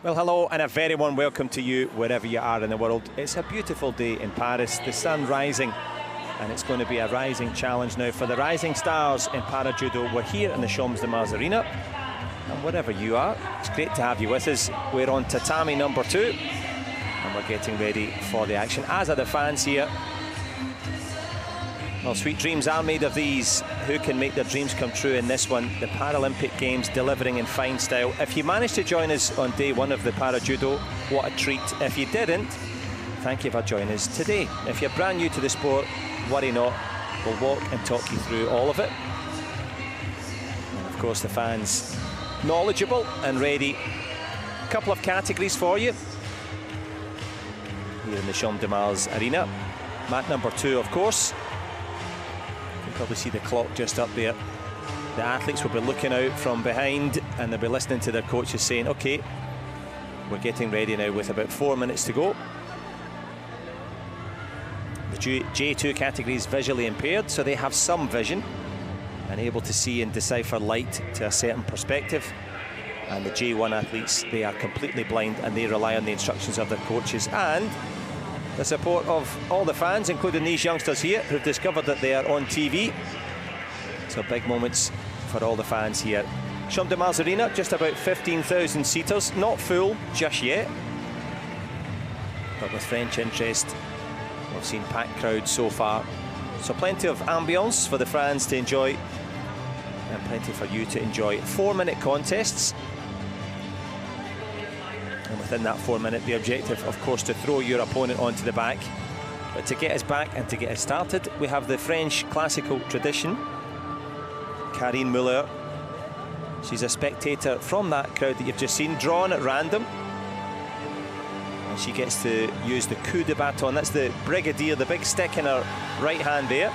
Well, hello and a very warm welcome to you wherever you are in the world. It's a beautiful day in Paris, the sun rising, and it's going to be a rising challenge now for the rising stars in Para-Judo. We're here in the Champs de Mars Arena, and wherever you are, it's great to have you with us. We're on tatami number 2, and we're getting ready for the action, as are the fans here. Well, sweet dreams are made of these. Who can make their dreams come true in this one? The Paralympic Games delivering in fine style. If you managed to join us on day 1 of the Para-Judo, what a treat. If you didn't, thank you for joining us today. If you're brand new to the sport, worry not. We'll walk and talk you through all of it. And of course, the fans knowledgeable and ready. A couple of categories for you here in the Champs de Mars Arena. Mat number 2, of course. Probably see the clock just up there. The athletes will be looking out from behind and they'll be listening to their coaches saying, okay, we're getting ready now with about 4 minutes to go. The J2 category is visually impaired, so they have some vision and able to see and decipher light to a certain perspective. And the J1 athletes, they are completely blind and they rely on the instructions of their coaches and the support of all the fans, including these youngsters here who've discovered that they are on TV. So big moments for all the fans here. Champs de Mars Arena, just about 15,000 seaters, not full just yet, but with French interest, we've seen packed crowds so far. So plenty of ambience for the fans to enjoy and plenty for you to enjoy. 4-minute contests. And within that 4 minute, the objective, of course, to throw your opponent onto the back. But to get us back and to get us started, we have the French classical tradition. Karine Muller. She's a spectator from that crowd that you've just seen, drawn at random. And she gets to use the coup de bâton. That's the brigadier, the big stick in her right hand there.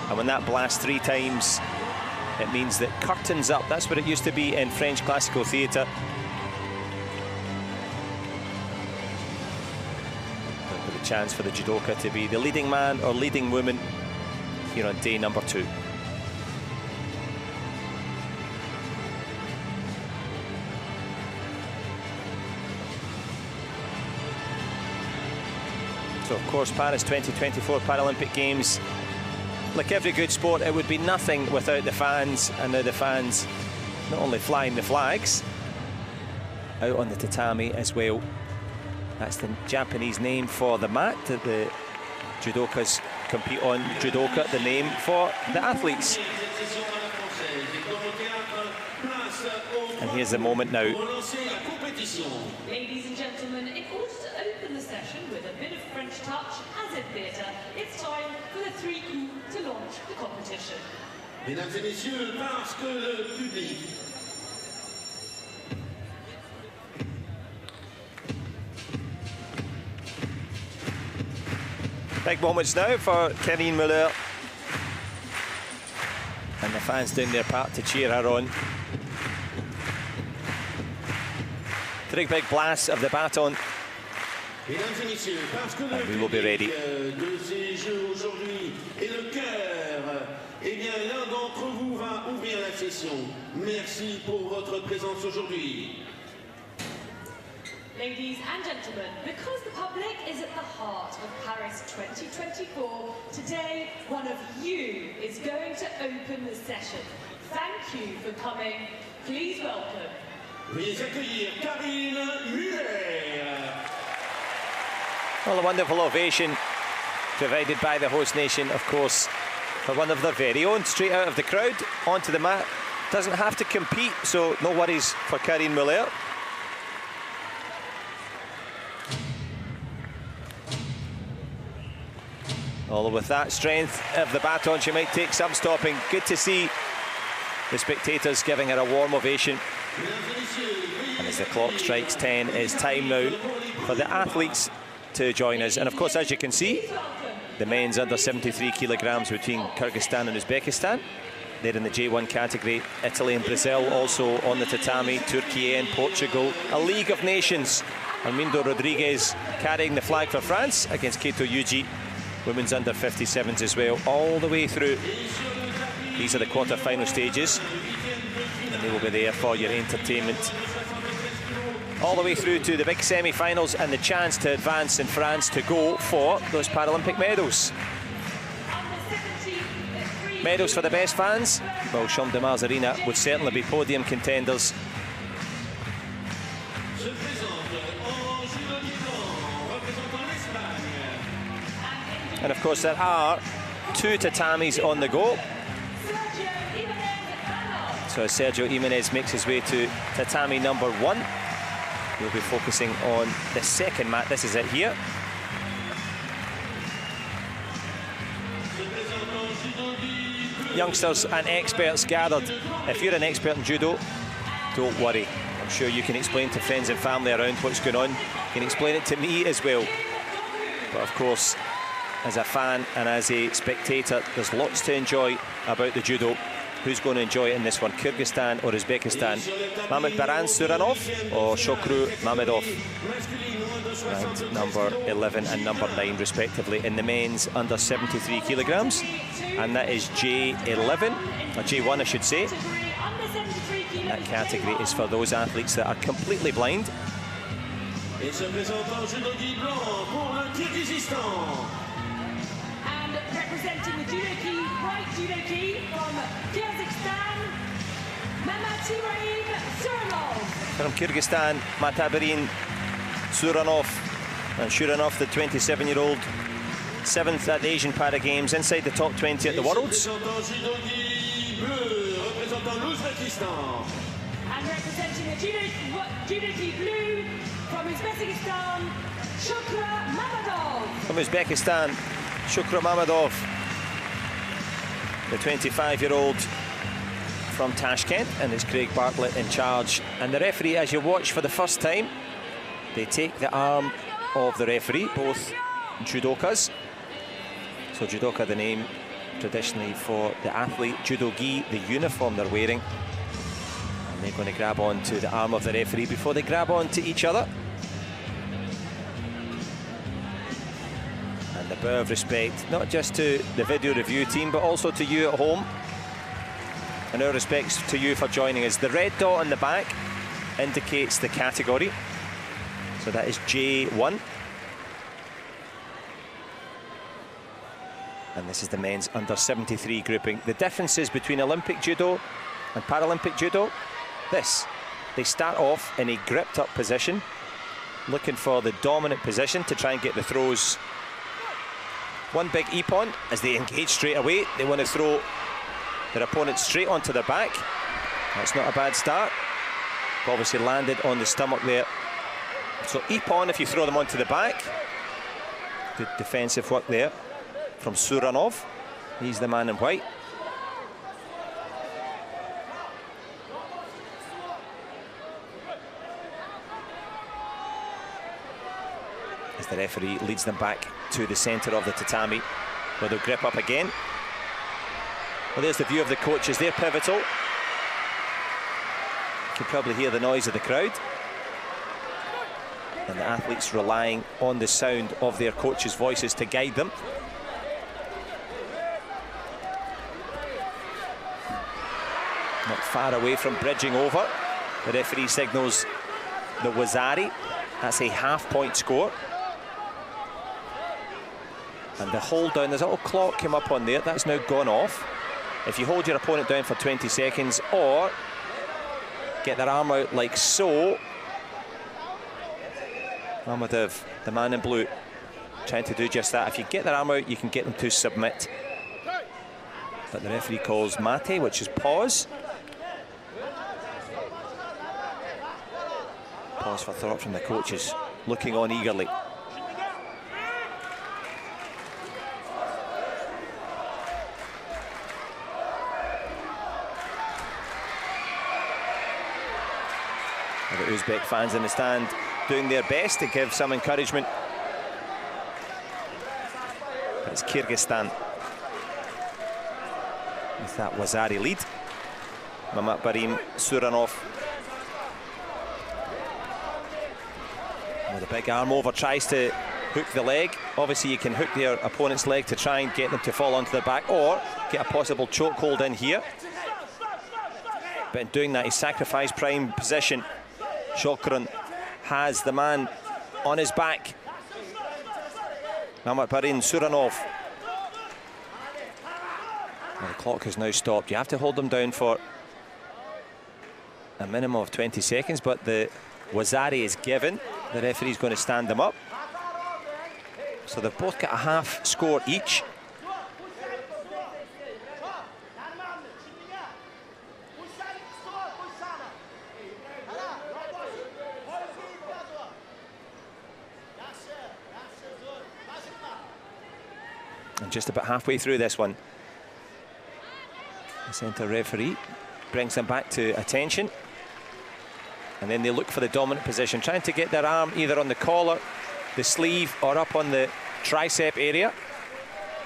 And when that blasts 3 times, it means that curtains up. That's what it used to be in French classical theatre. A chance for the judoka to be the leading man or leading woman here on day number 2. So of course, Paris 2024 Paralympic Games, like every good sport, it would be nothing without the fans. And now the fans not only flying the flags out on the tatami as well. That's the Japanese name for the mat that the judokas compete on. Judoka, the name for the athletes. And here's the moment now. Ladies and gentlemen, in order to open the session with a bit of French touch, as in theatre, it's time for the 3 coups to launch the competition. Mesdames et messieurs, parce que le public. Big moments now for Karine Muller. And the fans doing their part to cheer her on. 3 big blasts of the baton. And we will be ready. Eh bien, l'un d'entre vous va ouvrir la session. Merci pour votre présence aujourd'hui. Ladies and gentlemen, because the public is at the heart of Paris 2024, today one of you is going to open the session. Thank you for coming. Please welcome. Veuillez accueillir Karine Muller. Well, a wonderful ovation provided by the host nation, of course, for one of their very own, straight out of the crowd, onto the mat. Doesn't have to compete, so no worries for Karine Muller. Although with that strength of the baton, she might take some stopping. Good to see the spectators giving her a warm ovation. And as the clock strikes 10, it's time now for the athletes to join us. And of course, as you can see, the men's under 73 kilograms between Kyrgyzstan and Uzbekistan. They're in the J1 category. Italy and Brazil also on the tatami. Turkey and Portugal. A League of Nations. Armindo Rodrigues carrying the flag for France against Kato Yuji. Women's under 57s as well, all the way through. These are the quarter-final stages. And And they will be there for your entertainment all the way through to the big semi-finals and the chance to advance in France to go for those Paralympic medals. Medals for the best fans? Well, Champ de Mars Arena would certainly be podium contenders. And of course there are 2 tatamis on the go. So as Sergio Jimenez makes his way to tatami number 1, we'll be focusing on the second mat. This is it here. Youngsters and experts gathered. If you're an expert in judo, don't worry. I'm sure you can explain to friends and family around what's going on. You can explain it to me as well. But of course, as a fan and as a spectator, there's lots to enjoy about the judo. Who's going to enjoy it in this one, Kyrgyzstan or Uzbekistan? Mamad Baran Suranov or Shokru Mammadov? Ranked number 11 and number 9 respectively in the men's under 73 kilograms. And that is J11, or J1 I should say. That category is for those athletes that are completely blind. Et se présentant judo blanc pour le Kyrgyzstan. And representing the white judoki from Kazakhstan, Mammadov Suranov. From Kyrgyzstan, Matabarin Suranov. And Suranov, the 27-year-old, 7th at the Asian Para Games, inside the top 20 at the Worlds. And representing the judoki blue from Uzbekistan, Shukra Mammadov. From Uzbekistan, Shukra Mammadov, the 25-year-old from Tashkent, and it's Craig Bartlett in charge. And the referee, as you watch for the first time, they take the arm of the referee, both judokas. So judoka, the name traditionally for the athlete, judo-gi, the uniform they're wearing. And they're going to grab onto the arm of the referee before they grab onto each other. And a bow of respect, not just to the video review team, but also to you at home. And our respects to you for joining us. The red dot on the back indicates the category. So that is J1. And this is the men's under 73 grouping. The differences between Olympic judo and Paralympic judo, this. They start off in a gripped up position, looking for the dominant position to try and get the throws. One big ippon as they engage straight away. They want to throw their opponent straight onto their back. That's not a bad start. Obviously landed on the stomach there. So ippon if you throw them onto the back. Good defensive work there from Suranov. He's the man in white. As the referee leads them back to the centre of the tatami, where they'll grip up again. Well, there's the view of the coaches. They're pivotal. You can probably hear the noise of the crowd. And the athletes relying on the sound of their coaches' voices to guide them. Not far away from bridging over. The referee signals the Wazari. That's a half-point score. And the hold down, there's a little clock came up on there. That's now gone off. If you hold your opponent down for 20 seconds or get their arm out like so. Mammadov, the man in blue, trying to do just that. If you get their arm out, you can get them to submit. But the referee calls mate, which is pause. Pause for thought from the coaches, looking on eagerly. The Uzbek fans in the stand doing their best to give some encouragement. But it's Kyrgyzstan with that Wazari lead. Mammadov Suranov with a big arm over, tries to hook the leg. Obviously you can hook their opponent's leg to try and get them to fall onto their back or get a possible chokehold in here. but in doing that, he sacrificed prime position. Shokran has the man on his back. Mamad Barin, Suranov. Well, the clock has now stopped. You have to hold them down for a minimum of 20 seconds, but the Wazari is given. The referee's going to stand them up. So they've both got a half score each. And just about halfway through this one, the centre referee brings them back to attention. And then they look for the dominant position, trying to get their arm either on the collar, the sleeve, or up on the tricep area.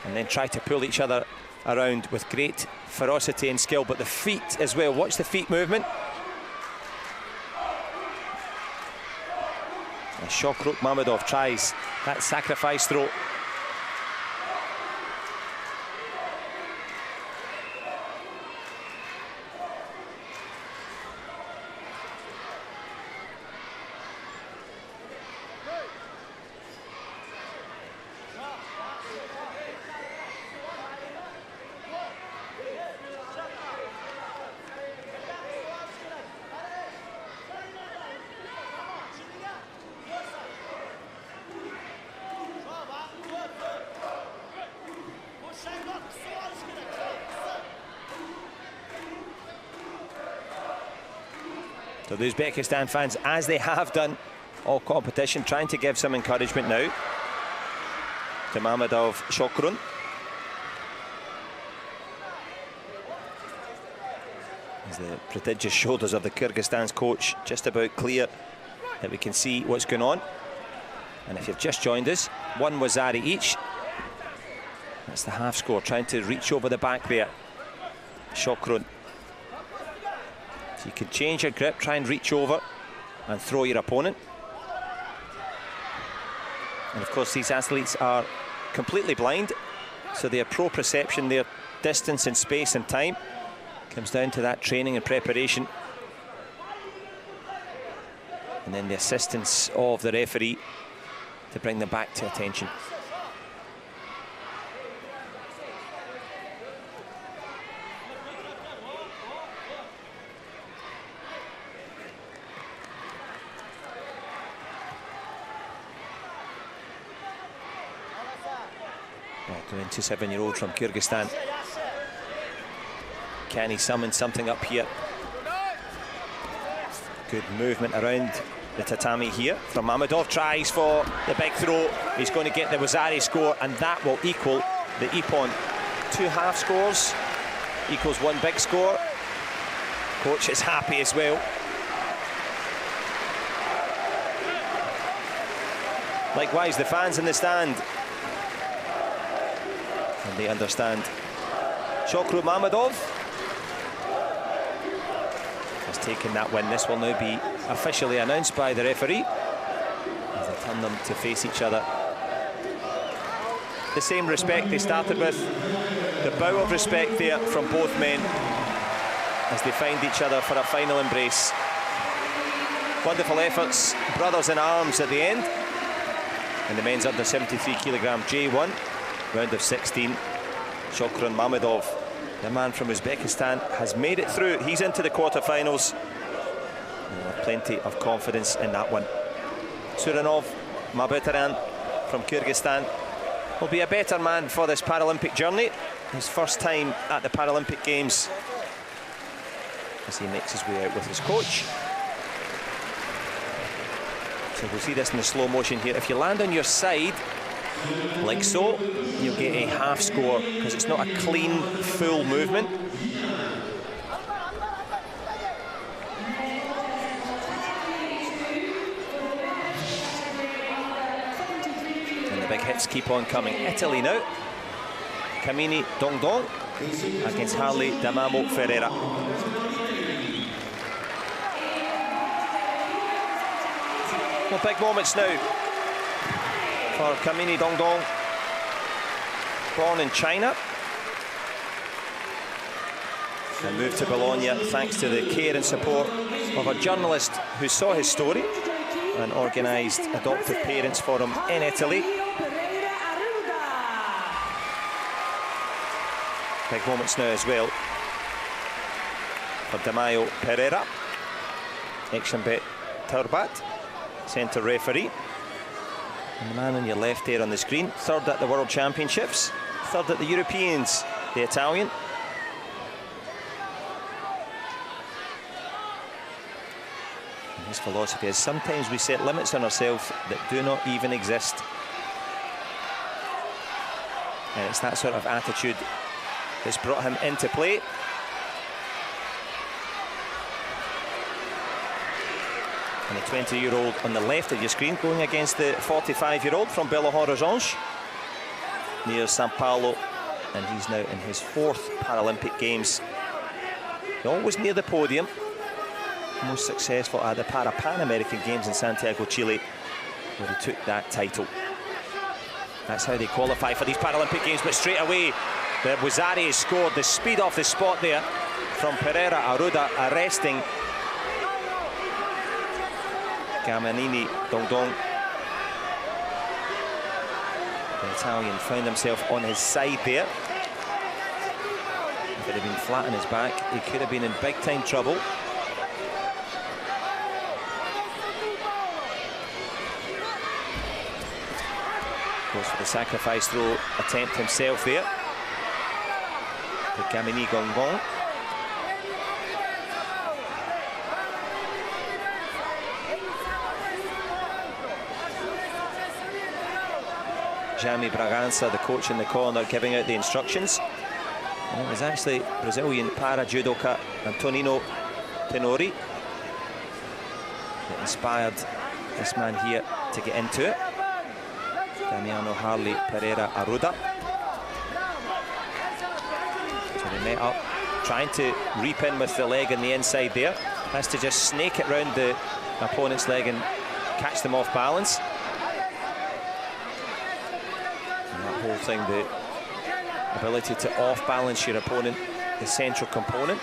And then try to pull each other around with great ferocity and skill. But the feet as well, watch the feet movement. And Shokruk Mammadov tries that sacrifice throw. So the Uzbekistan fans, as they have done all competition, trying to give some encouragement now to Mammadov Shokrun. As the prodigious shoulders of the Kyrgyzstan's coach just about clear that we can see what's going on. And if you've just joined us, one Wazari each. That's the half score, trying to reach over the back there. Shokrun. So you can change your grip, try and reach over and throw your opponent. And of course these athletes are completely blind, so their proprioception, their distance in space and time comes down to that training and preparation. And then the assistance of the referee to bring them back to attention. The 27-year-old from Kyrgyzstan. Can he summon something up here? Good movement around the tatami here from Mammadov. Tries for the big throw. He's going to get the Wazari score, and that will equal the Ippon. 2 half scores equals 1 big score. Coach is happy as well. Likewise, the fans in the stand. And they understand. Shokruk Mammadov has taken that win. This will now be officially announced by the referee as they turn them to face each other. The same respect they started with, the bow of respect there from both men as they find each other for a final embrace. Wonderful efforts, brothers in arms at the end. And the men's under 73 kilogram J1. Round of 16, Shokruk Mammadov, the man from Uzbekistan, has made it through. He's into the quarterfinals. Plenty of confidence in that one. Suranov, my veteran from Kyrgyzstan, will be a better man for this Paralympic journey. His first time at the Paralympic Games as he makes his way out with his coach. So we'll see this in the slow motion here. If you land on your side, like so, you'll get a half score because it's not a clean, full movement. And the big hits keep on coming. Italy now. Camanni Dongdong against Harley Damamo Ferreira. Well, big moments now for Camanni Dongdong, born in China. and moved to Bologna thanks to the care and support of a journalist who saw his story and organised adoptive parents for him in Italy. Big moments now as well for Damayo Pereira. Ekşembet Turbat, centre referee. And the man on your left there on the screen, third at the World Championships, third at the Europeans, the Italian. And his philosophy is sometimes we set limits on ourselves that do not even exist. And it's that sort of attitude that's brought him into play. And the 20-year-old on the left of your screen going against the 45-year-old from Belo Horizonte near Sao Paulo, and he's now in his 4th Paralympic Games. Always near the podium, most successful at the Pan American Games in Santiago, Chile, where he took that title. That's how they qualify for these Paralympic Games, but straight away the Wazari has scored. The speed off the spot there from Pereira. Aruda arresting Camanni Dongdong. The Italian found himself on his side there. If it had been flat on his back, he could have been in big time trouble. Goes for the sacrifice throw attempt himself there. To Camanni Dongdong. Jaime Bragança, the coach in the corner, giving out the instructions. And it was actually Brazilian para-judoka Antonino Tenori that inspired this man here to get into it. Damiano Harley Pereira Aruda. So they met up, trying to repin with the leg on the inside there. Has to just snake it round the opponent's leg and catch them off balance. Whole thing, the ability to off-balance your opponent, the central component.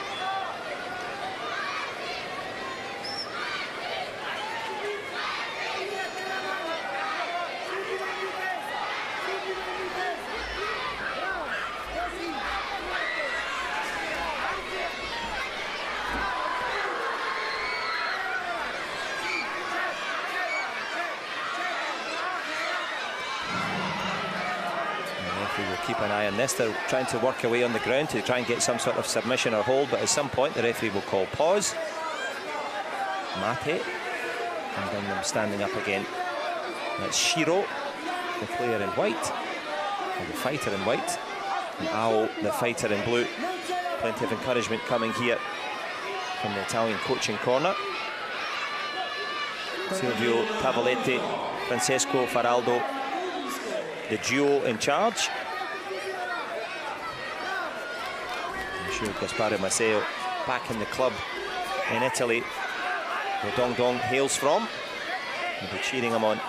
We'll keep an eye on this. They're trying to work away on the ground to try and get some sort of submission or hold, but at some point the referee will call pause. Mate, and then them standing up again. That's Shiro, the player in white, or the fighter in white, and Ao, the fighter in blue. Plenty of encouragement coming here from the Italian coaching corner. Silvio Tavoletti, Francesco Faraldo, the duo in charge. I'm sure Gasparo Maceo back in the club in Italy, where Dongdong hails from. They'll be cheering him on.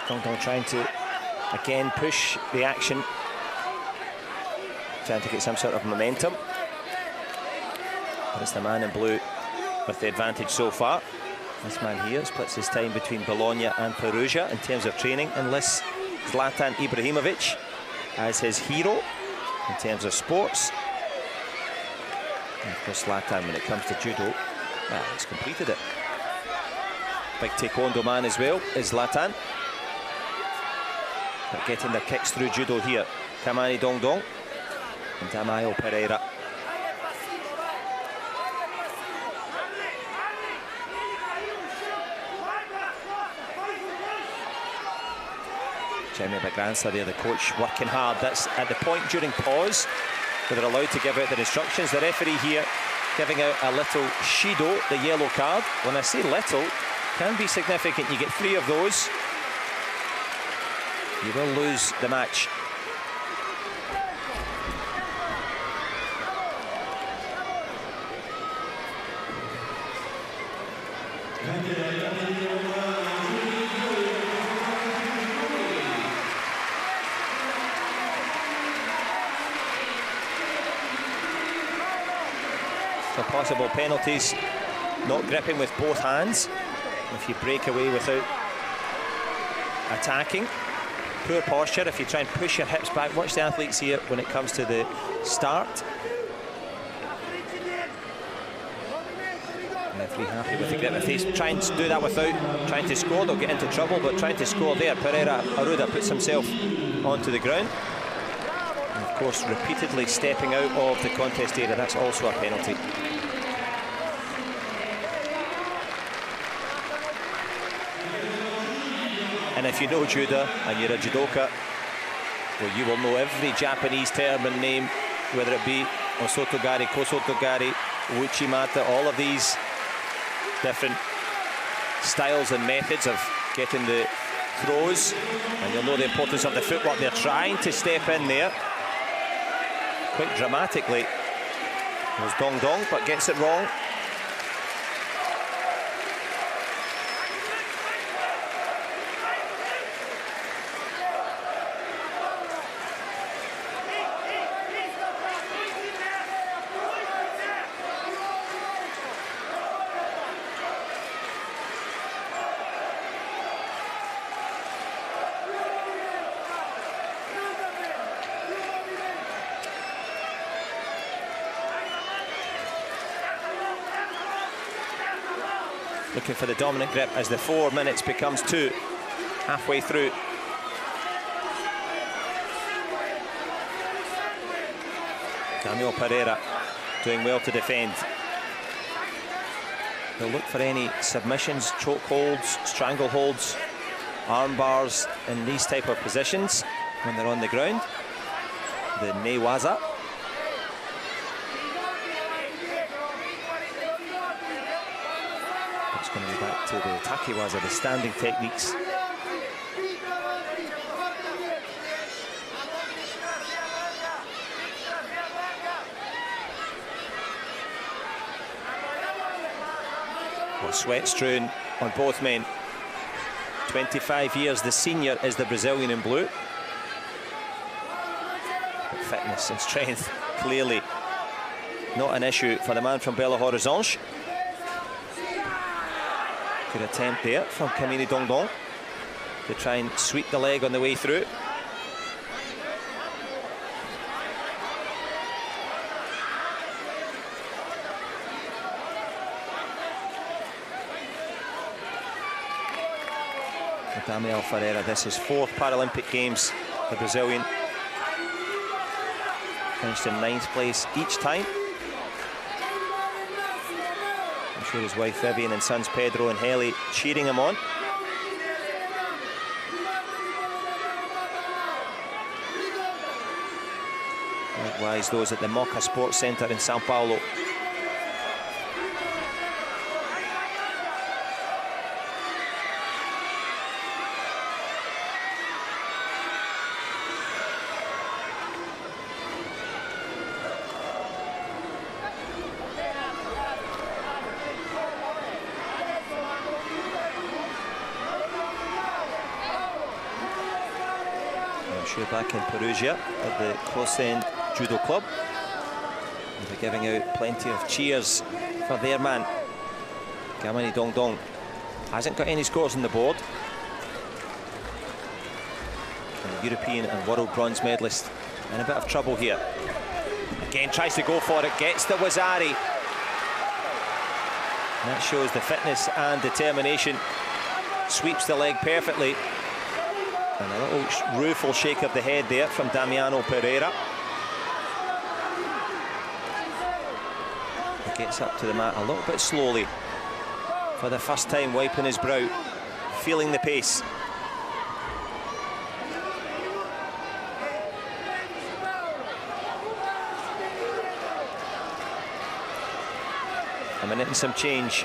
Dongdong trying to again push the action, trying to get some sort of momentum. But it's the man in blue with the advantage so far. This man here splits his time between Bologna and Perugia in terms of training, and lists Zlatan Ibrahimovic as his hero in terms of sports. And of course Zlatan, when it comes to judo, he's completed it. Big taekwondo man as well is Zlatan. But getting their kicks through judo here. Camanni Dongdong and Damayo Pereira. Jaime Bragança there, the coach, working hard. That's at the point during pause where they're allowed to give out their instructions. The referee here giving out a little shido, the yellow card. When I say little, can be significant. You get 3 of those, you will lose the match. So possible penalties, not gripping with both hands. If you break away without attacking. Poor posture if you try and push your hips back. Watch the athletes here when it comes to the start. Referee happy with the grip. If they try and do that without trying to score, they'll get into trouble, but trying to score there, Pereira, Aruda puts himself onto the ground. And of course, repeatedly stepping out of the contest area, that's also a penalty. And if you know judo and you're a judoka, well, you will know every Japanese term and name, whether it be osotogari, kosotogari, uchimata, all of these different styles and methods of getting the throws. And you'll know the importance of the footwork. They're trying to step in there quite dramatically. It was Dong Dong, but gets it wrong. Looking for the dominant grip as the 4 minutes becomes 2, halfway through. Daniel Pereira doing well to defend. They'll look for any submissions, choke holds, strangle holds, arm bars in these type of positions when they're on the ground. The newaza. Going to be back to the takiwaza, the standing techniques. Well, sweat strewn on both men. 25 years, the senior is the Brazilian in blue. But fitness and strength, clearly not an issue for the man from Belo Horizonte. Good attempt there from Camanni Dong Dong to try and sweep the leg on the way through. Daniel Pereira, this is 4th Paralympic Games, the Brazilian. Finished in 9th place each time. I'm sure his wife Vivian and sons Pedro and Heli cheering him on. Likewise, those at the Moca Sports Centre in Sao Paulo. Back in Perugia at the Close End Judo Club. And they're giving out plenty of cheers for their man. Camanni Dong Dong hasn't got any scores on the board. And the European and world bronze medalist in a bit of trouble here. Again tries to go for it, gets the Wazari. And that shows the fitness and determination. Sweeps the leg perfectly. And a little rueful shake of the head there from Damiano Pereira. He gets up to the mat a little bit slowly. For the first time, wiping his brow, feeling the pace. A minute and some change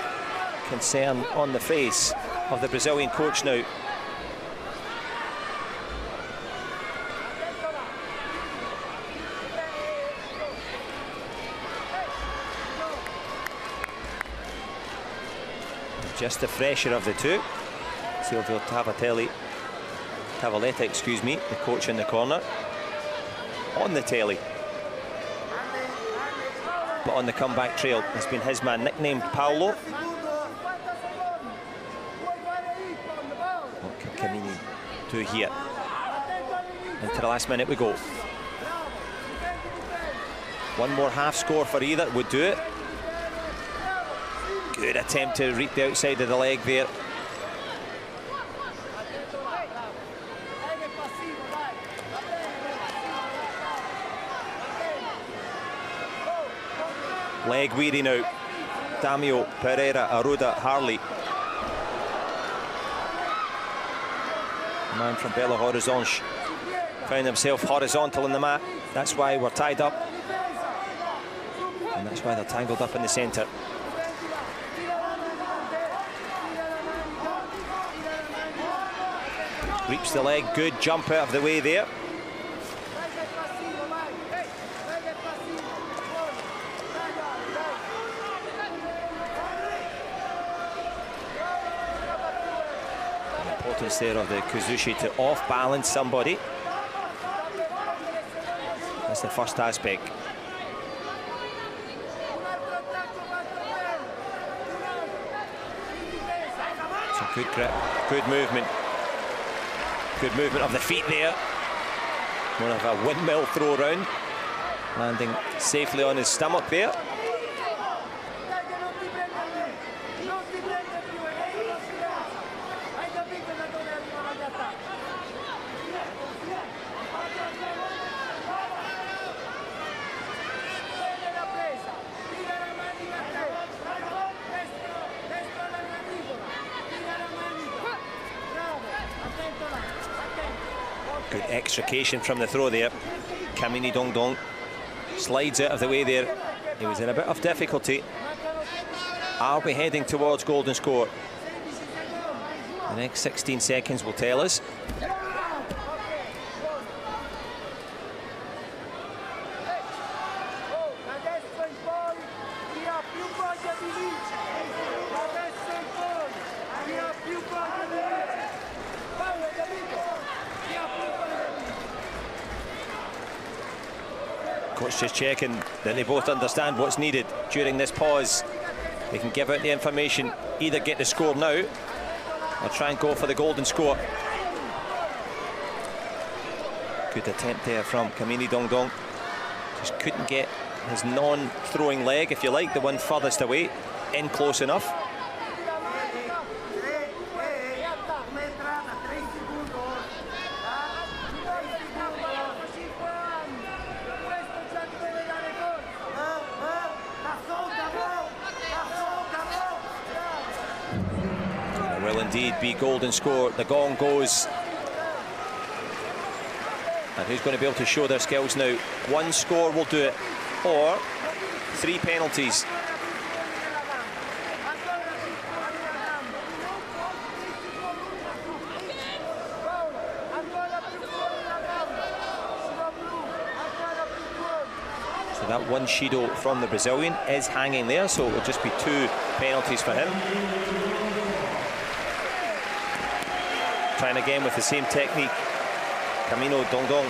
concern on the face of the Brazilian coach now. Just the fresher of the two. Silvio Tavaleta, excuse me, the coach in the corner. On the telly. But on the comeback trail has been his man, nicknamed Paolo. What can Camanni do here? Into the last minute we go. One more half score for either would do it. Good attempt to reach the outside of the leg there. Leg weary now. Damio, Pereira, Aruda, Harley. The man from Belo Horizonte found himself horizontal in the mat. That's why we're tied up. And that's why they're tangled up in the centre. Reaps the leg, good jump out of the way there. The importance there of the Kuzushi to off-balance somebody. That's the first aspect. So good grip, good movement. Good movement of the feet there. More of a windmill throw round. Landing safely on his stomach there. Good extrication from the throw there. Camanni Dong Dong slides out of the way there. He was in a bit of difficulty. Are we heading towards golden score? The next 16 seconds will tell us. Coach just checking that they both understand what's needed during this pause. They can give out the information, either get the score now or try and go for the golden score. Good attempt there from Camanni Dong Dong. Just couldn't get his non-throwing leg, if you like, the one furthest away, in close enough. Indeed be golden score. The gong goes, and who's going to be able to show their skills now? One score will do it, or 3 penalties. So that one Shido from the Brazilian is hanging there, so it will just be 2 penalties for him. Trying again with the same technique. Camanni Dong Dong.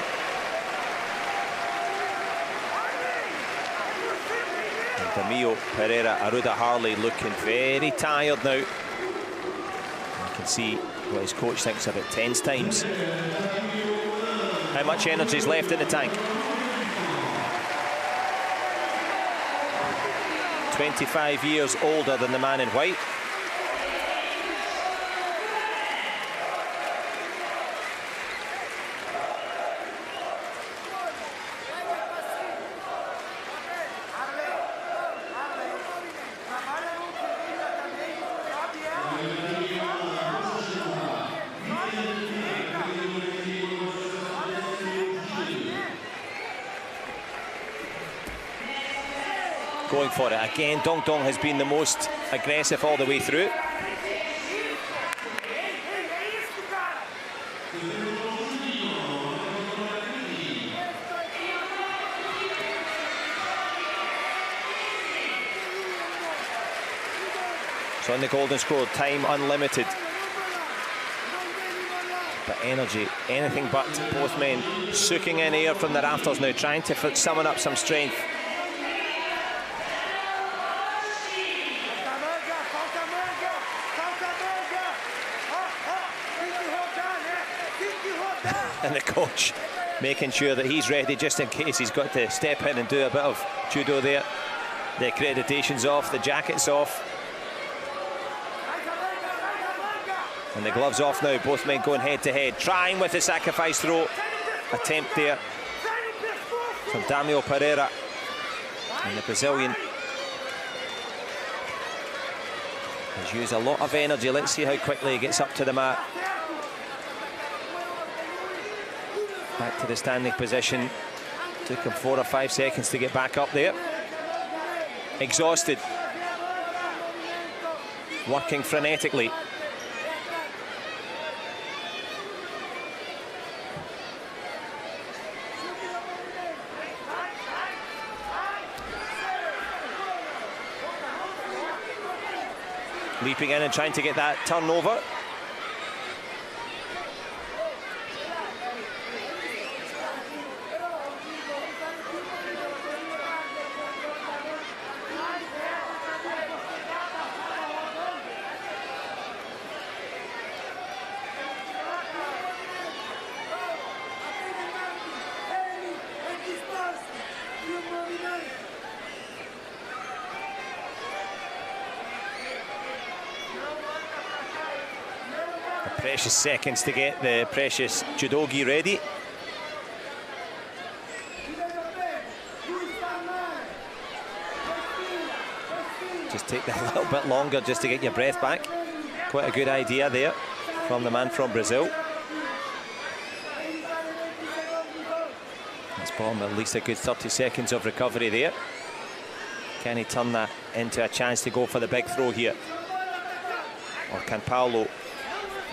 And Damio, Pereira, Aruda, Harley looking very tired now. You can see what his coach thinks of it 10 times. How much energy is left in the tank? 25 years older than the man in white. going for it. Again, Dong Dong has been the most aggressive all the way through. So on the golden score, time unlimited. But energy, anything but. Both men soaking in air from the rafters now, trying to summon up some strength. And the coach making sure that he's ready just in case he's got to step in and do a bit of judo there. The accreditation's off, the jacket's off. And the gloves off now, both men going head to head, trying with the sacrifice throw. Attempt there from Damião Pereira. And the Brazilian has used a lot of energy. Let's see how quickly he gets up to the mat. Back to the standing position. Took him 4 or 5 seconds to get back up there. Exhausted. Working frenetically. Leaping in and trying to get that turnover. Precious seconds to get the precious judogi ready. Just take that a little bit longer just to get your breath back. Quite a good idea there from the man from Brazil. Let's bottom at least a good 30 seconds of recovery there. Can he turn that into a chance to go for the big throw here? Or can Paulo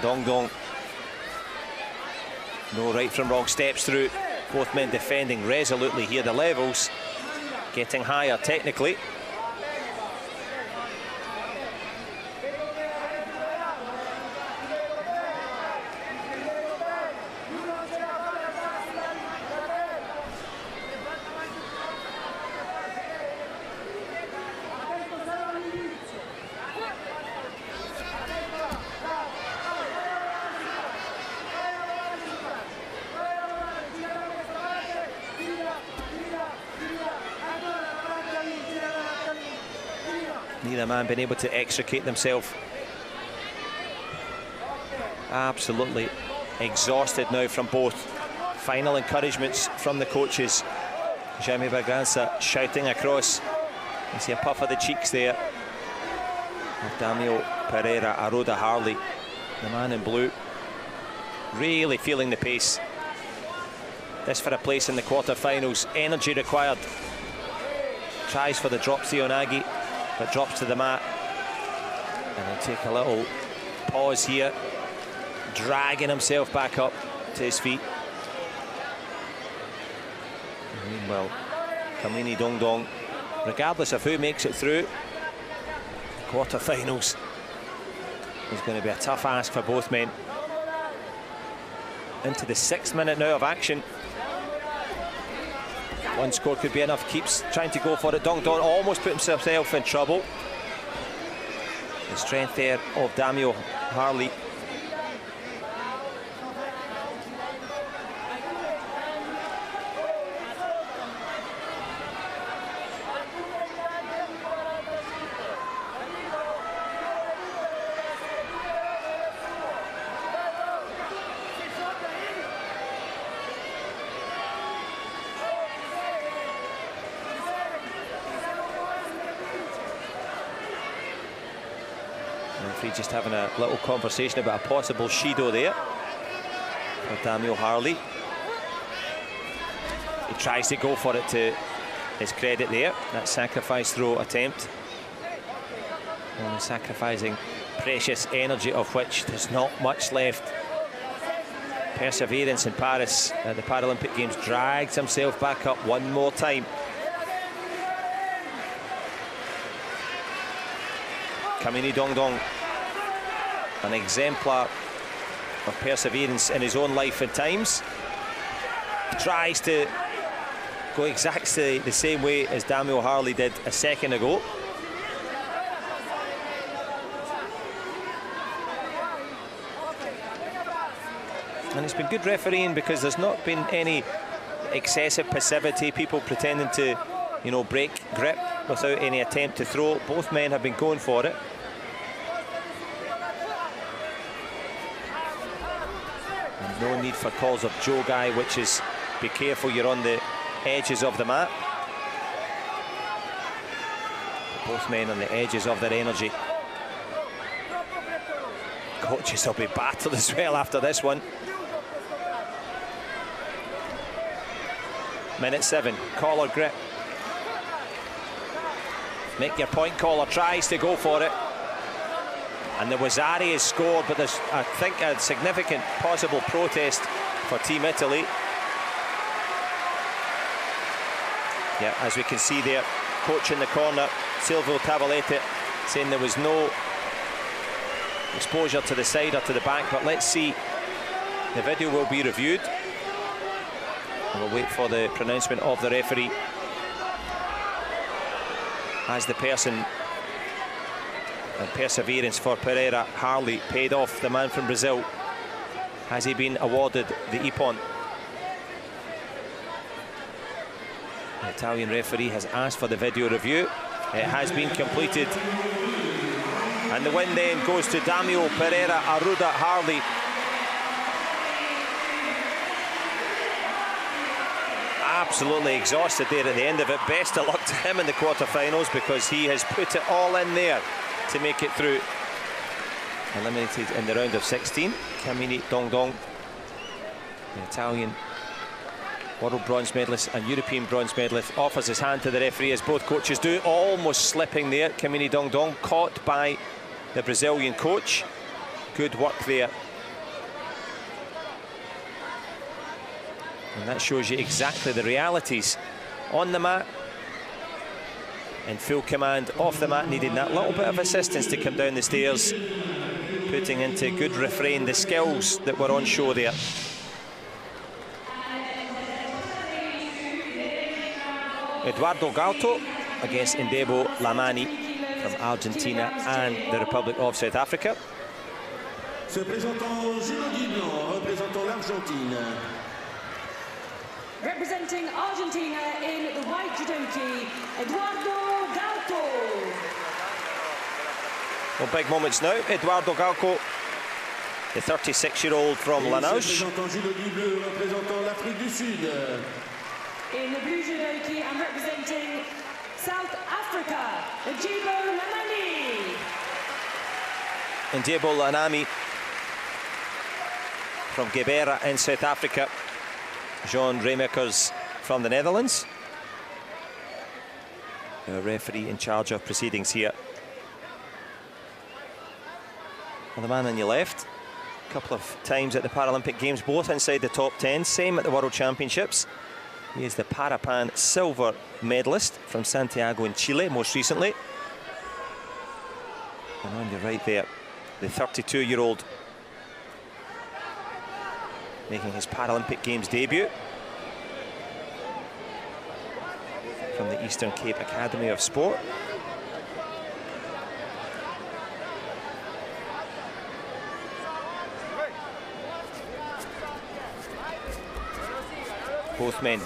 Dong Dong? No right from wrong steps through. Both men defending resolutely here. The levels getting higher technically. Neither man been able to extricate themselves. Absolutely exhausted now from both. Final encouragements from the coaches. Jaime Bragança shouting across. You see a puff of the cheeks there of Damião Pereira. Aruda Harley, the man in blue, really feeling the pace. This for a place in the quarterfinals. Energy required. Tries for the drop Seonagi, but drops to the mat. And he'll take a little pause here, dragging himself back up to his feet. And meanwhile, Camanni Dong Dong, regardless of who makes it through, the quarterfinals is going to be a tough ask for both men. Into the 6th minute now of action. One score could be enough. Keeps trying to go for it. Dong Dong almost put himself in trouble. The strength there of Damião Harley. Just having a little conversation about a possible Shido there for Damião Harley. He tries to go for it to his credit there. That sacrifice throw attempt. Only sacrificing precious energy, of which there's not much left. Perseverance in Paris at the Paralympic Games, drags himself back up one more time. Camanni Dongdong, an exemplar of perseverance in his own life at times. Tries to go exactly the same way as Damian Harley did a second ago. And it's been good refereeing because there's not been any excessive passivity, people pretending to, you know, break grip without any attempt to throw. Both men have been going for it. And no need for calls of jogai, which is be careful, you're on the edges of the mat. Both men on the edges of their energy. Coaches will be battered as well after this one. Minute 7, collar grip. Make your point, caller tries to go for it. And the Wazzari is scored, but there's, I think, a significant possible protest for Team Italy. Yeah, as we can see there, coach in the corner, Silvio Tavalete, saying there was no exposure to the side or to the back, but let's see. The video will be reviewed. And we'll wait for the pronouncement of the referee. As the person and perseverance for Pereira, Harley paid off the man from Brazil. Has he been awarded the Ippon? The Italian referee has asked for the video review. It has been completed. And the win then goes to Damian Pereira, Aruda, Harley. Absolutely exhausted there at the end of it. Best of luck to him in the quarterfinals, because he has put it all in there to make it through. Eliminated in the round of 16. Camanni Dongdong, the Italian world bronze medalist and European bronze medalist, offers his hand to the referee, as both coaches do. Almost slipping there. Camanni Dongdong caught by the Brazilian coach. Good work there. And that shows you exactly the realities on the mat. In full command off the mat, needing that little bit of assistance to come down the stairs, putting into good refrain the skills that were on show there. Eduardo Gauto against Ndebo Lamani from Argentina and the Republic of South Africa. Se présentant Judo Blanc, représentant l'Argentine. Representing Argentina in the white judoki, Eduardo Gauto. Well, big moments now. Eduardo Gauto, the 36-year-old from Lanauge. In the blue judoki and representing South Africa, Ndebo Lamani. Ndebo Lamani from Gebera in South Africa. Jean Remakers from the Netherlands. The referee in charge of proceedings here. Well, the man on your left, a couple of times at the Paralympic Games, both inside the top 10, same at the World Championships. He is the Parapan silver medalist from Santiago in Chile most recently. And on your right there, the 32-year-old making his Paralympic Games debut from the Eastern Cape Academy of Sport. Both men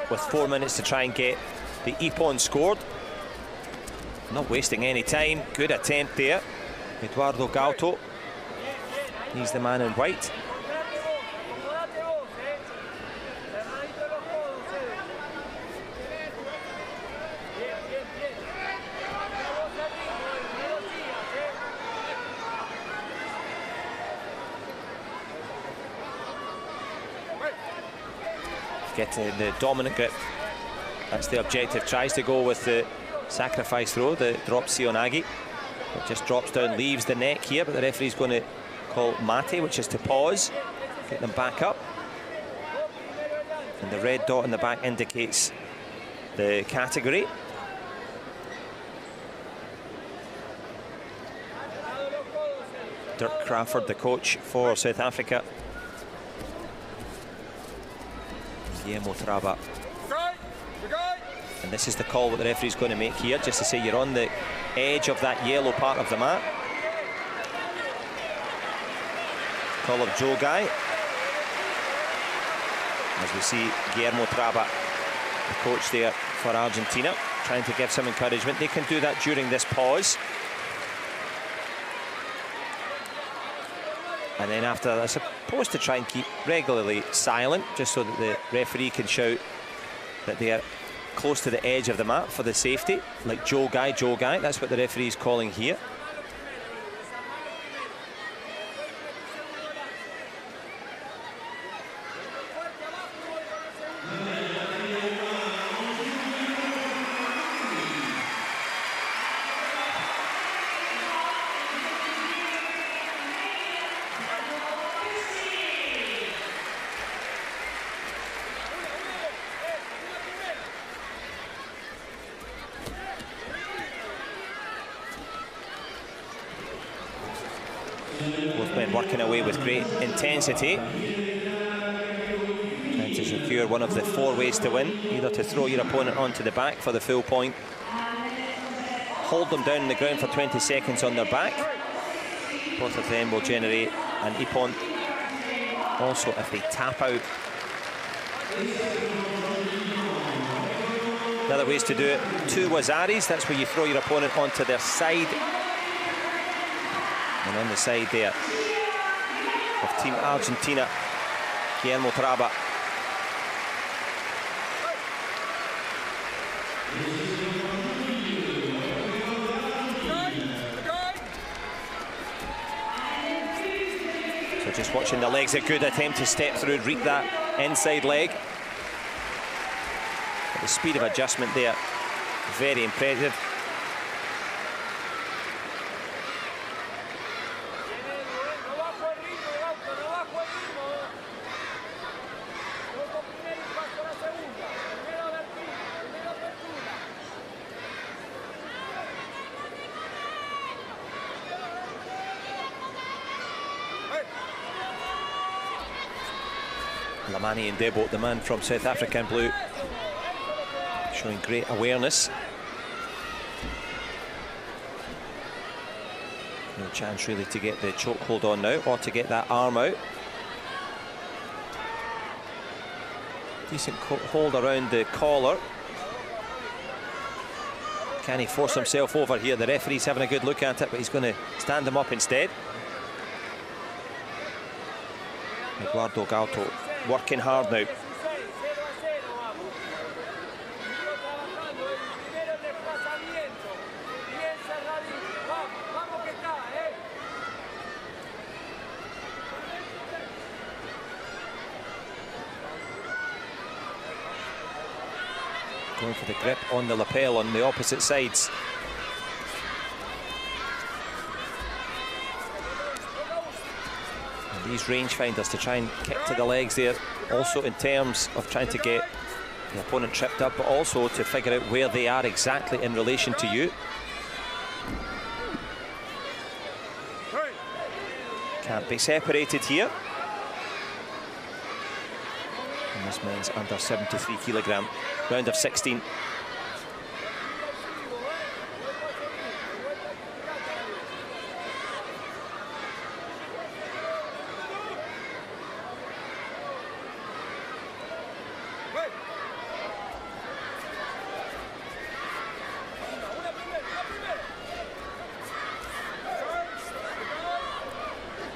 with 4 minutes to try and get the Ippon scored. Not wasting any time. Good attempt there. Eduardo Gauto. He's the man in white. Getting the dominant grip That's the objective. Tries to go with the sacrifice throw, the drop Sionagi. It just drops down, leaves the neck here, but the referee's going to call mate, which is to pause, get them back up. And the red dot in the back indicates the category. Dirk Crawford, the coach for South Africa. Guillermo Traba. And this is the call that the referee's going to make here, just to say you're on the edge of that yellow part of the mat. Call of Joe Guy. As we see Guillermo Traba, the coach there for Argentina, trying to give some encouragement. They can do that during this pause. And then after, they're supposed to try and keep regularly silent, just so that the referee can shout that they are close to the edge of the mat for the safety, like Joe Guy, that's what the referee's calling here. Both men working away with great intensity, trying to secure one of the 4 ways to win, either to throw your opponent onto the back for the full point, hold them down on the ground for 20 seconds on their back. Both of them will generate an ippon. Also, if they tap out. Another ways to do it, 2 wazaris, that's where you throw your opponent onto their side. And on the side there of Team Argentina, Guillermo Traba. So just watching the legs, a good attempt to step through, reap that inside leg. But the speed of adjustment there, very impressive. Lamani and Debo, the man from South Africa in blue, showing great awareness. No chance really to get the chokehold on now, or to get that arm out. Decent hold around the collar. Can he force himself over here? The referee's having a good look at it, but he's going to stand him up instead. Eduardo Gauto working hard now. Going for the grip on the lapel on the opposite sides. And these rangefinders to try and kick to the legs there, also in terms of trying to get the opponent tripped up, but also to figure out where they are exactly in relation to you. Can't be separated here. And this man's under 73 kilogram, round of 16.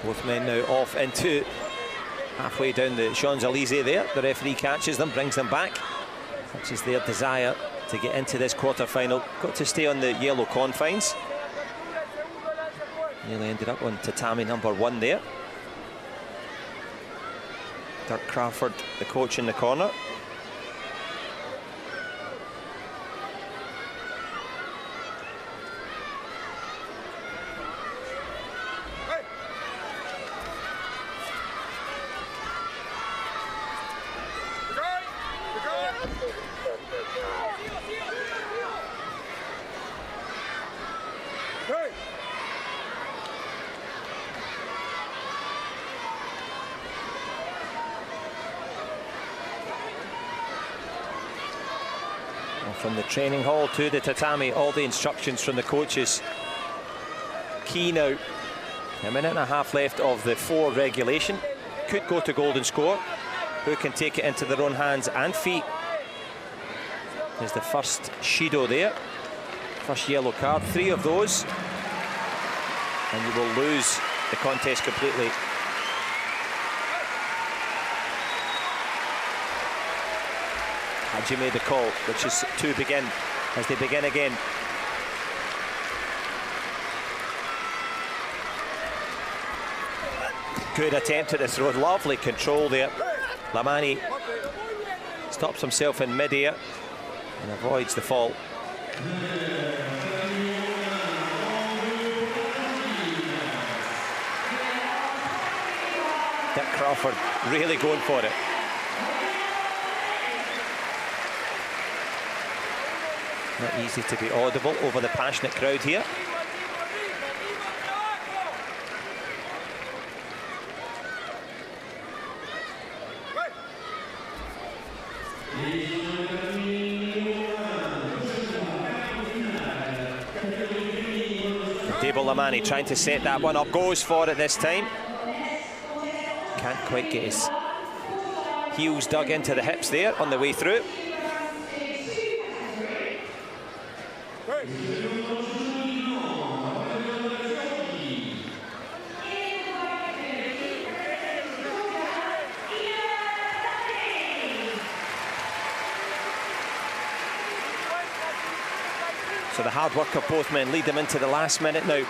Both men now off into halfway down the Champs-Élysées there. The referee catches them, brings them back, which is their desire to get into this quarter-final. Got to stay on the yellow confines. Nearly ended up on tatami number 1 there. Dirk Crawford, the coach, in the corner. Well, from the training hall to the tatami, all the instructions from the coaches. Key now. A minute and a half left of the 4 regulation. Could go to golden score. Who can take it into their own hands and feet? There's the first Shido there. First yellow card. 3 of those. And you will lose the contest completely. Haji made the call, which is to begin, as they begin again. Good attempt at the throw, lovely control there. Lamani stops himself in mid-air and avoids the fall. Dick Crawford really going for it. Not easy to be audible over the passionate crowd here. Lamani trying to set that one up, goes for it this time. Can't quite get his heels dug into the hips there on the way through. So the hard work of both men lead them into the last minute now.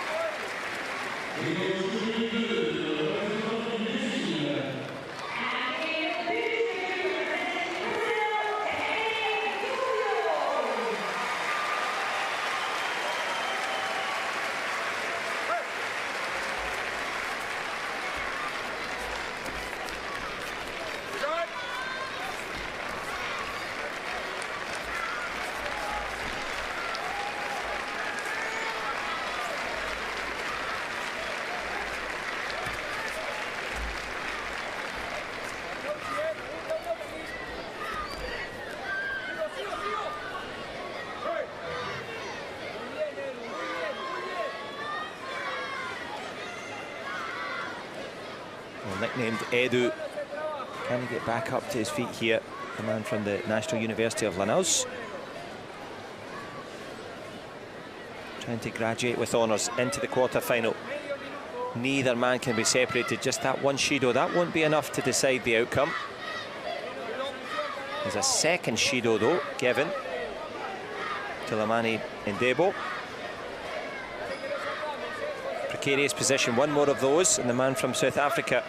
Nicknamed Edu, can he get back up to his feet here? The man from the National University of Lanús, trying to graduate with honours into the quarter-final. Neither man can be separated, just that one Shido. That won't be enough to decide the outcome. There's a second Shido though given to Lamani Ndebo. Precarious position, one more of those, and the man from South Africa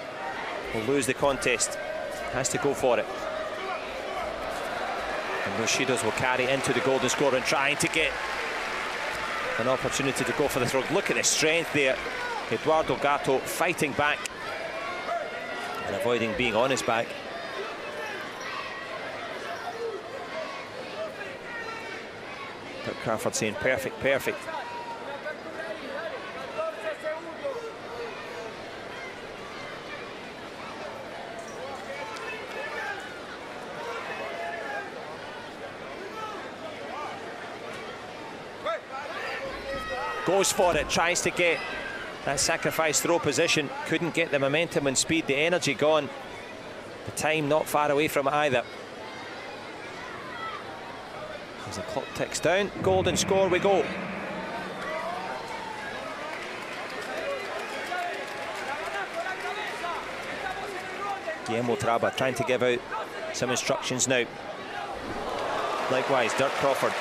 will lose the contest. Has to go for it. And those Shidos will carry into the golden score and trying to get an opportunity to go for the throw. Look at the strength there. Eduardo Gauto fighting back and avoiding being on his back. But Crawford saying perfect, perfect. Goes for it, tries to get that sacrifice throw position. Couldn't get the momentum and speed, the energy gone. The time not far away from it either. As the clock ticks down, golden score we go. Guillermo Traba trying to give out some instructions now. Likewise, Dirk Crawford.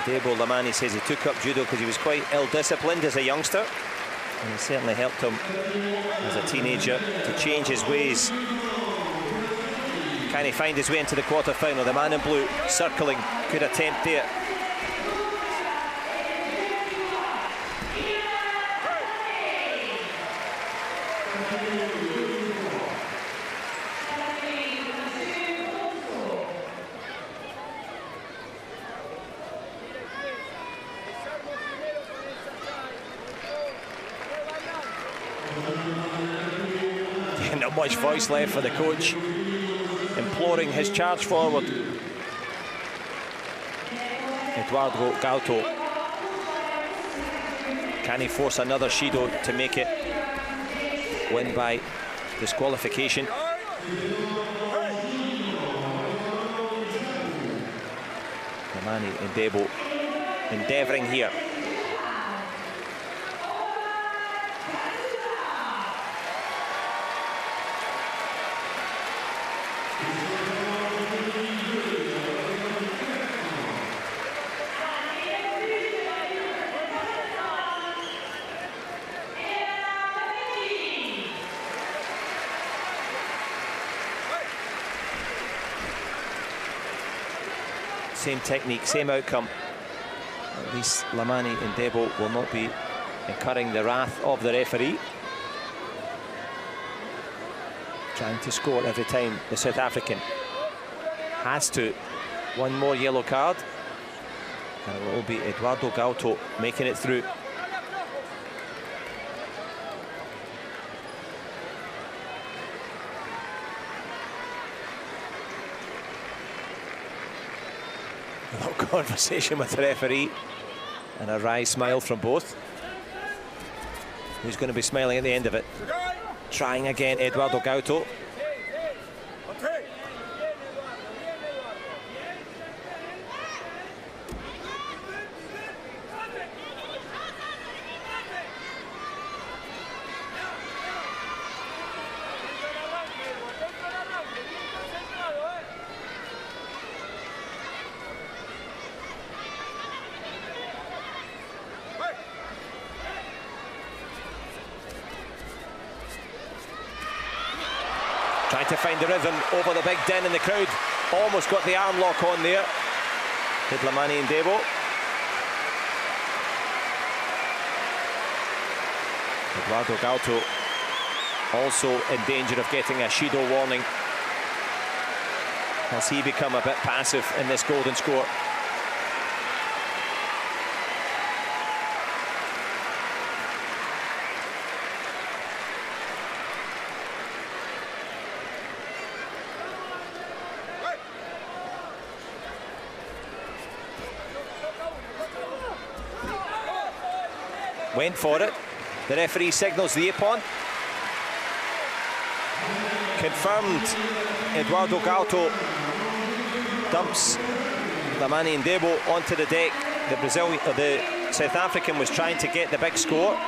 Ndebo Lamani says he took up judo because he was quite ill-disciplined as a youngster, and it certainly helped him as a teenager to change his ways. Can he find his way into the quarter-final? The man in blue circling, good attempt there. Not much voice left for the coach, imploring his charge forward. Eduardo Gauto. Can he force another Shido to make it win by disqualification? Lamani and Debo endeavouring here. Same technique, same outcome. At least Lamani and Debo will not be incurring the wrath of the referee. Trying to score every time the South African has to. One more yellow card. And it will be Eduardo Gauto making it through. A little conversation with the referee and a wry smile from both. Who's going to be smiling at the end of it? Trying again, Eduardo Gauto. Trying to find the rhythm over the big den in the crowd. Almost got the arm lock on there. Did Lamani and Debo. Eduardo Gauto also in danger of getting a Shido warning. Has he become a bit passive in this golden score? Went for it. The referee signals the ippon. Confirmed. Eduardo Gauto dumps Lamani and Debo onto the deck. The South African was trying to get the big score.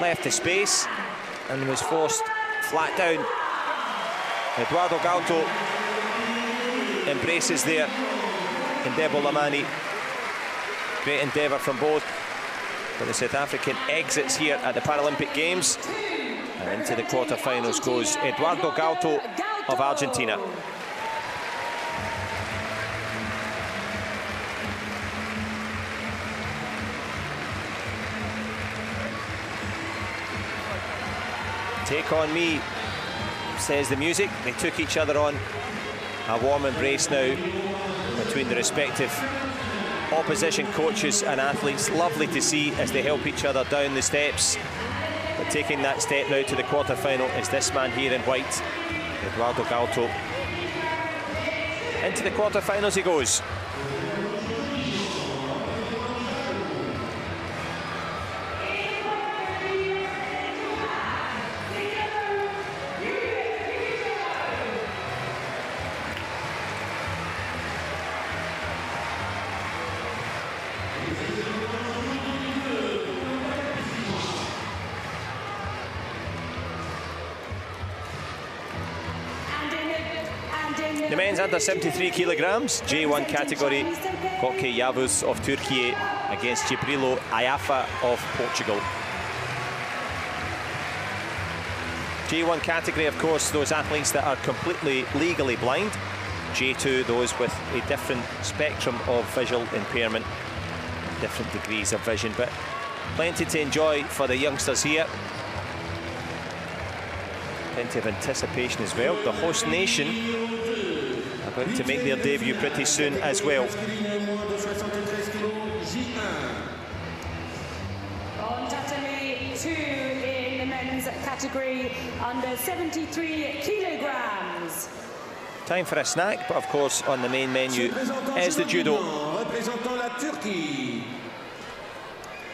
Left the space and was forced flat down. Eduardo Gauto embraces there. And Debo Lamani. Great endeavour from both. But the South African exits here at the Paralympic Games. And into the quarterfinals goes Eduardo Gauto of Argentina. Take on me, says the music. They took each other on. A warm embrace now between the respective opposition coaches and athletes. Lovely to see as they help each other down the steps. But taking that step now to the quarterfinal is this man here in white, Eduardo Gauto. Into the quarterfinals he goes. The men's under 73 kilograms, J1 category, Yavuz of Turkey against Jibrilo Ayafa of Portugal. J1 category, of course, those athletes that are completely legally blind. J2, those with a different spectrum of visual impairment, different degrees of vision, but plenty to enjoy for the youngsters here. Plenty of anticipation as well. The host nation about to make their debut pretty soon as well. On Saturday, 2 in the men's men's category under 73 kilograms. Time for a snack, but of course on the main menu is the judo.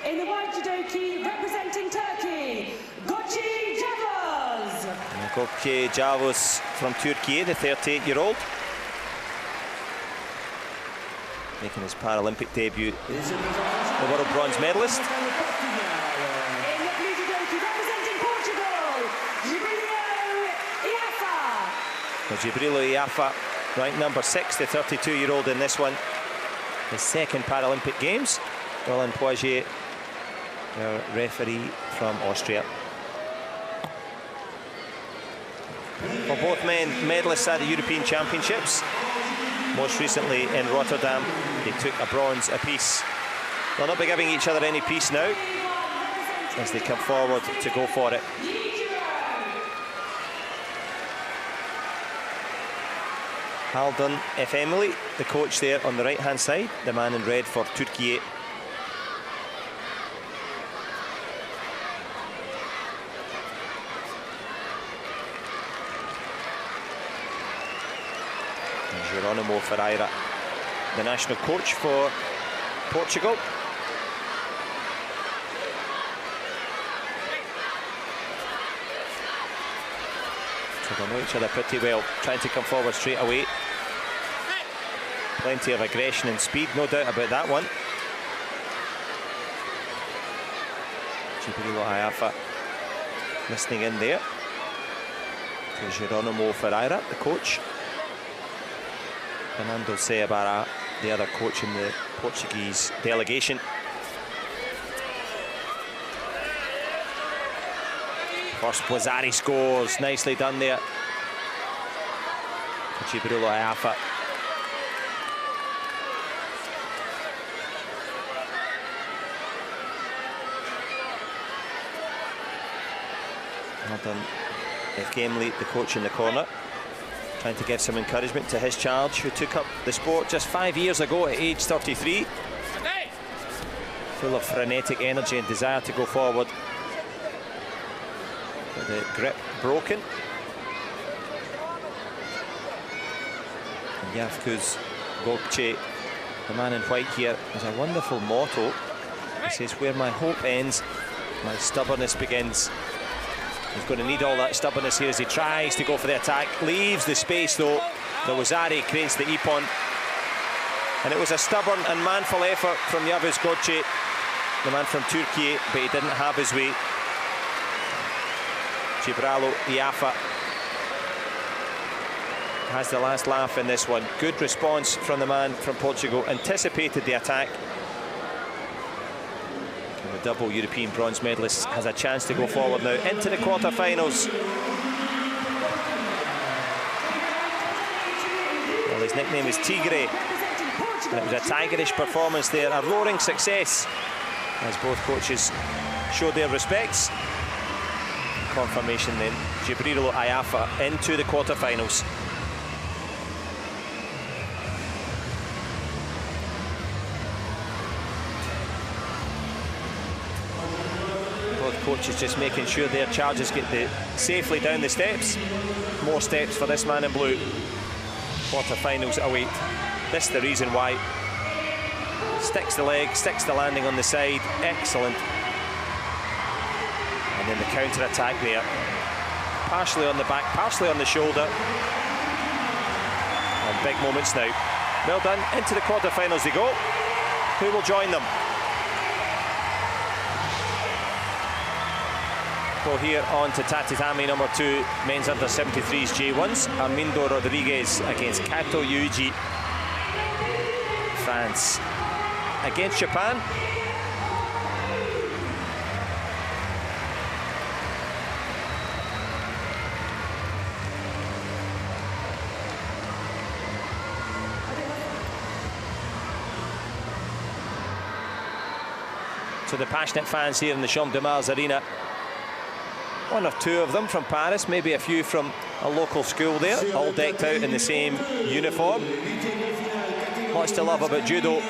In the white judoki, representing Turkey, Yavuz from Turkey, the 38-year-old. Making his Paralympic debut, the world bronze medalist. In the blue judoki, representing Portugal, Iaia, ranked number 6, the 32-year-old in this one. His second Paralympic Games. Roland Poitier, our referee from Austria. For both men, medalists at the European Championships. Most recently in Rotterdam, they took a bronze apiece. They'll not be giving each other any peace now as they come forward to go for it. Haldun Efemeli, the coach there on the right-hand side, the man in red for Turkey. Pereira, the national coach for Portugal. So they know each other pretty well, trying to come forward straight away. Plenty of aggression and speed, no doubt about that one. Iaia listening in there to Geronimo Ferreira, the coach. Fernando Seabara, the other coach in the Portuguese delegation. First, Boazari scores, nicely done there. Iaia. Well done, Efemeli, the coach in the corner, trying to give some encouragement to his charge, who took up the sport just 5 years ago at age 33. Full of frenetic energy and desire to go forward. But the grip broken. Yavuz Gauto, the man in white here, has a wonderful motto. He says, "Where my hope ends, my stubbornness begins." He's going to need all that stubbornness here as he tries to go for the attack. Leaves the space though. The Wazari creates the ippon. And it was a stubborn and manful effort from Yavuz Gauto, the man from Turkey, but he didn't have his way. Iaia has the last laugh in this one. Good response from the man from Portugal, anticipated the attack. The double European bronze medalist has a chance to go forward now into the quarterfinals. Well, his nickname is Tigre, and it was a tigerish performance there, a roaring success, as both coaches showed their respects. Confirmation then, Iaia into the quarterfinals. Coaches just making sure their charges get safely down the steps. More steps for this man in blue. Quarterfinals await. This is the reason why. Sticks the leg, sticks the landing on the side. Excellent. And then the counter-attack there. Partially on the back, partially on the shoulder. And big moments now. Well done. Into the quarterfinals they go. Who will join them? Well, here on to tatami number 2, men's under 73s J1s. Armindo Rodrigues against Kato Yuji. France against Japan. So the passionate fans here in the Champ de Mars Arena. One or two of them from Paris, maybe a few from a local school there, all decked out in the same uniform. Lots to love about judo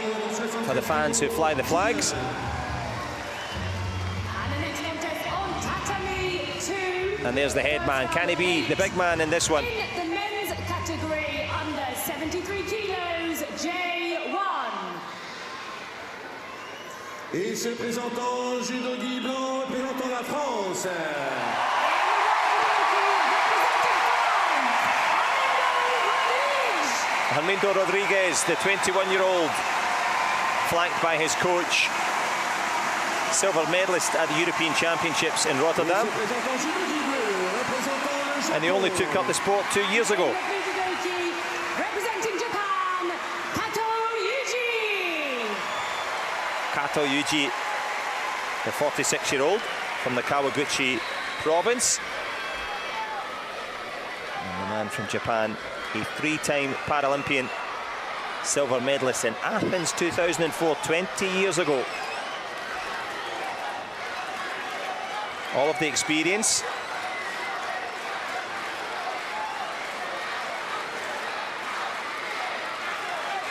for the fans who fly the flags. And the next contest on tatami 2. And there's the head man. Can he be the big man in this one? In the men's category under 73 kilos, J1. Et se présentant Judo Guy Blanc, représentant la France. Armindo Rodrigues, the 21-year-old, flanked by his coach, silver medalist at the European Championships in Rotterdam. And he only took up the sport 2 years ago. Representing Japan, Kato Yuji, the 46-year-old from the Kawaguchi province. And the man from Japan, a three-time Paralympian, silver medalist in Athens 2004, 20 years ago. All of the experience.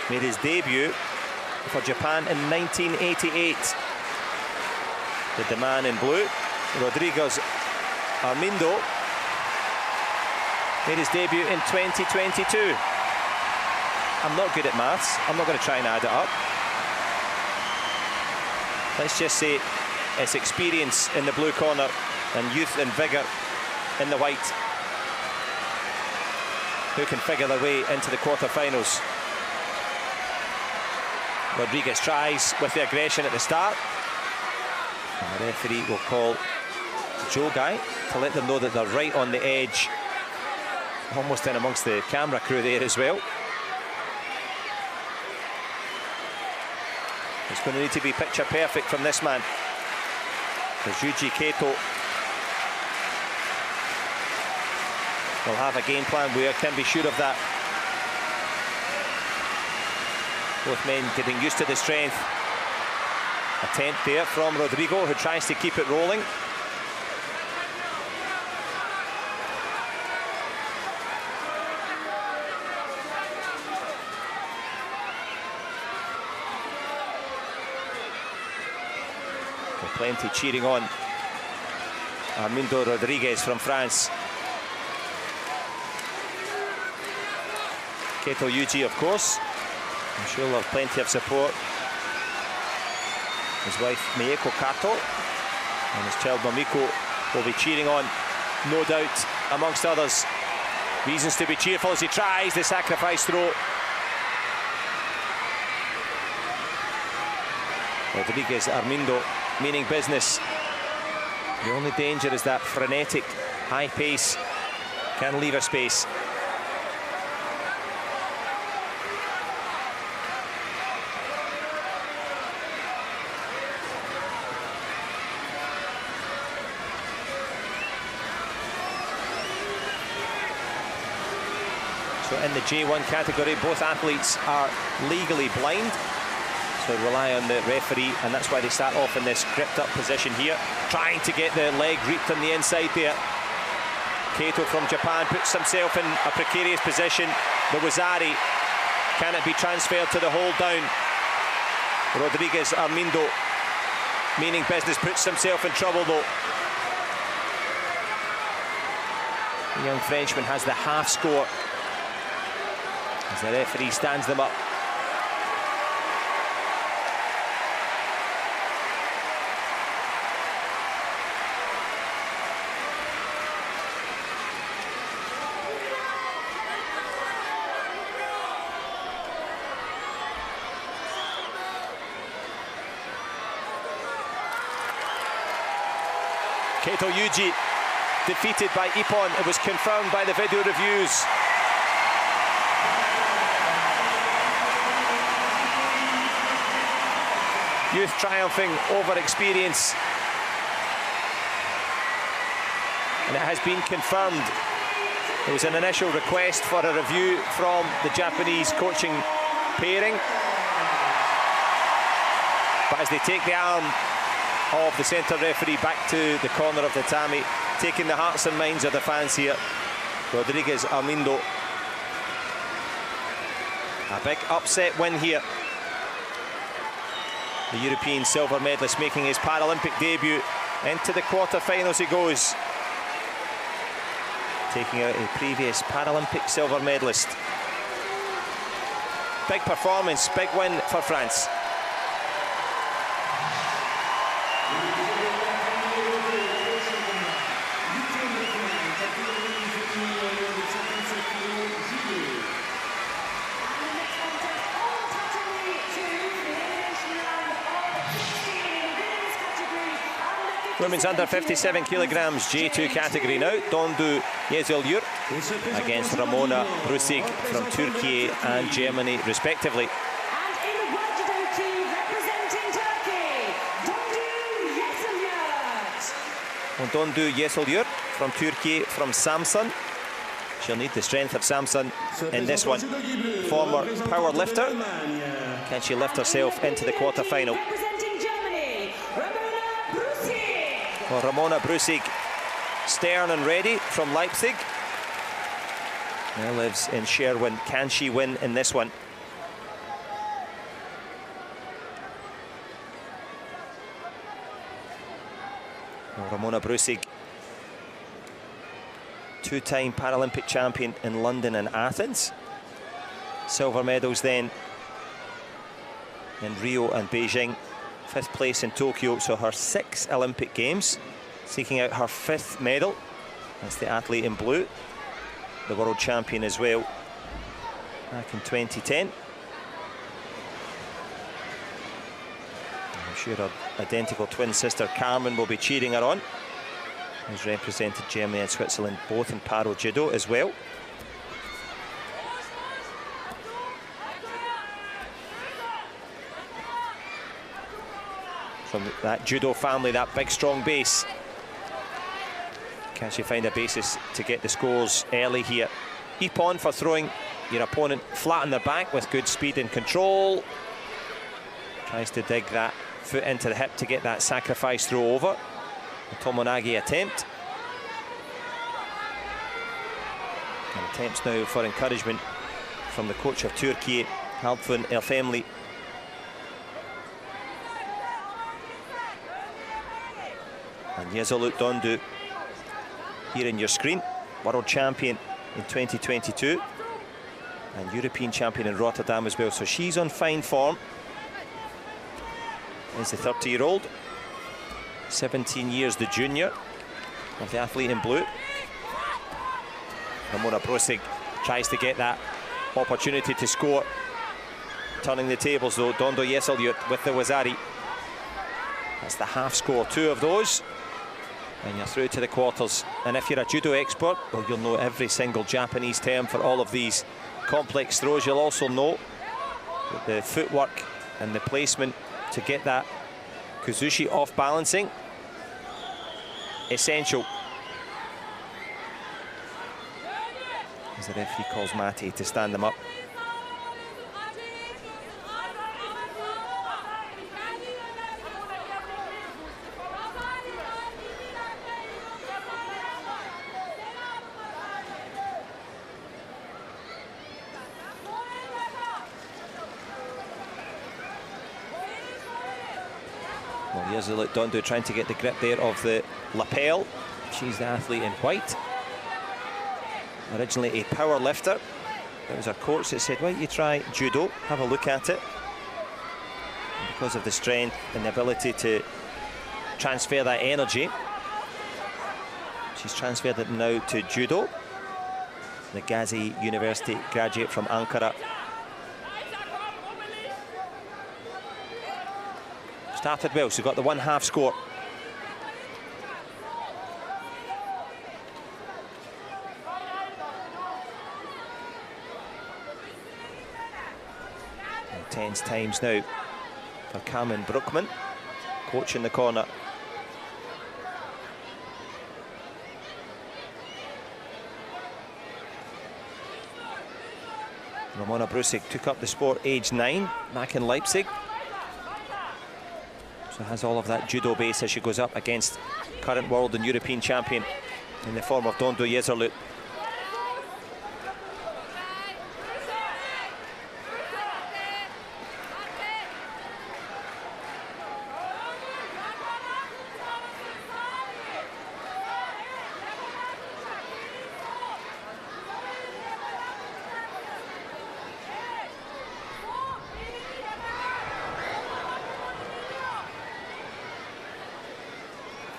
Made his debut for Japan in 1988. Did the man in blue, Rodrigues Armindo, made his debut in 2022. I'm not good at maths. I'm not going to try and add it up. Let's just say it's experience in the blue corner and youth and vigour in the white, who can figure their way into the quarterfinals. Rodrigues tries with the aggression at the start. And the referee will call Joe Guy to let them know that they're right on the edge, almost in amongst the camera crew there as well. It's going to need to be picture perfect from this man, because Yuji Kato will have a game plan. We can be sure of that. Both men getting used to the strength. Attempt there from Rodrigo, who tries to keep it rolling. Plenty cheering on Armindo Rodrigues from France. Kato Yuji, of course, I'm sure he'll have plenty of support. His wife Mieko Kato and his child Mamiko will be cheering on, no doubt, amongst others. Reasons to be cheerful as he tries the sacrifice throw. Rodrigues Armindo meaning business. The only danger is that frenetic high pace can leave a space. So in the J1 category, both athletes are legally blind. So rely on the referee, and that's why they start off in this gripped up position here, trying to get the leg reaped on the inside there. Kato from Japan puts himself in a precarious position. The Wazari, can it be transferred to the hold down? Rodrigues Armindo, meaning business, puts himself in trouble though. The young Frenchman has the half score as the referee stands them up. Kato Yuji defeated by Ippon. It was confirmed by the video reviews. Youth triumphing over experience. And it has been confirmed. There was an initial request for a review from the Japanese coaching pairing. But as they take the arm of the centre referee back to the corner of the tatami, taking the hearts and minds of the fans here, Rodrigues Armindo. A big upset win here. The European silver medalist making his Paralympic debut. Into the quarterfinals he goes. taking out a previous Paralympic silver medalist. Big performance, big win for France. Women's under 57 kilograms J2 category now. Dondu Yesilyurt against Ramona Brussig from Turkey and Germany respectively. And in the World Judo team representing Turkey, Dondu Yesilyurt. Dondu Yesilyurt from Turkey, from Samsun. She'll need the strength of Samsun in this one. Former power lifter. Can she lift herself into the quarter-final? Well, Ramona Brussig, stern and ready from Leipzig. Now lives in Sherwin. Can she win in this one? Well, Ramona Brussig, two-time Paralympic champion in London and Athens. Silver medals then in Rio and Beijing. 5th place in Tokyo, so her 6th Olympic Games, seeking out her 5th medal. That's the athlete in blue, the world champion as well back in 2010. I'm sure her identical twin sister Carmen will be cheering her on, who's represented Germany and Switzerland both in Paro Judo as well. From that judo family, that big strong base. Can she find a basis to get the scores early here? Keep on for throwing your opponent flat on their back with good speed and control. Tries to dig that foot into the hip to get that sacrifice throw over. The Tomonagi attempt. And attempts now for encouragement from the coach of Turkey, Halfun Elfemli. And Yesilyurt Dondu here in your screen, world champion in 2022 and European champion in Rotterdam as well, so she's on fine form. Is the 30-year-old, 17 years the junior of the athlete in blue. Ramona Brussig tries to get that opportunity to score, turning the tables though. Dondu Yesilyurt with the Wazari. That's the half score, 2 of those. And you're through to the quarters. And if you're a judo expert, well, you'll know every single Japanese term for all of these complex throws. You'll also know the footwork and the placement to get that kuzushi off balancing. Essential. As the referee calls Mate to stand them up. Yesilyurt Dondu trying to get the grip there of the lapel. She's the athlete in white. Originally a power lifter. It was her coach that said, why don't you try judo, have a look at it. And because of the strength and the ability to transfer that energy, she's transferred it now to judo. The Gazi University graduate from Ankara. Started well, so got the 1/2 score. And tense times now for Carmen Bruckmann, coach in the corner. Ramona Brussig took up the sport age 9 back in Leipzig. So has all of that judo base as she goes up against current world and European champion in the form of Dondu Yesilyurt.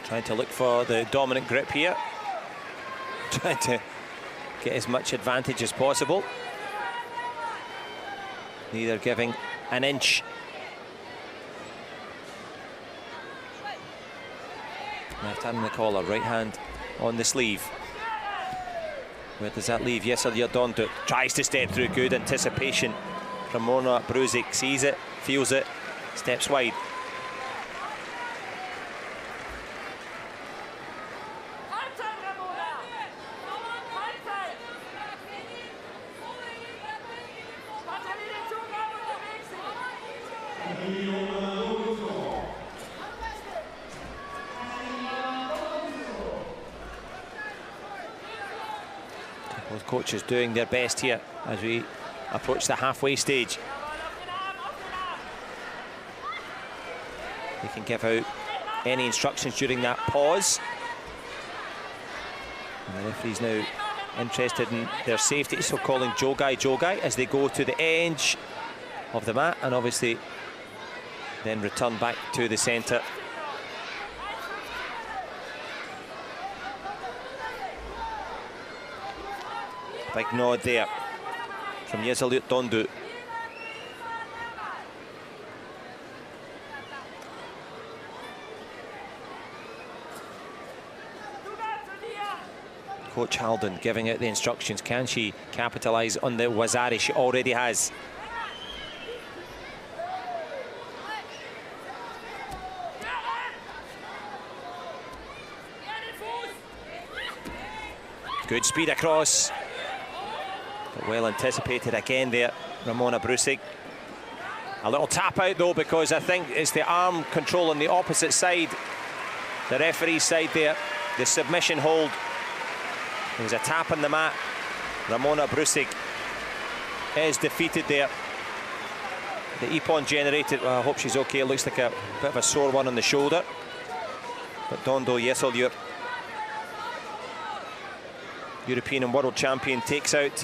Trying to look for the dominant grip here. Trying to get as much advantage as possible. Neither giving an inch. Left hand on the collar, right hand on the sleeve. Where does that leave Yesilyurt? Tries to step through, good anticipation from Mona Brussig. Sees it, feels it, steps wide. Both coaches doing their best here as we approach the halfway stage. They can give out any instructions during that pause. And the referee's now interested in their safety, so calling jogai as they go to the edge of the mat and obviously then return back to the centre. Big nod there from Yesilyurt. Coach Haldon giving out the instructions. Can she capitalise on the Wazari? She already has. Good speed across. But well anticipated again there, Ramona Brussig. A little tap out though, because I think it's the arm control on the opposite side, the referee's side there, the submission hold. There was a tap on the mat. Ramona Brussig is defeated there. The Ippon generated, well, I hope she's okay. It looks like a bit of a sore one on the shoulder. But Dondo Yesilyurt, European and world champion, takes out,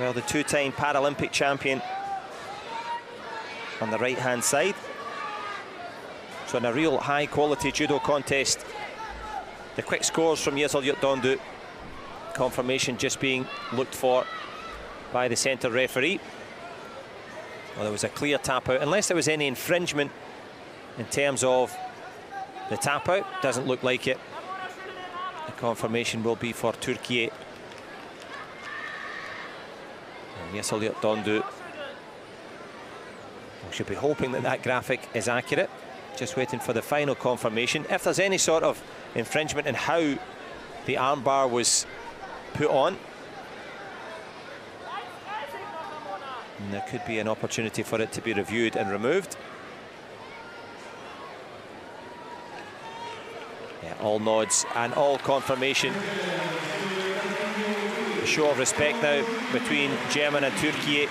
well, the two-time Paralympic champion on the right-hand side. So in a real high-quality judo contest, the quick scores from Yesilyurt. Confirmation just being looked for by the centre referee. Well, there was a clear tap out, unless there was any infringement in terms of the tap out. Doesn't look like it. The confirmation will be for Turkey. Yesilyurt. We should be hoping that that graphic is accurate. Just waiting for the final confirmation. If there's any sort of infringement in how the armbar was put on, and there could be an opportunity for it to be reviewed and removed. Yeah, all nods and all confirmation. A show of respect now between German and Turkey.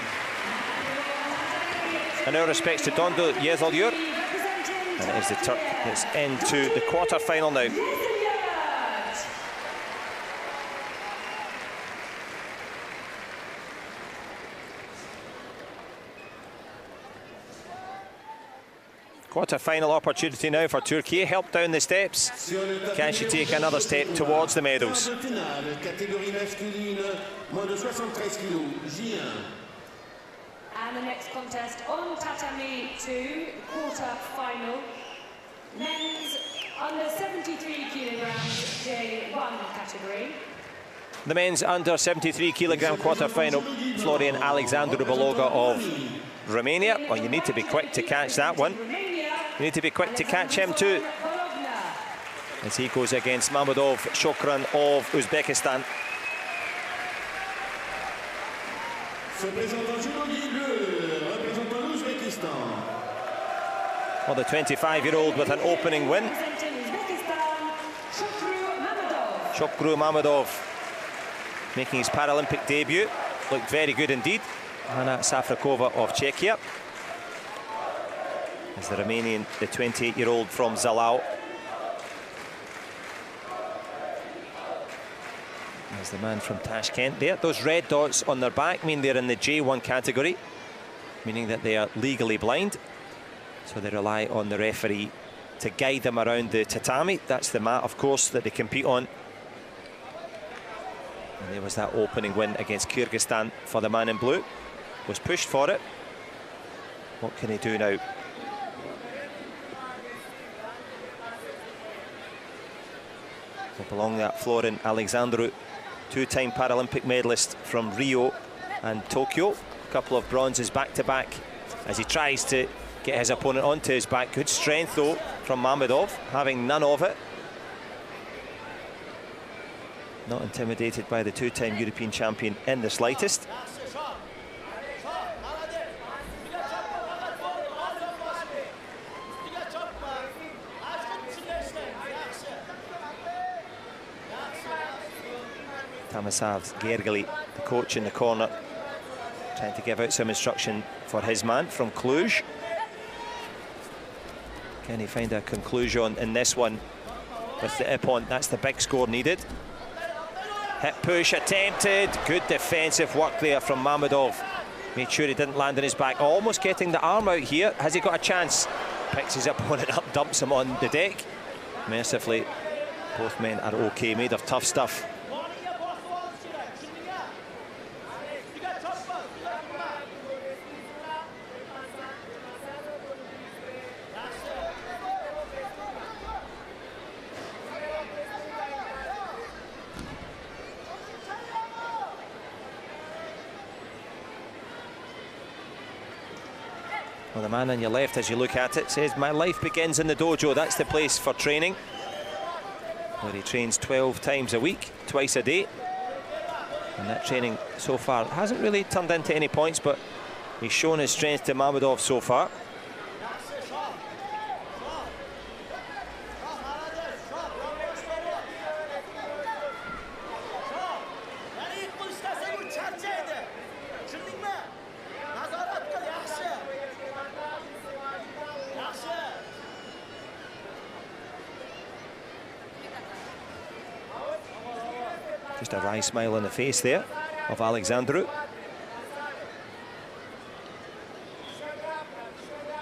And our respects to Dondo Yesilyurt. And it is the Turk that's into the quarter-final now. Quarter-final opportunity now for Turkey. Help down the steps. Can she take another step towards the medals? And the next contest on tatami 2, quarter-final. Men's under 73 kilograms J1 category. The men's under 73 kilogram quarter-final. Florian Alexandru Baloga of Romania. Well, you need to be quick to catch that one. You need to be quick to catch him too, as he goes against Mammadov Shokran of Uzbekistan. Well, the 25-year-old with an opening win. Shokru Mammadov making his Paralympic debut. Looked very good indeed. Hanna Safrakova of Czechia. As the Romanian, the 28-year-old from Zalău. There's the man from Tashkent there. Those red dots on their back mean they're in the J1 category, meaning that they are legally blind. So they rely on the referee to guide them around the tatami. That's the mat, of course, that they compete on. And there was that opening win against Kyrgyzstan for the man in blue. Was pushed for it. What can he do now? Up along that, Florin Alexandru, two-time Paralympic medalist from Rio and Tokyo. A couple of bronzes back-to-back as he tries to get his opponent onto his back. Good strength, though, from Mammadov, having none of it. Not intimidated by the two-time European champion in the slightest. Tamasav's Gergely, the coach in the corner, trying to give out some instruction for his man from Cluj. Can he find a conclusion in this one with the Ippon? That's the big score needed. Hip push attempted. Good defensive work there from Mammadov. Made sure he didn't land on his back. Almost getting the arm out here. Has he got a chance? Picks his opponent up, dumps him on the deck. Mercifully, both men are okay. Made of tough stuff. Well, the man on your left, as you look at it, says, "My life begins in the dojo." That's the place for training, where he trains 12 times a week, twice a day. And that training so far hasn't really turned into any points, but he's shown his strength to Mammadov so far. Just a wry smile on the face there of Alexandru.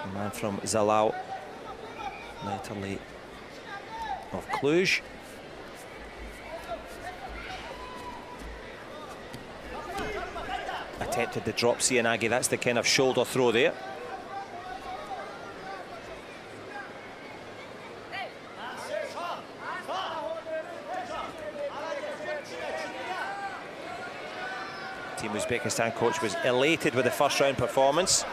The man from Zalau, latterly of Cluj. Attempted the drop Cianagi. That's the kind of shoulder throw there. Team Uzbekistan coach was elated with the first round performance.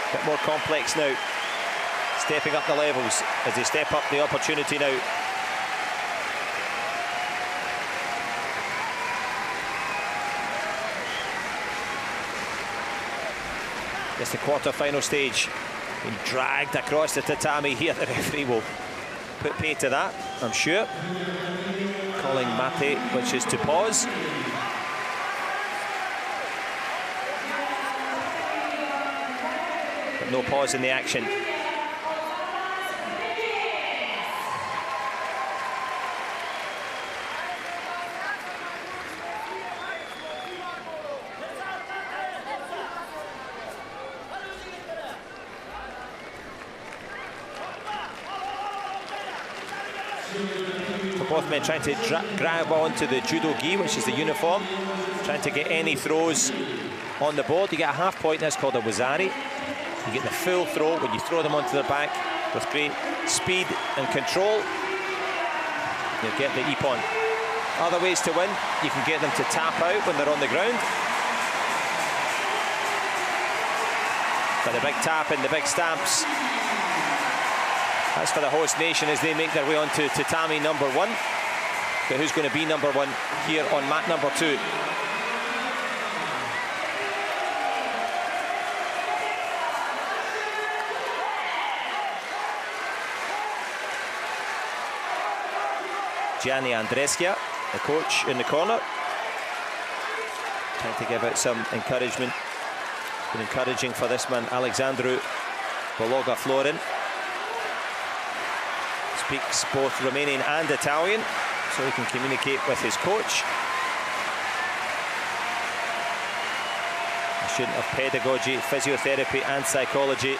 A bit more complex now. Stepping up the levels as they step up the opportunity now. It's the quarter-final stage. Being dragged across the tatami here. The referee will put pay to that, I'm sure. Calling mate, which is to pause. But no pause in the action. Both men trying to grab onto the judo gi, which is the uniform, trying to get any throws on the board. You get a half point, that's called a wazari. You get the full throw when you throw them onto their back with great speed and control. You get the ippon. Other ways to win, you can get them to tap out when they're on the ground. But the big tap and the big stamps, that's for the host nation as they make their way onto tatami number 1. But who's going to be number 1 here on mat number 2? Gianni Andreschia, the coach in the corner, trying to give out some encouragement. It's been encouraging for this man, Alexandru Baloga Florin. Speaks both Romanian and Italian, so he can communicate with his coach. student of pedagogy, physiotherapy and psychology.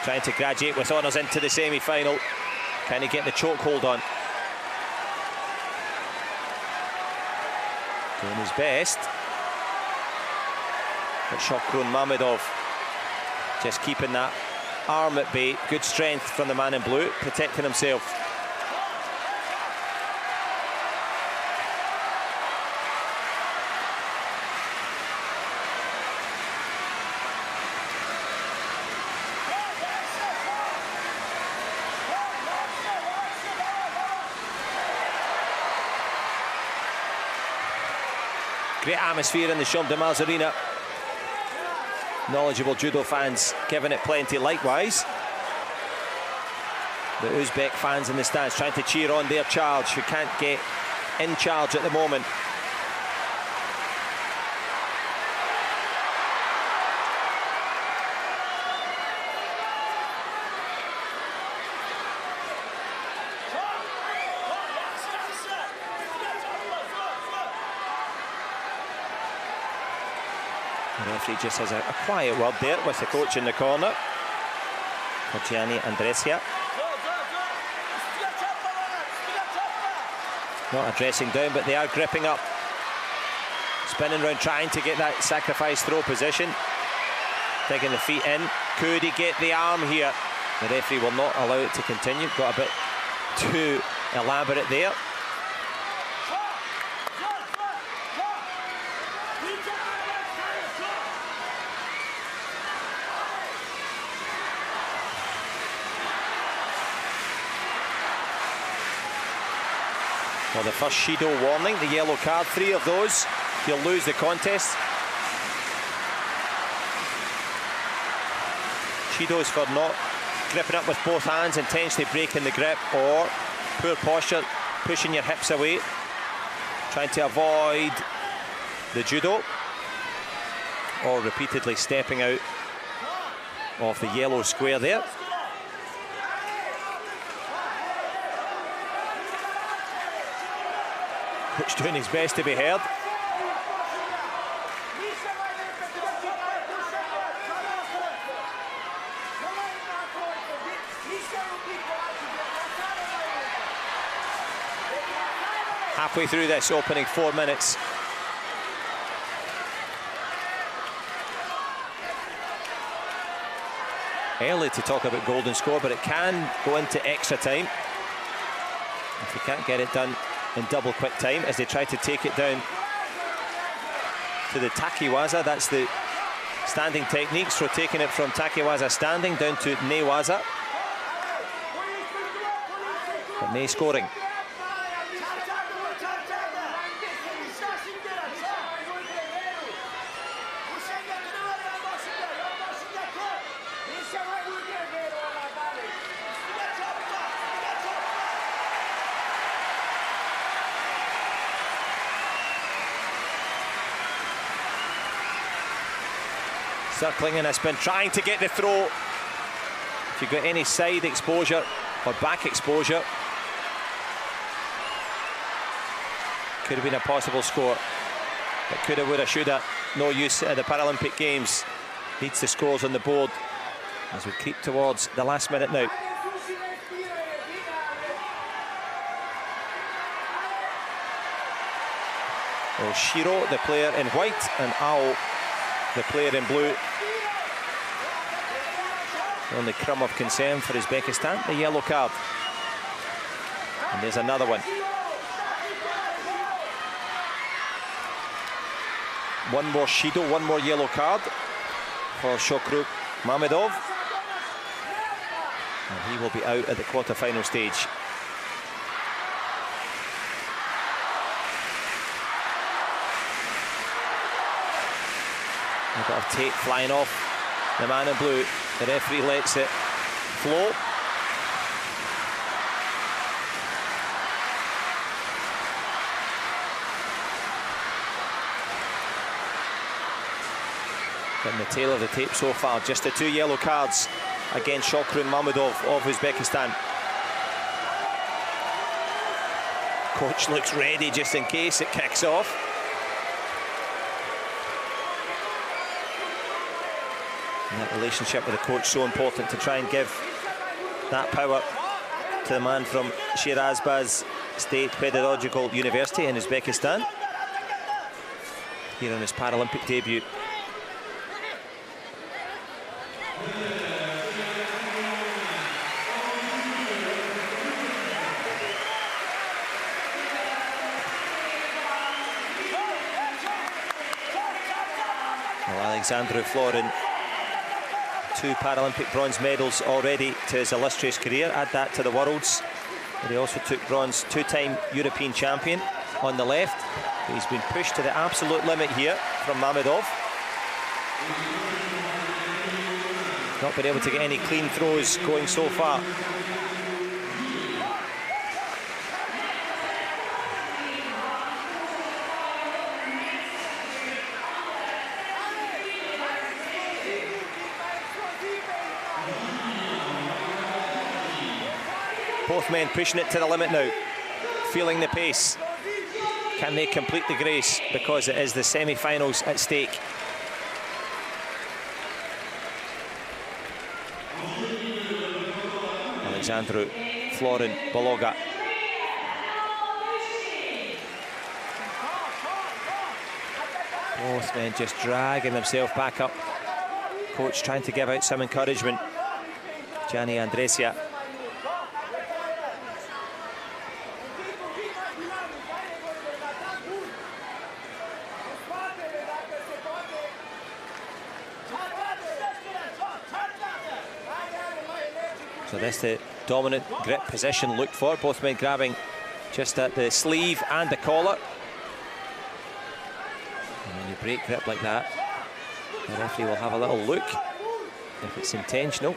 Trying to graduate with honours into the semi-final. Can he get the chokehold on? Doing his best. But Shokroon Mammadov just keeping that arm at bay. Good strength from the man in blue, protecting himself. Great atmosphere in the Champ de Mars Arena. Knowledgeable judo fans giving it plenty likewise. The Uzbek fans in the stands trying to cheer on their charge, who can't get in charge at the moment. The referee just has a quiet word there with the coach in the corner. Gianni Andresia. Not a dressing down, but they are gripping up. Spinning round, trying to get that sacrifice throw position. Digging the feet in. Could he get the arm here? The referee will not allow it to continue. Got a bit too elaborate there. Well, the first Shido warning, the yellow card, 3 of those, he'll lose the contest. Shido's for not gripping up with both hands, intentionally breaking the grip, or poor posture, pushing your hips away, trying to avoid the judo, or repeatedly stepping out of the yellow square there. Coach doing his best to be heard. Halfway through this opening 4 minutes. Early to talk about golden score, but it can go into extra time if you can't get it done in double quick time, as they try to take it down to the takiwaza. That's the standing techniques for taking it from takiwaza standing down to newaza. But ne scoring. Circling in a spin, trying to get the throw. If you've got any side exposure or back exposure, could have been a possible score. But coulda, woulda, shoulda, no use at the Paralympic Games. Needs the scores on the board as we creep towards the last minute now. Oshiro, the player in white, and Ao, the player in blue. The only crumb of concern for Uzbekistan, the yellow card. And there's another one. One more Shido, one more yellow card for Shokroon Mammadov. And he will be out at the quarter-final stage. A bit of tape flying off the man in blue. The referee lets it flow. Getting the tail of the tape so far. Just the 2 yellow cards against Shokroon Mammadov of Uzbekistan. Coach looks ready just in case it kicks off. And that relationship with the coach so important to try and give that power to the man from Shirazbaz State Pedagogical University in Uzbekistan, here on his Paralympic debut. Well, Alexandru Florin, 2 Paralympic bronze medals already to his illustrious career. Add that to the Worlds, where he also took bronze, 2-time European champion on the left. But he's been pushed to the absolute limit here from Mammadov. Not been able to get any clean throws going so far. Both men pushing it to the limit now, feeling the pace. Can they complete the grace, because it is the semi-finals at stake. Alexandru Florin Baloga. Both men just dragging themselves back up. Coach trying to give out some encouragement. Gianni Andresia. So that's the dominant grip position looked for. Both men grabbing just at the sleeve and the collar. And when you break grip like that, the referee will have a little look. If it's intentional,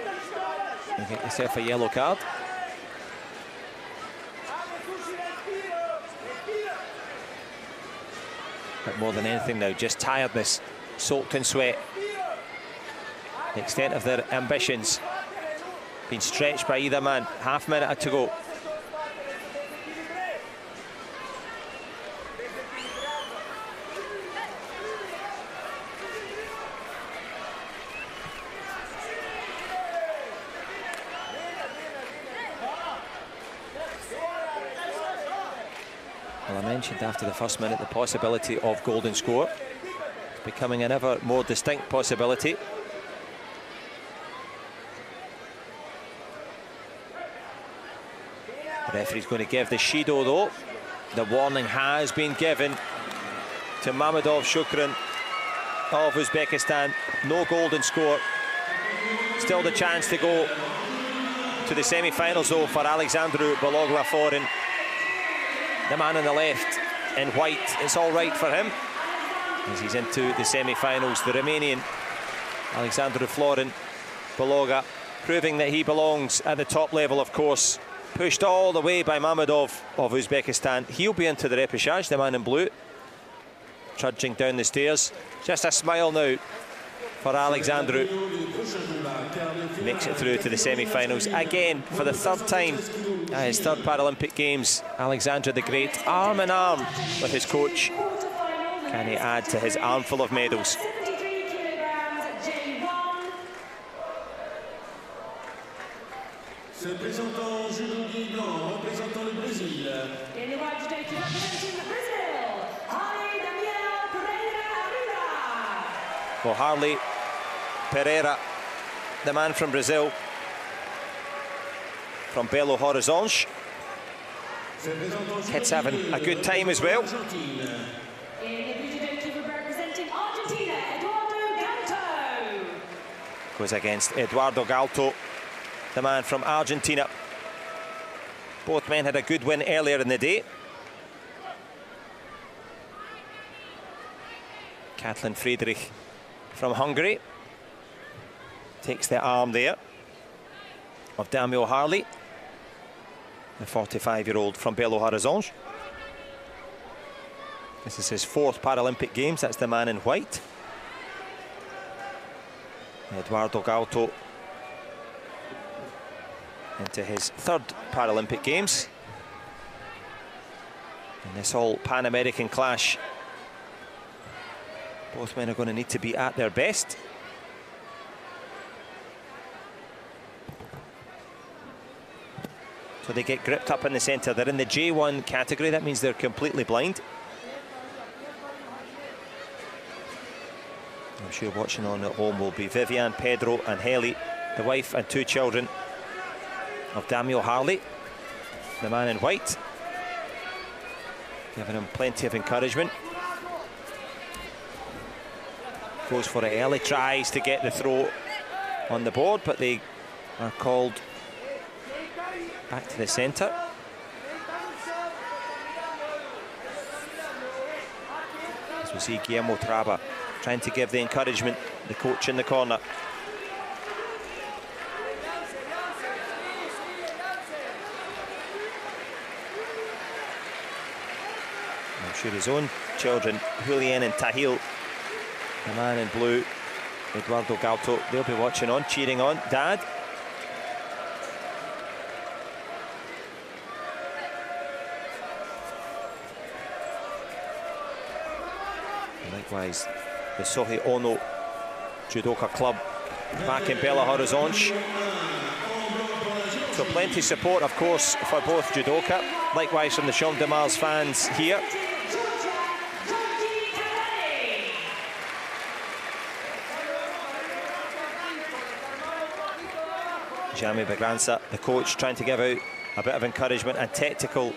you get yourself a yellow card. But more than anything now, just tiredness, soaked in sweat. The extent of their ambitions been stretched by either man. Half minute to go. Well, I mentioned after the first minute the possibility of golden score. It's becoming an ever more distinct possibility. The referee's going to give the Shido though. The warning has been given to Mammadov Shukran of Uzbekistan. No golden score. Still the chance to go to the semi-finals though for Alexandru Baloga Florin. The man on the left in white, it's all right for him as he's into the semi-finals. The Romanian Alexandru Florin Baloga proving that he belongs at the top level, of course. Pushed all the way by Mammadov of Uzbekistan. He'll be into the repechage, the man in blue. Trudging down the stairs. Just a smile now for Alexandru. Makes it through to the semi-finals. Again, for the third time at his third Paralympic Games, Alexandru the Great, arm in arm with his coach. Can he add to his armful of medals? Se présentant Judo représentant le Brésil. In the white judo representing Brazil, Harley Daniel Pereira Aruda. Well, Harley Pereira, the man from Brazil, from Belo Horizonte. Kids having a good time as well. In the judo representing Argentina, Eduardo Gauto. Goes against Eduardo Gauto, the man from Argentina. Both men had a good win earlier in the day. Katlin Friedrich from Hungary takes the arm there of Damian Harley, the 45-year-old from Belo Horizonte. This is his fourth Paralympic Games. That's the man in white. Eduardo Gauto into his third Paralympic Games. In this whole Pan-American clash, both men are going to need to be at their best. So they get gripped up in the centre. They're in the J1 category. That means they're completely blind. I'm sure watching on at home will be Vivian, Pedro and Heli, the wife and 2 children of Damiel Harley, the man in white, giving him plenty of encouragement. Goes for it early, tries to get the throw on the board, but they are called back to the centre. As we see Guillermo Traba trying to give the encouragement, the coach in the corner. I'm sure his own children, Julian and Tahil, the man in blue, Eduardo Gauto, they'll be watching on, cheering on. Dad. And likewise, the Sohei Ono Judoka Club back in Belo Horizonte. So plenty of support, of course, for both judoka. Likewise from the Champ de Mars fans here. Jamie Bagranza, the coach, trying to give out a bit of encouragement and tactical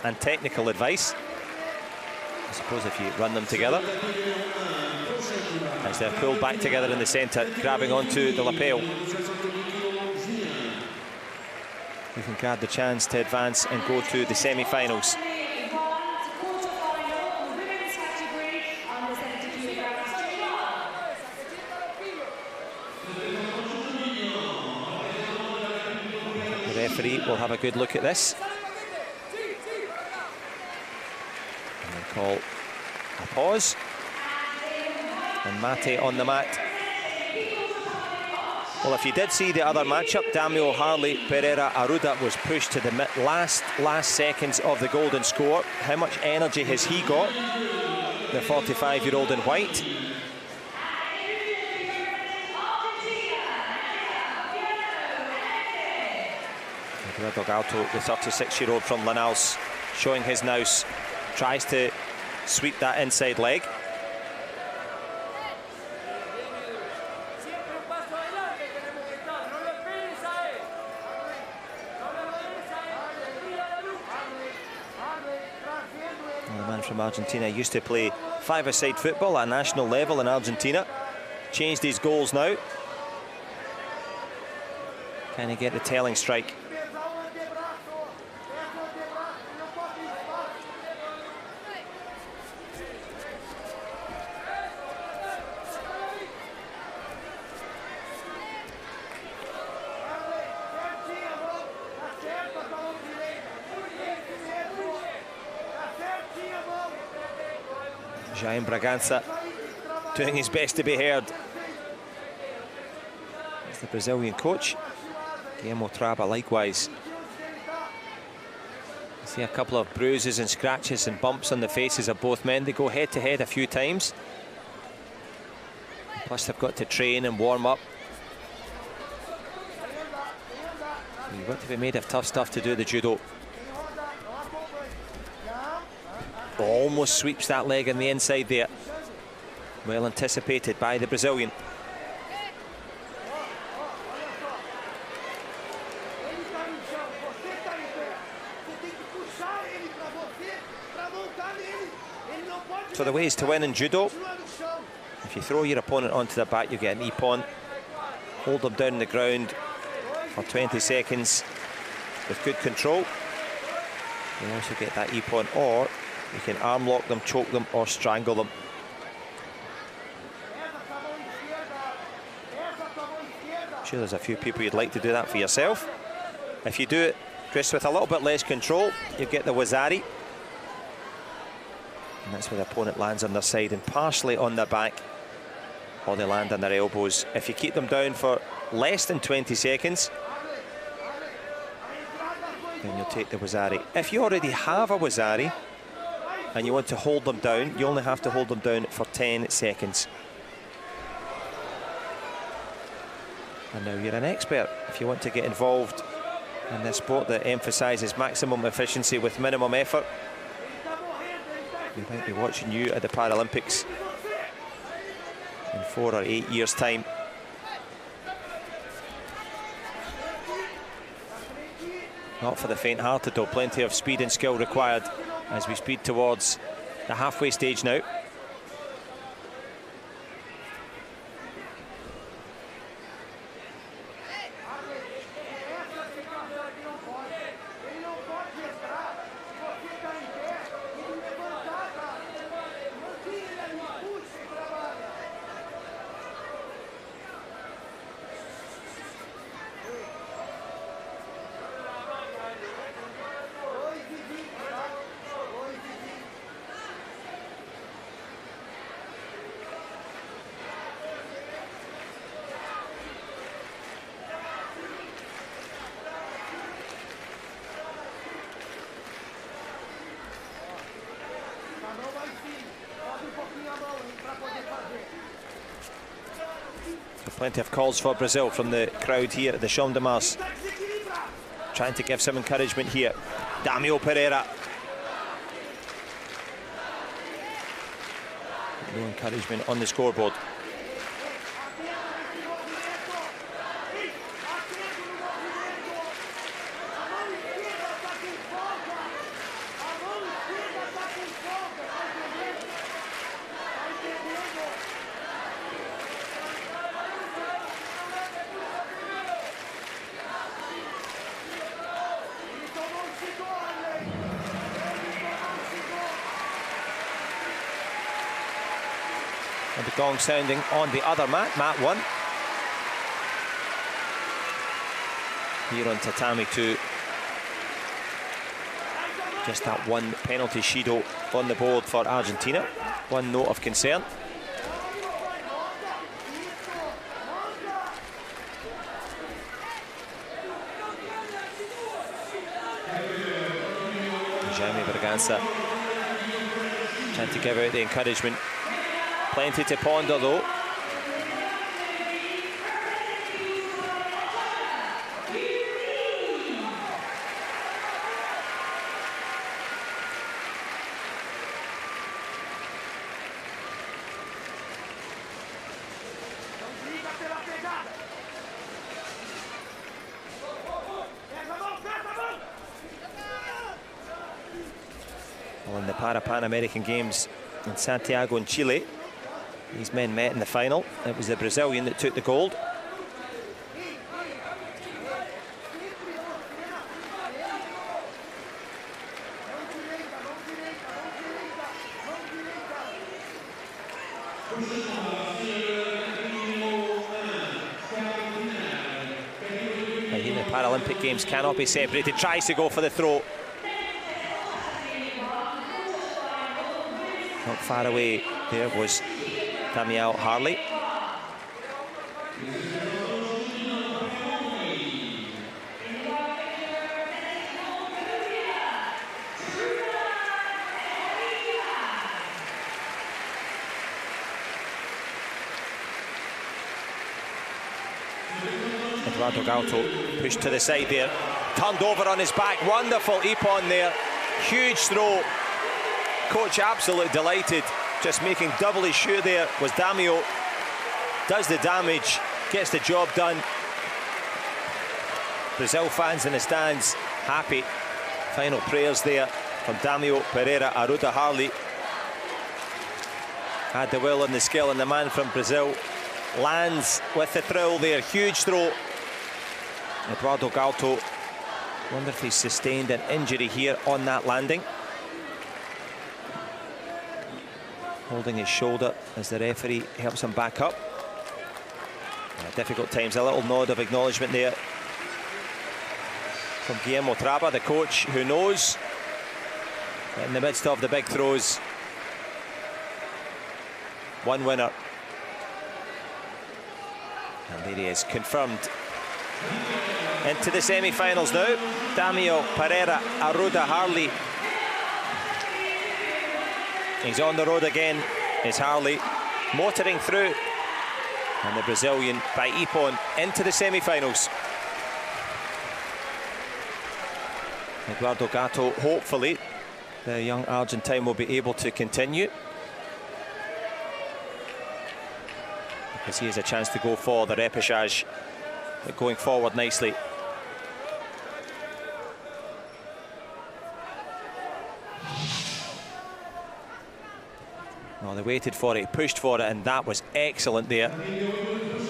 and technical advice. I suppose if you run them together. As they're pulled back together in the centre, grabbing onto the lapel. You can grab the chance to advance and go to the semi-finals. The referee will have a good look at this. And they call a pause. And Mate on the mat. Well, if you did see the other matchup, Damiel Harley, Pereira, Aruda was pushed to the last seconds of the golden score. How much energy has he got? The 45-year-old in white. Eduardo Gauto, the 36-year-old from Lanús, showing his nous, tries to sweep that inside leg. From Argentina, used to play five-a-side football at national level in Argentina. Changed his goals now. Can he get the telling strike? Jaime Bragança doing his best to be heard. It's the Brazilian coach. Guillermo Traba likewise. You see a couple of bruises and scratches and bumps on the faces of both men. They go head to head a few times. Plus they've got to train and warm up. You've got to be made of tough stuff to do the judo. Almost sweeps that leg on the inside there. Well anticipated by the Brazilian. So the ways to win in judo: if you throw your opponent onto the back, you get an ippon. Hold them down on the ground for 20 seconds with good control. You also get that ippon, or you can arm lock them, choke them, or strangle them. I'm sure there's a few people you'd like to do that for yourself. If you do it just with a little bit less control, you get the wazari. And that's where the opponent lands on their side and partially on their back, or they land on their elbows. If you keep them down for less than 20 seconds, then you'll take the wazari. If you already have a wazari and you want to hold them down, you only have to hold them down for 10 seconds. And now you're an expert if you want to get involved in this sport that emphasises maximum efficiency with minimum effort. We might be watching you at the Paralympics in 4 or 8 years' time. Not for the faint-hearted though, plenty of speed and skill required as we speed towards the halfway stage now. Plenty of calls for Brazil from the crowd here at the Champ de Mars. Trying to give some encouragement here. Damião Pereira. No encouragement on the scoreboard. And the gong sounding on the other mat, mat 1. Here on tatami 2. Just that one penalty Shido on the board for Argentina. One note of concern. Jaime Bragança trying to give out the encouragement. Plenty to ponder though. Well, in the Pan American Games in Santiago in Chile, these men met in the final. It was the Brazilian that took the gold. Now here the Paralympic Games cannot be separated. Tries to go for the throw. Not far away there was Damião Harley. Eduardo Gauto pushed to the side there, turned over on his back, wonderful Ippon there, huge throw. Coach absolutely delighted, just making doubly sure there was Damião. Does the damage, gets the job done. Brazil fans in the stands happy. Final prayers there from Damião Pereira. Aruda Harley had the will and the skill, and the man from Brazil lands with the thrill there. Huge throw. Eduardo Gauto, wonder if he's sustained an injury here on that landing. Holding his shoulder as the referee helps him back up. Difficult times, a little nod of acknowledgement there from Guillermo Traba, the coach who knows. In the midst of the big throws, one winner. And there he is, confirmed into the semi-finals now. Damião Pereira, Aruda Harley. He's on the road again, is Harley, motoring through And the Brazilian by Ippon into the semi-finals. Eduardo Gauto, hopefully, the young Argentine will be able to continue, because he has a chance to go for the repechage, but going forward nicely. Oh, they waited for it, pushed for it, and that was excellent there.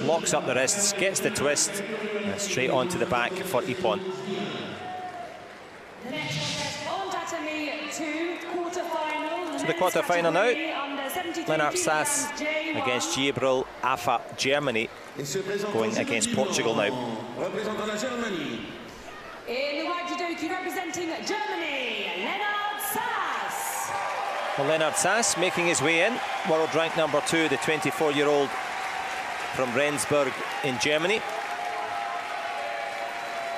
Locks up the wrists, gets the twist, and straight onto the back for Ippon. To the quarter-final now. Lennart Sass against Gibril Afa, Germany, going against Portugal now. In the white judoki representing Germany, Lennart Sass. Well, Lennart Sass making his way in, world rank number 2, the 24-year-old from Rendsburg in Germany,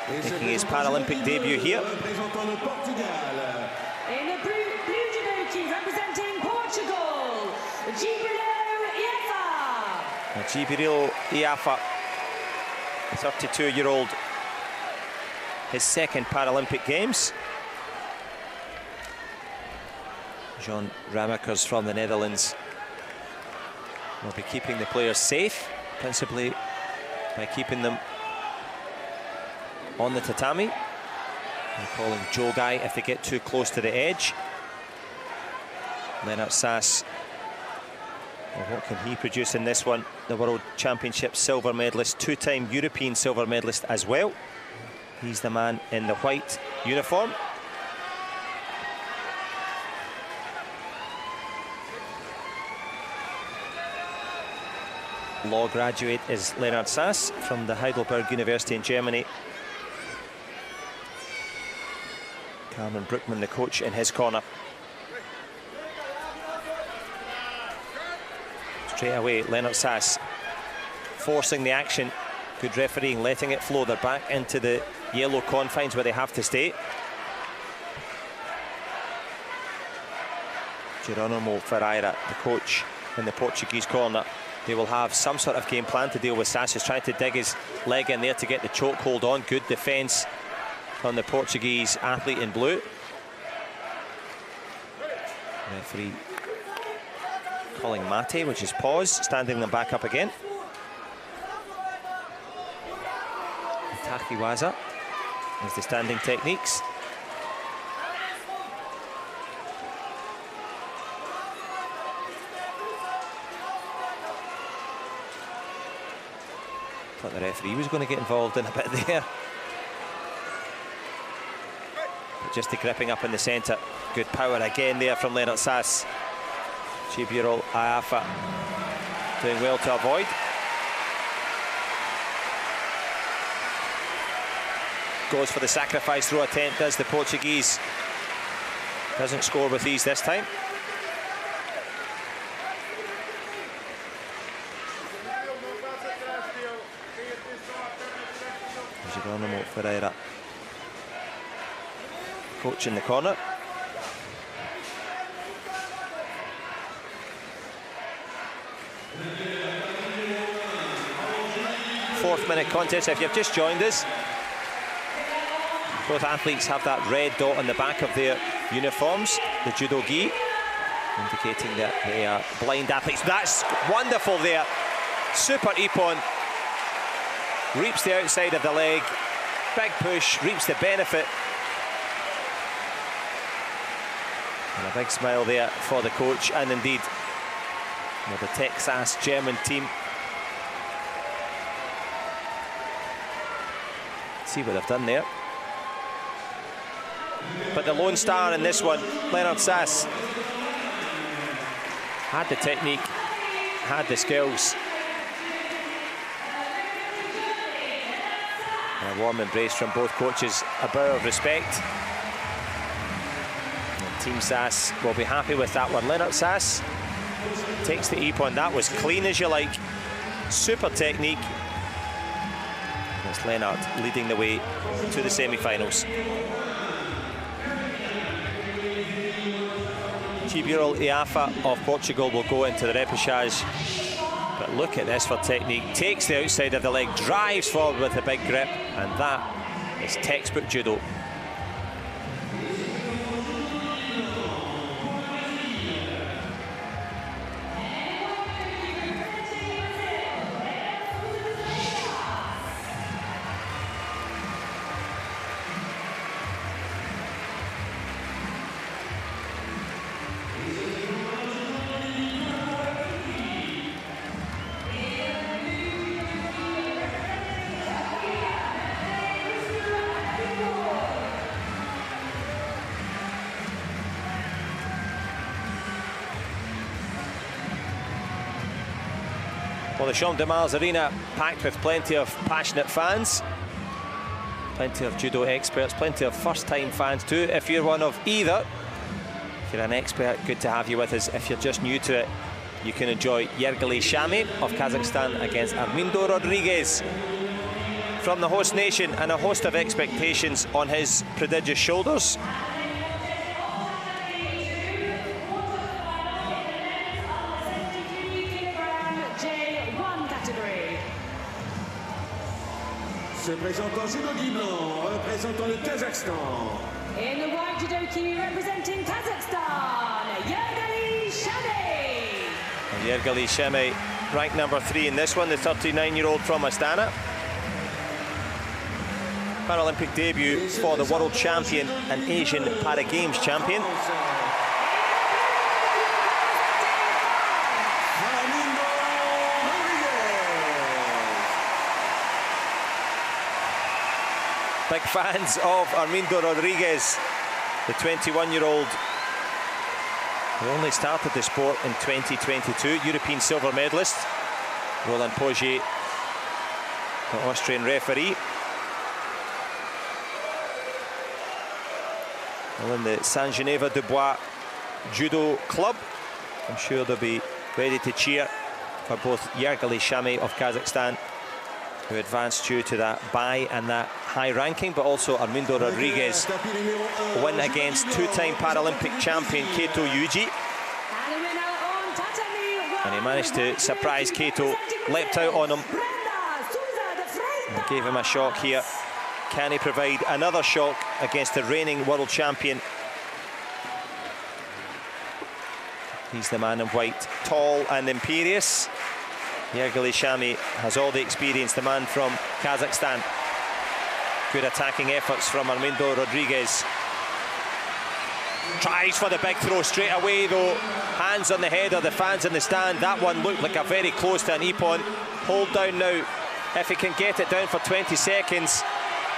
making his Paralympic debut here. In the blue judoki representing Portugal, Gibril Iaia, 32-year-old, his second Paralympic Games. Jean Ramakers from the Netherlands will be keeping the players safe, principally by keeping them on the tatami and calling jogai if they get too close to the edge. Lennart Sass, well, what can he produce in this one? The World Championship silver medalist, two-time European silver medalist as well. He's the man in the white uniform. Law graduate is Lennart Sass from the Heidelberg University in Germany. Cameron Brookman, the coach, in his corner. Straight away, Lennart Sass forcing the action. Good refereeing, letting it flow. They're back into the yellow confines where they have to stay. Geronimo Pereira, the coach, in the Portuguese corner. They will have some sort of game plan to deal with Sass, who's trying to dig his leg in there to get the choke hold on. Good defence from the Portuguese athlete in blue. Referee calling mate, which is pause, standing them back up again. Tachiwaza is the standing techniques. Thought the referee was going to get involved in a bit there. But just the gripping up in the centre. Good power again there from Lennart Sass. Gibril Iaia doing well to avoid. Goes for the sacrifice throw attempt, does the Portuguese. Doesn't score with ease this time. Geronimo Pereira, coach in the corner. Fourth-minute contest. If you've just joined us, both athletes have that red dot on the back of their uniforms, the judo gi, indicating that they are blind athletes. That's wonderful there. Super Ippon. Reaps the outside of the leg. Big push, reaps the benefit. And a big smile there for the coach, and indeed the Texas German team. See what they've done there. But the lone star in this one, Lennart Sass, had the technique, had the skills. And a warm embrace from both coaches, a bow of respect. And Team Sass will be happy with that one. Lennart Sass takes the Ippon. That was clean as you like. Super technique. It's Lennart leading the way to the semi-finals. Gibril Iaia of Portugal will go into the repechage But look at this for technique. Takes the outside of the leg, drives forward with a big grip, and that is textbook judo. Well, the Champ de Mars Arena packed with plenty of passionate fans, plenty of judo experts, plenty of first-time fans too. If you're one of either, if you're an expert, good to have you with us. If you're just new to it, you can enjoy Yerigali Shami of Kazakhstan against Armindo Rodrigues from the host nation, and a host of expectations on his prodigious shoulders. Se présentant judogi blanc, représentant le Kazakhstan. In the white judoki representing Kazakhstan, Yerigali Shami. Yerigali Shami, ranked number 3 in this one, the 39-year-old from Astana. Paralympic debut for the world champion and Asian Para Games champion. Big fans of Armindo Rodrigues, the 21-year-old who only started the sport in 2022, European silver medalist. Roland Pogier, the Austrian referee. Well, in the Saint-Geneviève-de-Bois Judo Club, I'm sure they'll be ready to cheer for both Yerigali Shami of Kazakhstan, who advanced due to that bye and that high ranking, but also Armindo Rodrigues win against two-time Paralympic champion Kato Yuji. And he managed to surprise Kato, leapt out on him and gave him a shock here. Can he provide another shock against the reigning world champion? He's the man in white, tall and imperious. Yerigali Shami has all the experience, the man from Kazakhstan. Good attacking efforts from Armindo Rodrigues. Tries for the big throw straight away though. Hands on the head of the fans in the stand. That one looked like a very close to an ippon. Hold down now. If he can get it down for 20 seconds,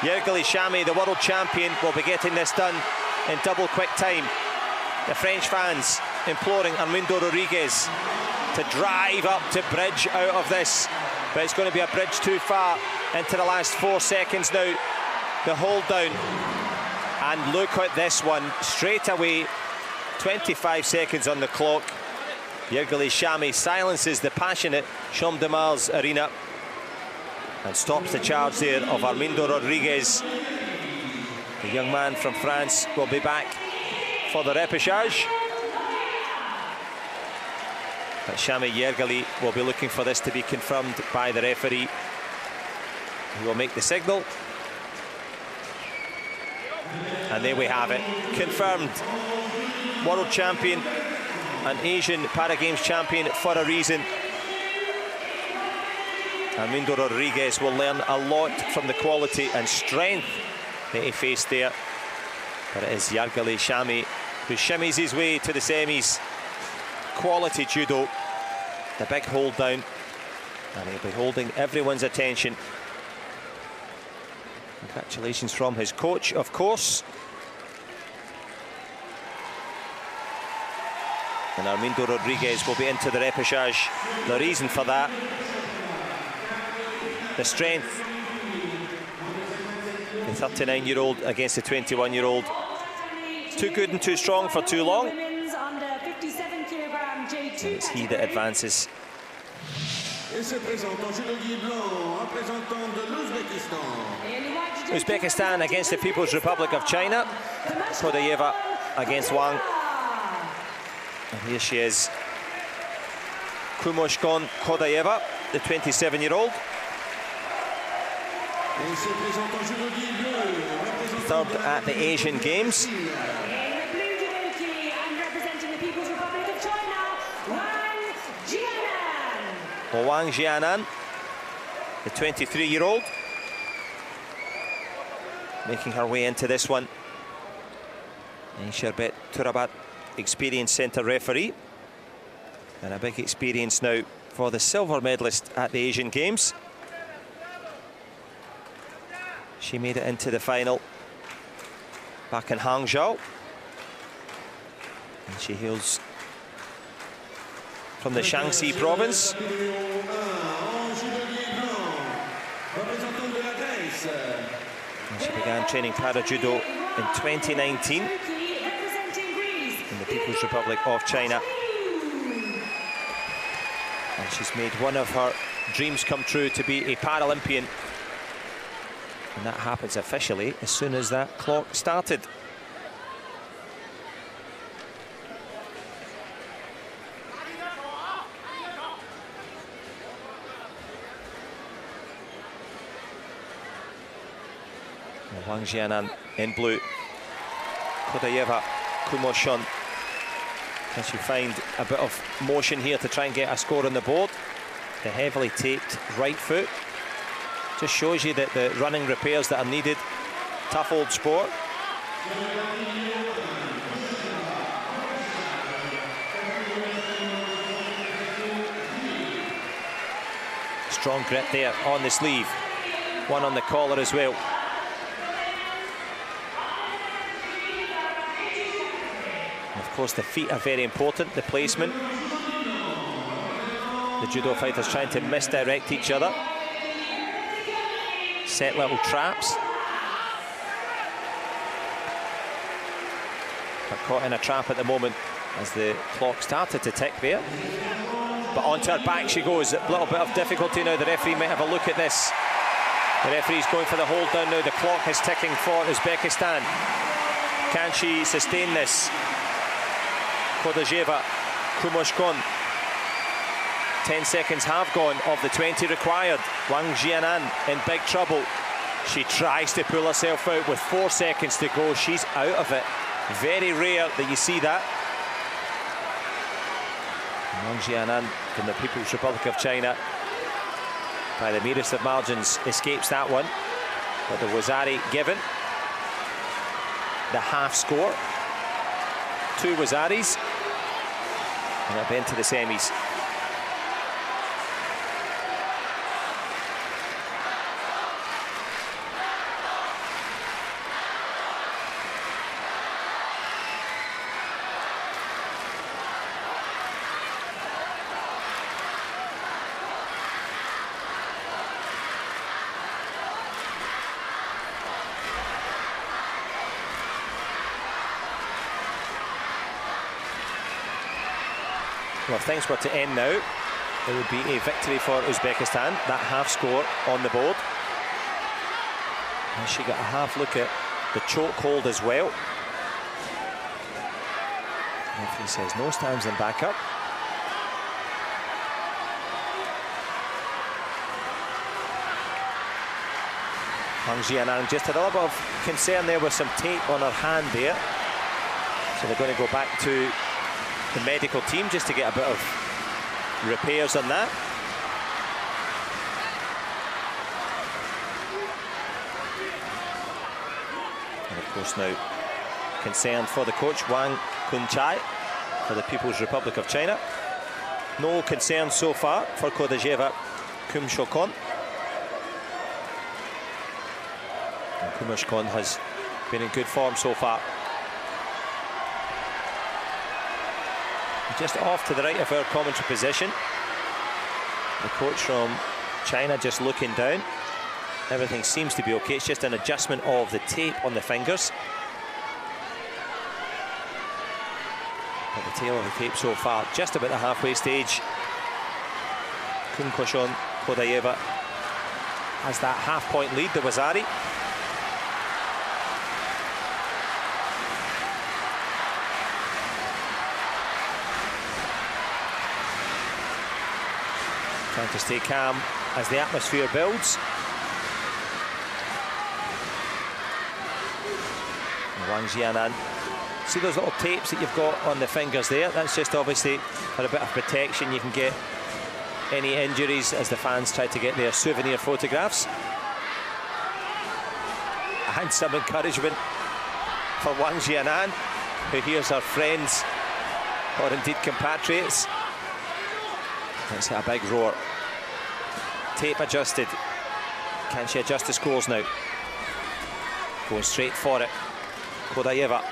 Yerigali Shami, the world champion, will be getting this done in double quick time. The French fans imploring Armindo Rodrigues to drive up to bridge out of this, but it's going to be a bridge too far into the last 4 seconds now. The hold down, and look at this one straight away. 25 seconds on the clock. Yerigali Shami silences the passionate Champ de Mars Arena and stops the charge there of Armindo Rodrigues. The young man from France will be back for the repechage. But Shami Yerigali will be looking for this to be confirmed by the referee. He will make the signal. And there we have it, confirmed. World champion and Asian Para Games champion for a reason. Armindo Rodrigues will learn a lot from the quality and strength that he faced there. But it is Yerigali Shami who shimmies his way to the semis. Quality judo, the big hold down, and he'll be holding everyone's attention. Congratulations from his coach, of course. And Armindo Rodrigues will be into the repechage. The reason for that, the strength. The 39-year-old against the 21-year-old. Too good and too strong for too long. It's he that advances. Uzbekistan against the People's Republic of China. Khodjaeva against Wang. And here she is. Kumoshkon Khodjaeva, the 27-year-old. Third at the Asian Games. In the blue judogi and representing the People's Republic of China, Wang Jianan. Well, Wang Jianan, the 23-year-old, making her way into this one. And Sherbet Turabat, experienced centre referee. And a big experience now for the silver medalist at the Asian Games. She made it into the final back in Hangzhou. And she hails from the Shaanxi province. And she began training para-judo in 2019 in the People's Republic of China. And she's made one of her dreams come true to be a Paralympian. And that happens officially as soon as that clock started. Wang Jianan in blue. Khodjaeva, Kumoshon. Can she find a bit of motion here to try and get a score on the board? The heavily taped right foot just shows you that the running repairs that are needed. Tough old sport. Strong grip there on the sleeve. One on the collar as well. And of course, the feet are very important, the placement. The judo fighters trying to misdirect each other. Set little traps. But caught in a trap at the moment as the clock started to tick there. But onto her back she goes. A little bit of difficulty now. The referee might have a look at this. The referee's going for the hold down now. The clock is ticking for Uzbekistan. Can she sustain this? Khodjaeva, Kumoshkon. 10 seconds have gone of the 20 required. Wang Jianan in big trouble. She tries to pull herself out with 4 seconds to go. She's out of it. Very rare that you see that. Wang Jianan from the People's Republic of China, by the merest of margins, escapes that one. But the Wazari given. The half score. 2 Wazaris. And they'll be into the semis. Well, if things were to end now, it would be a victory for Uzbekistan. That half score on the board. And she got a half look at the choke hold as well. The referee says no, stands them back up. Wang Jianan just had a little bit of concern there with some tape on her hand there. So they're going to go back to the medical team just to get a bit of repairs on that. And of course now concern for the coach Wang Kunchai for the People's Republic of China. No concern so far for Khodjaeva Kumoshkon. And Kumoshkon has been in good form so far. Just off to the right of our commentary position. The coach from China just looking down. Everything seems to be okay. It's just an adjustment of the tape on the fingers. But the tail of the tape so far, just about the halfway stage. Kumoshkon Khodjaeva has that half-point lead, the Wazari. Trying to stay calm as the atmosphere builds. Wang Jianan. See those little tapes that you've got on the fingers there? That's just obviously for a bit of protection. You can get any injuries as the fans try to get their souvenir photographs. And some encouragement for Wang Jianan, who hears her friends, or indeed compatriots. Let's hit a big roar. Tape adjusted. Can she adjust the scores now? Going straight for it. Khodjaeva.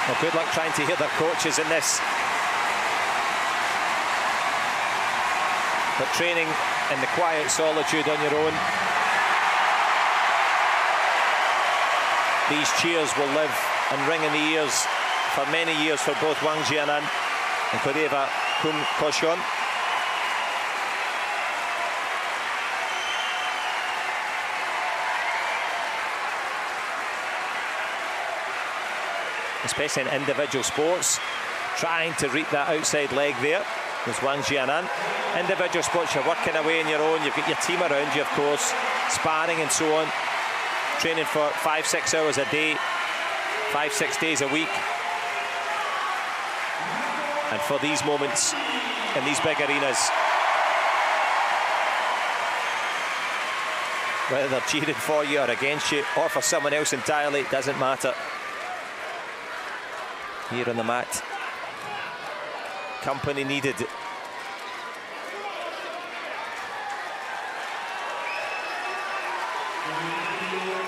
Well, good luck trying to hear their coaches in this. But training in the quiet solitude on your own, these cheers will live and ring in the ears for many years for both Wang Jianan and Khodjaeva Kumkoshon. Especially in individual sports, trying to reap that outside leg there was Wang Jianan. Individual sports, you're working away on your own, you've got your team around you, of course, sparring and so on, training for 5-6 hours a day, 5-6 days a week. And for these moments in these big arenas, whether they're cheering for you or against you or for someone else entirely, it doesn't matter. Here on the mat, company needed.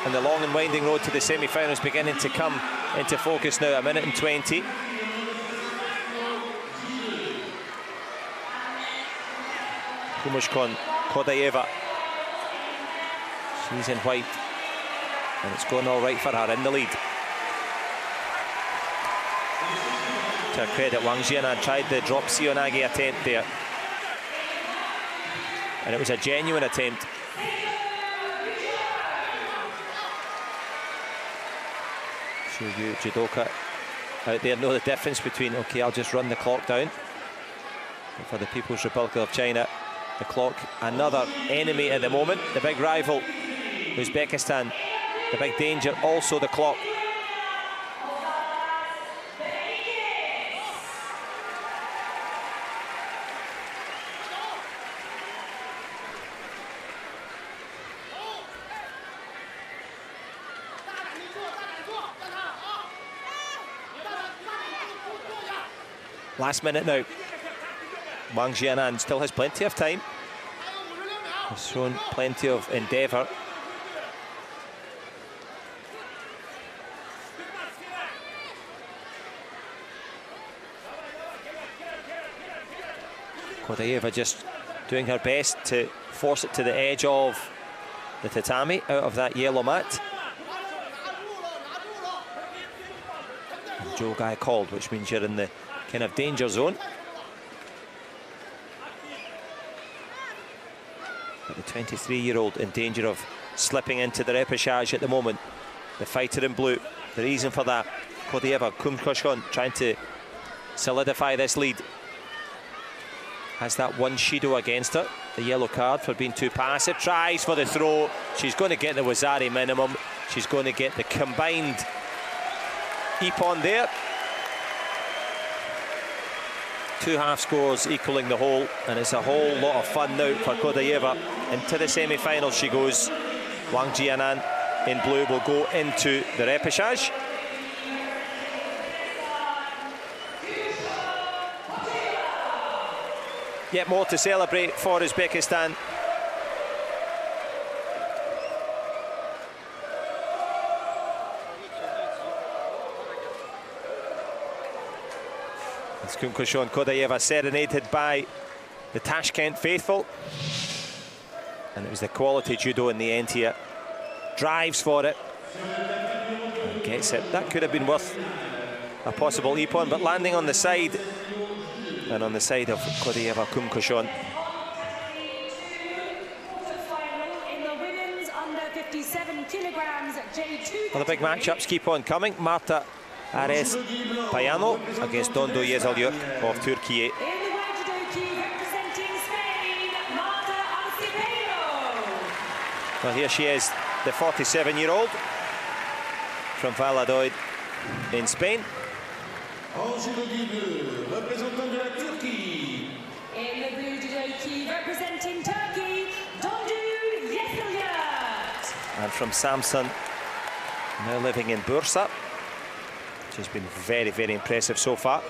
And the long and winding road to the semi-finals beginning to come into focus now. 1:20. Kumushkon Khodjaeva. She's in white, and it's going all right for her in the lead. To her credit, Wang Jianan tried the drop Seoinage attempt there, and it was a genuine attempt. Show you judoka out there know the difference between, okay, I'll just run the clock down. But for the People's Republic of China, the clock, another enemy at the moment, the big rival, Uzbekistan, the big danger, also the clock. Last minute now. Wang Jianan still has plenty of time. Has shown plenty of endeavour. Khodjaeva just doing her best to force it to the edge of the tatami, out of that yellow mat. And Joe Guy called, which means you're in the kind of danger zone. But the 23-year-old in danger of slipping into the repechage at the moment. The fighter in blue, the reason for that, Khodjaeva Kumkoshon trying to solidify this lead. Has that one Shido against her, the yellow card for being too passive. Tries for the throw. She's going to get the Wazari minimum. She's going to get the combined Ippon there. 2 half scores equaling the whole, and it's a whole lot of fun now for Khodjaeva. Into the semi-finals she goes. Wang Jianan in blue will go into the repechage. Yet more to celebrate for Uzbekistan. It's Kumkoshon Khodjaeva serenaded by the Tashkent faithful. And it was the quality judo in the end here. Drives for it. And gets it. That could have been worth a possible ippon, but landing on the side. And on the side of Khodjaeva Kumkoshon. Well, the big matchups keep on coming. Marta Ares Payano against Dondo Yesilyurt of Turkey. Well, here she is, the 47-year-old from Valladolid in Spain. En judo bleu, représentant de la Turquie. In the blue judoki representing Turkey, Dondo Yesilyurt. And from Samsun, now living in Bursa. She's been very, very impressive so far.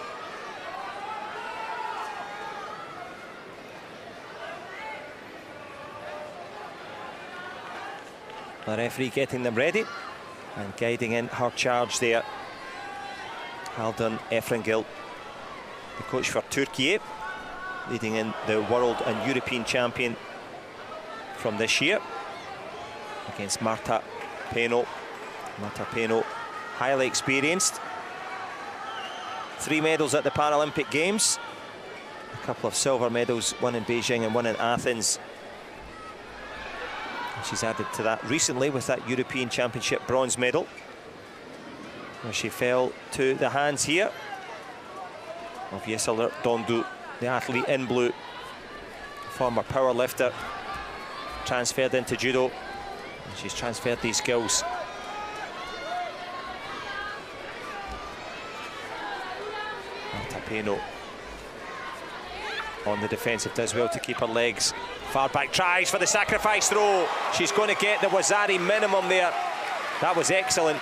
The referee getting them ready and guiding in her charge there. Haldun Efrengil, the coach for Turkey, leading in the world and European champion from this year against Marta Peno. Marta Peno, highly experienced. 3 medals at the Paralympic Games. A couple of silver medals, one in Beijing and one in Athens. She's added to that recently with that European Championship bronze medal, where she fell to the hands here of Yesilyurt Dondu, the athlete in blue, former power lifter, transferred into judo, and she's transferred these skills. Marta Peno on the defensive, does well to keep her legs. Far back, tries for the sacrifice throw. She's going to get the Wazari minimum there. That was excellent.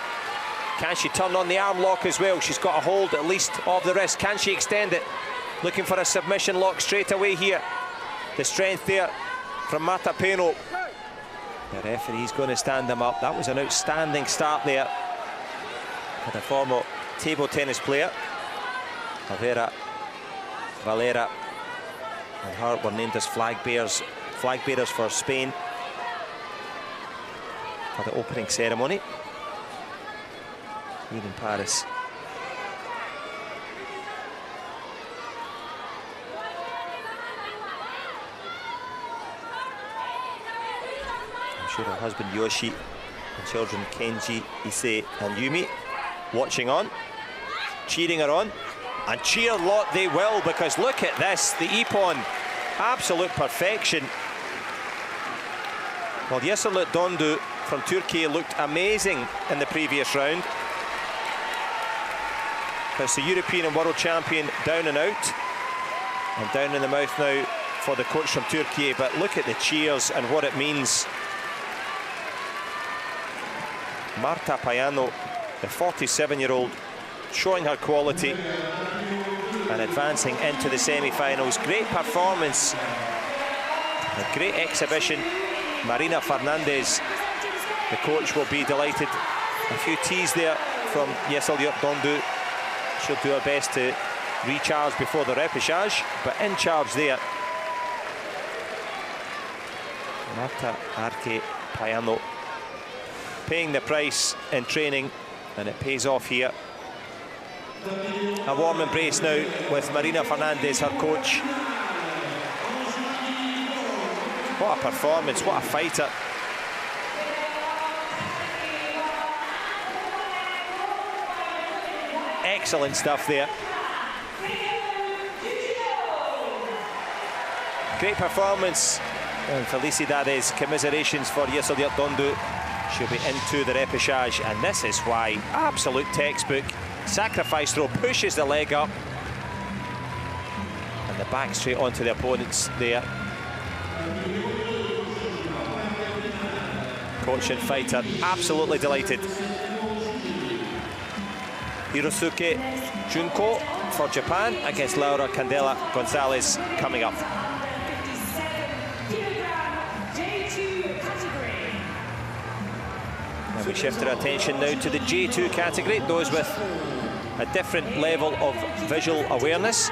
Can she turn on the arm lock as well? She's got a hold at least of the wrist. Can she extend it? Looking for a submission lock straight away here. The strength there from Marta Peno. The referee's going to stand them up. That was an outstanding start there for the former table tennis player. Valera and her were named as flag bearers for Spain for the opening ceremony here in Paris. I'm sure her husband Yoshi and children Kenji, Issei and Yumi watching on, cheering her on. And cheer lot they will, because look at this, the ippon, absolute perfection. Well, Yesilyurt Dondu from Turkey looked amazing in the previous round. It's the European and world champion down and out. And down in the mouth now for the coach from Turkey, but look at the cheers and what it means. Marta Payano, the 47-year-old, showing her quality and advancing into the semi-finals. Great performance, a great exhibition. Marina Fernandez, the coach, will be delighted. A few teas there from Yesilyurt Dondu. She'll do her best to recharge before the repechage, but in charge there, Marta Arke Payano, paying the price in training, and it pays off here. A warm embrace now with Marina Fernandez, her coach. What a performance, what a fighter. Excellent stuff there. Great performance. And felicidades, commiserations for Yesilyurt Dondu. She'll be into the repechage, and this is why, absolute textbook. Sacrifice throw, pushes the leg up, and the back straight onto the opponents there. Coach and fighter absolutely delighted. Hirosuke Junko for Japan against Laura Candela Gonzalez coming up. And we shift our attention now to the J2 category, those with a different level of visual awareness,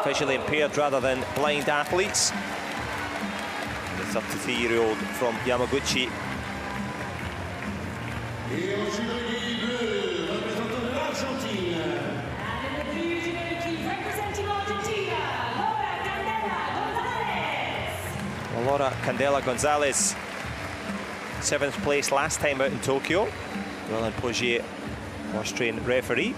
visually impaired rather than blind athletes. 33-year-old from Yamaguchi. Laura Candela Gonzalez, 7th place last time out in Tokyo. Roland Pogier, Austrian referee.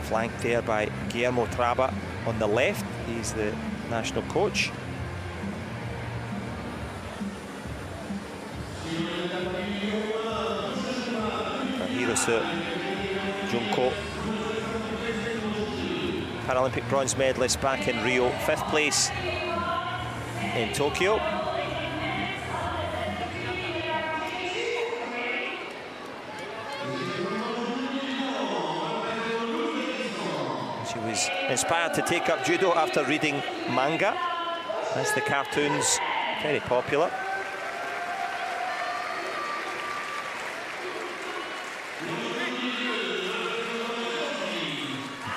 Flanked there by Guillermo Traba on the left. He's the national coach. Hirose Junko, Paralympic bronze medalist back in Rio, 5th place in Tokyo. She was inspired to take up judo after reading manga. That's the cartoons, very popular.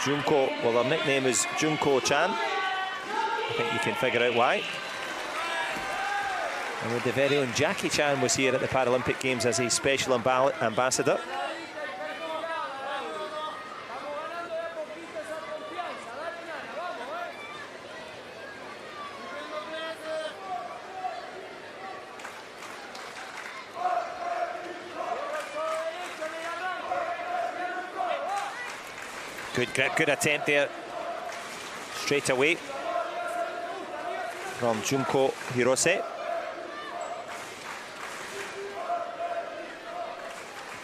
Junko, well, her nickname is Junko-chan. I think you can figure out why. And the very own Jackie Chan was here at the Paralympic Games as a special ambassador. Good grip, good attempt there. Straight away from Junko Hirose.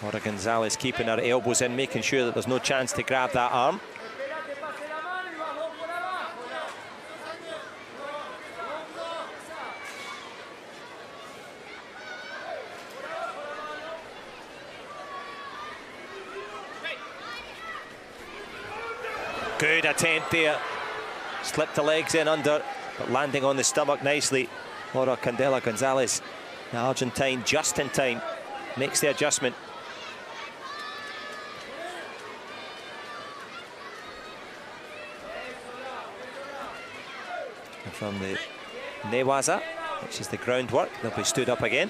Laura Gonzalez keeping her elbows in, making sure that there's no chance to grab that arm. Good attempt there. Slipped the legs in under, but landing on the stomach nicely. Laura Candela Gonzalez, the Argentine, just in time, makes the adjustment. And from the newaza, which is the groundwork, they'll be stood up again.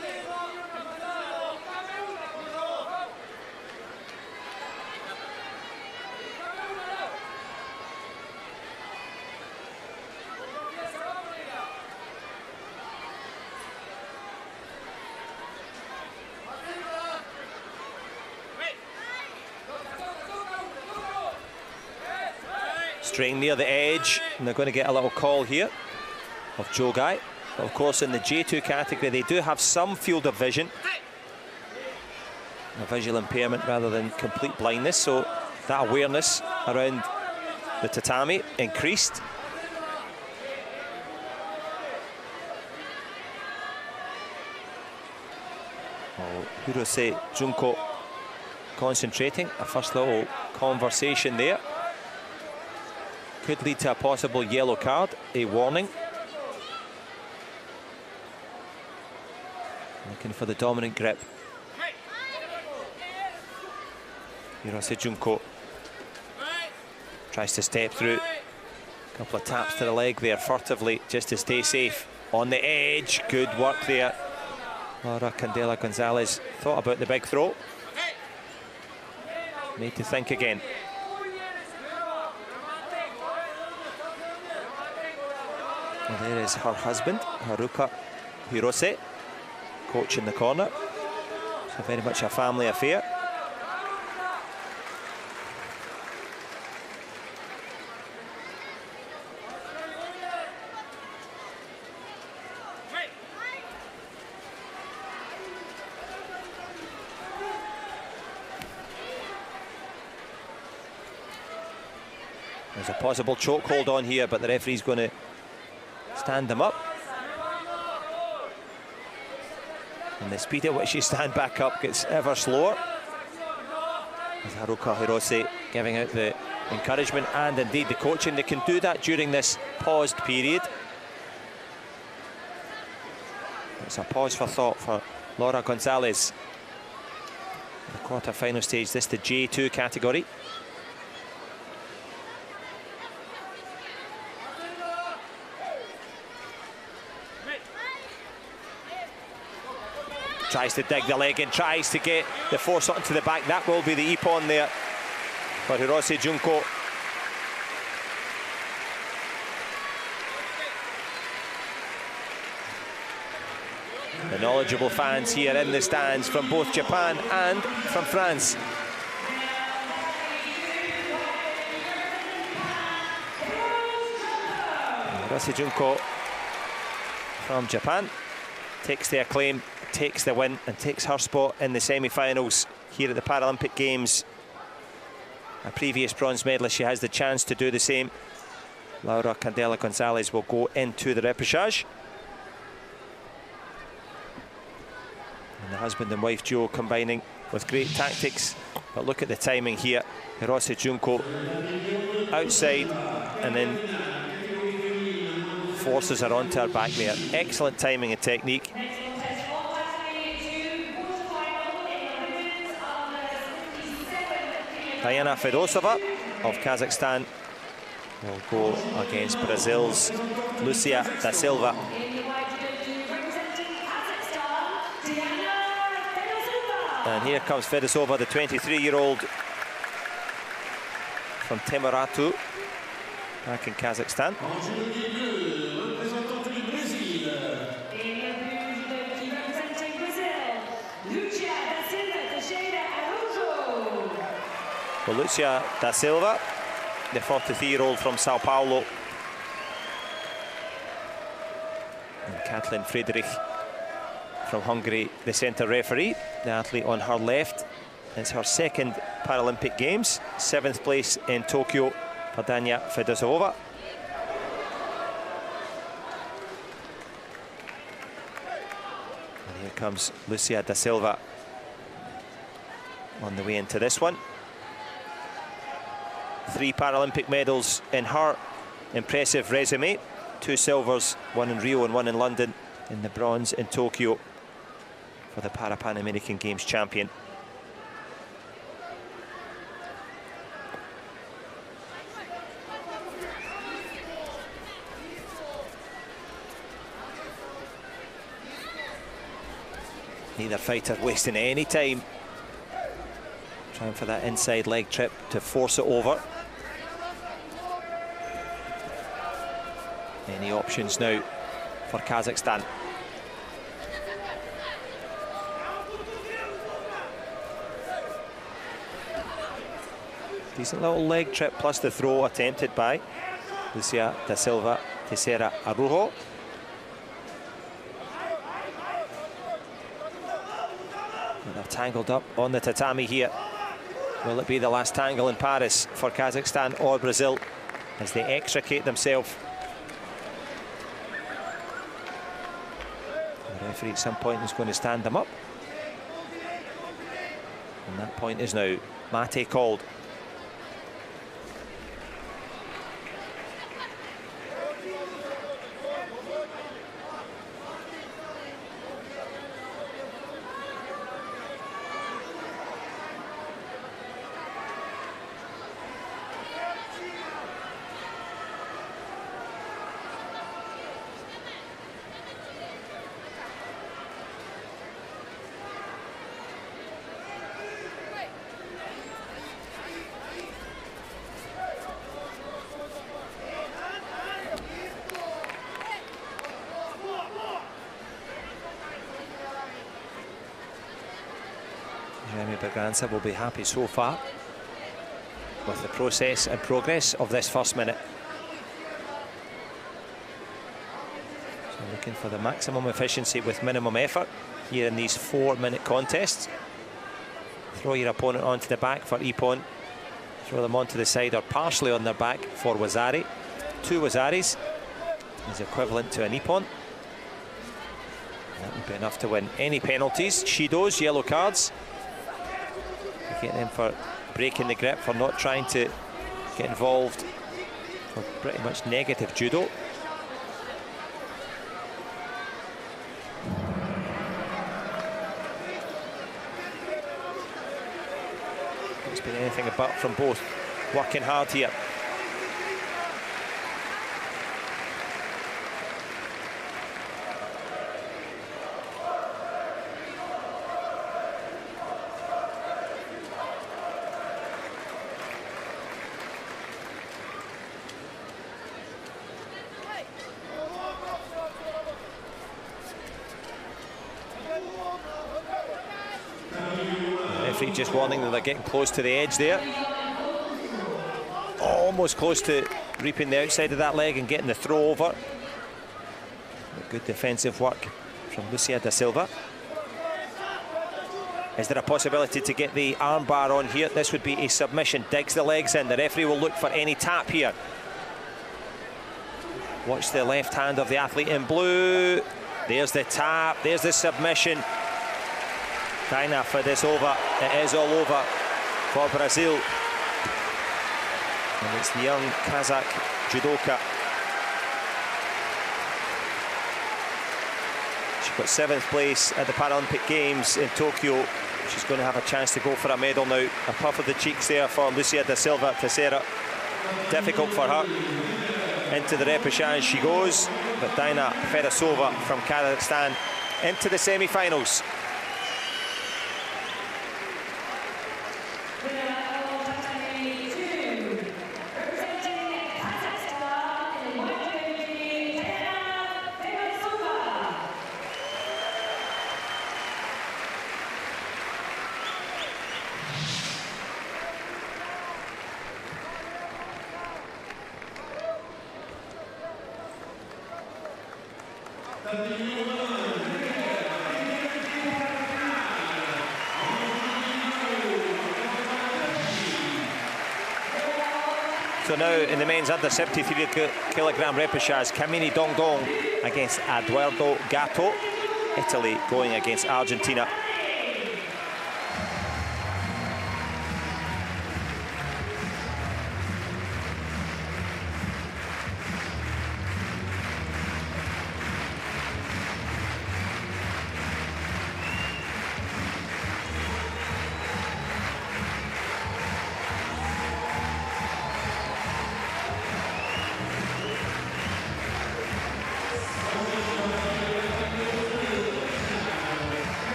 Straying near the edge, and they're going to get a little call here of Jogai. But of course, in the J2 category, they do have some field of vision, a visual impairment rather than complete blindness, so that awareness around the tatami increased. Oh, Hirose Junko concentrating, a first little conversation there. Could lead to a possible yellow card, a warning. Looking for the dominant grip. Hirose Junko tries to step through. A couple of taps to the leg there furtively just to stay safe. On the edge, good work there. Laura Candela Gonzalez thought about the big throw. Made to think again. Well, there is her husband, Haruka Hirose, coach in the corner. So very much a family affair. There's a possible chokehold on here, but the referee's going to stand them up. And the speed at which you stand back up gets ever slower. As Haruka Hirose giving out the encouragement and indeed the coaching. They can do that during this paused period. It's a pause for thought for Laura Gonzalez. The quarter-final stage, this the J2 category. Tries to dig the leg and tries to get the force onto the back. That will be the ippon there for Hirose Junko. The knowledgeable fans here in the stands from both Japan and from France. Hirose Junko from Japan takes the acclaim, takes the win, and takes her spot in the semi-finals here at the Paralympic Games. A previous bronze medalist, she has the chance to do the same. Laura Candela Gonzalez will go into the repechage. And the husband and wife duo combining with great tactics. But look at the timing here. Hirose Junko outside and then forces her onto her back there. Excellent timing and technique. Diana Fedossova of Kazakhstan will go against Brazil's Lucia da Silva. And here comes Fedossova, the 23-year-old from Temiratu, back in Kazakhstan. Well, Lucia da Silva, the 43-year-old from Sao Paulo. And Kathleen Friedrich from Hungary, the centre referee, the athlete on her left. It's her second Paralympic Games, 7th place in Tokyo for Dania Fedossova. And here comes Lucia da Silva on the way into this one. 3 Paralympic medals in her impressive resume. 2 silvers, 1 in Rio and 1 in London, and the bronze in Tokyo for the Pan American Games champion. Neither fighter wasting any time trying for that inside leg trip to force it over. Any options now for Kazakhstan? Decent little leg trip plus the throw attempted by Lucia da Silva Teixeira Araujo. They're tangled up on the tatami here. Will it be the last tangle in Paris for Kazakhstan or Brazil as they extricate themselves? The referee at some point is going to stand them up. And that point is now mate called. Will be happy so far with the process and progress of this first minute. So looking for the maximum efficiency with minimum effort here in these 4-minute contests. Throw your opponent onto the back for ippon. Throw them onto the side or partially on their back for wazari. 2 wazaris is equivalent to an ippon. That would be enough to win any penalties. Shidos, yellow cards. Get them for breaking the grip, for not trying to get involved, for pretty much negative judo. It's been anything but from both. Working hard here. Referee just warning that they're getting close to the edge there. Almost close to reaping the outside of that leg and getting the throw over. Good defensive work from Lucia da Silva. Is there a possibility to get the armbar on here? This would be a submission. Digs the legs in. The referee will look for any tap here. Watch the left hand of the athlete in blue. There's the tap. There's the submission. Daina Fedossova. It is all over for Brazil. And it's the young Kazakh judoka. She got 7th place at the Paralympic Games in Tokyo. She's going to have a chance to go for a medal now. A puff of the cheeks there for Lucia da Silva Teixeira. Difficult for her. Into the repechage she goes. But Daina Fedossova from Kazakhstan into the semi-finals. So now in the men's under 73 kilogram repechage, Camanni Dongdong against Eduardo Gauto. Italy going against Argentina.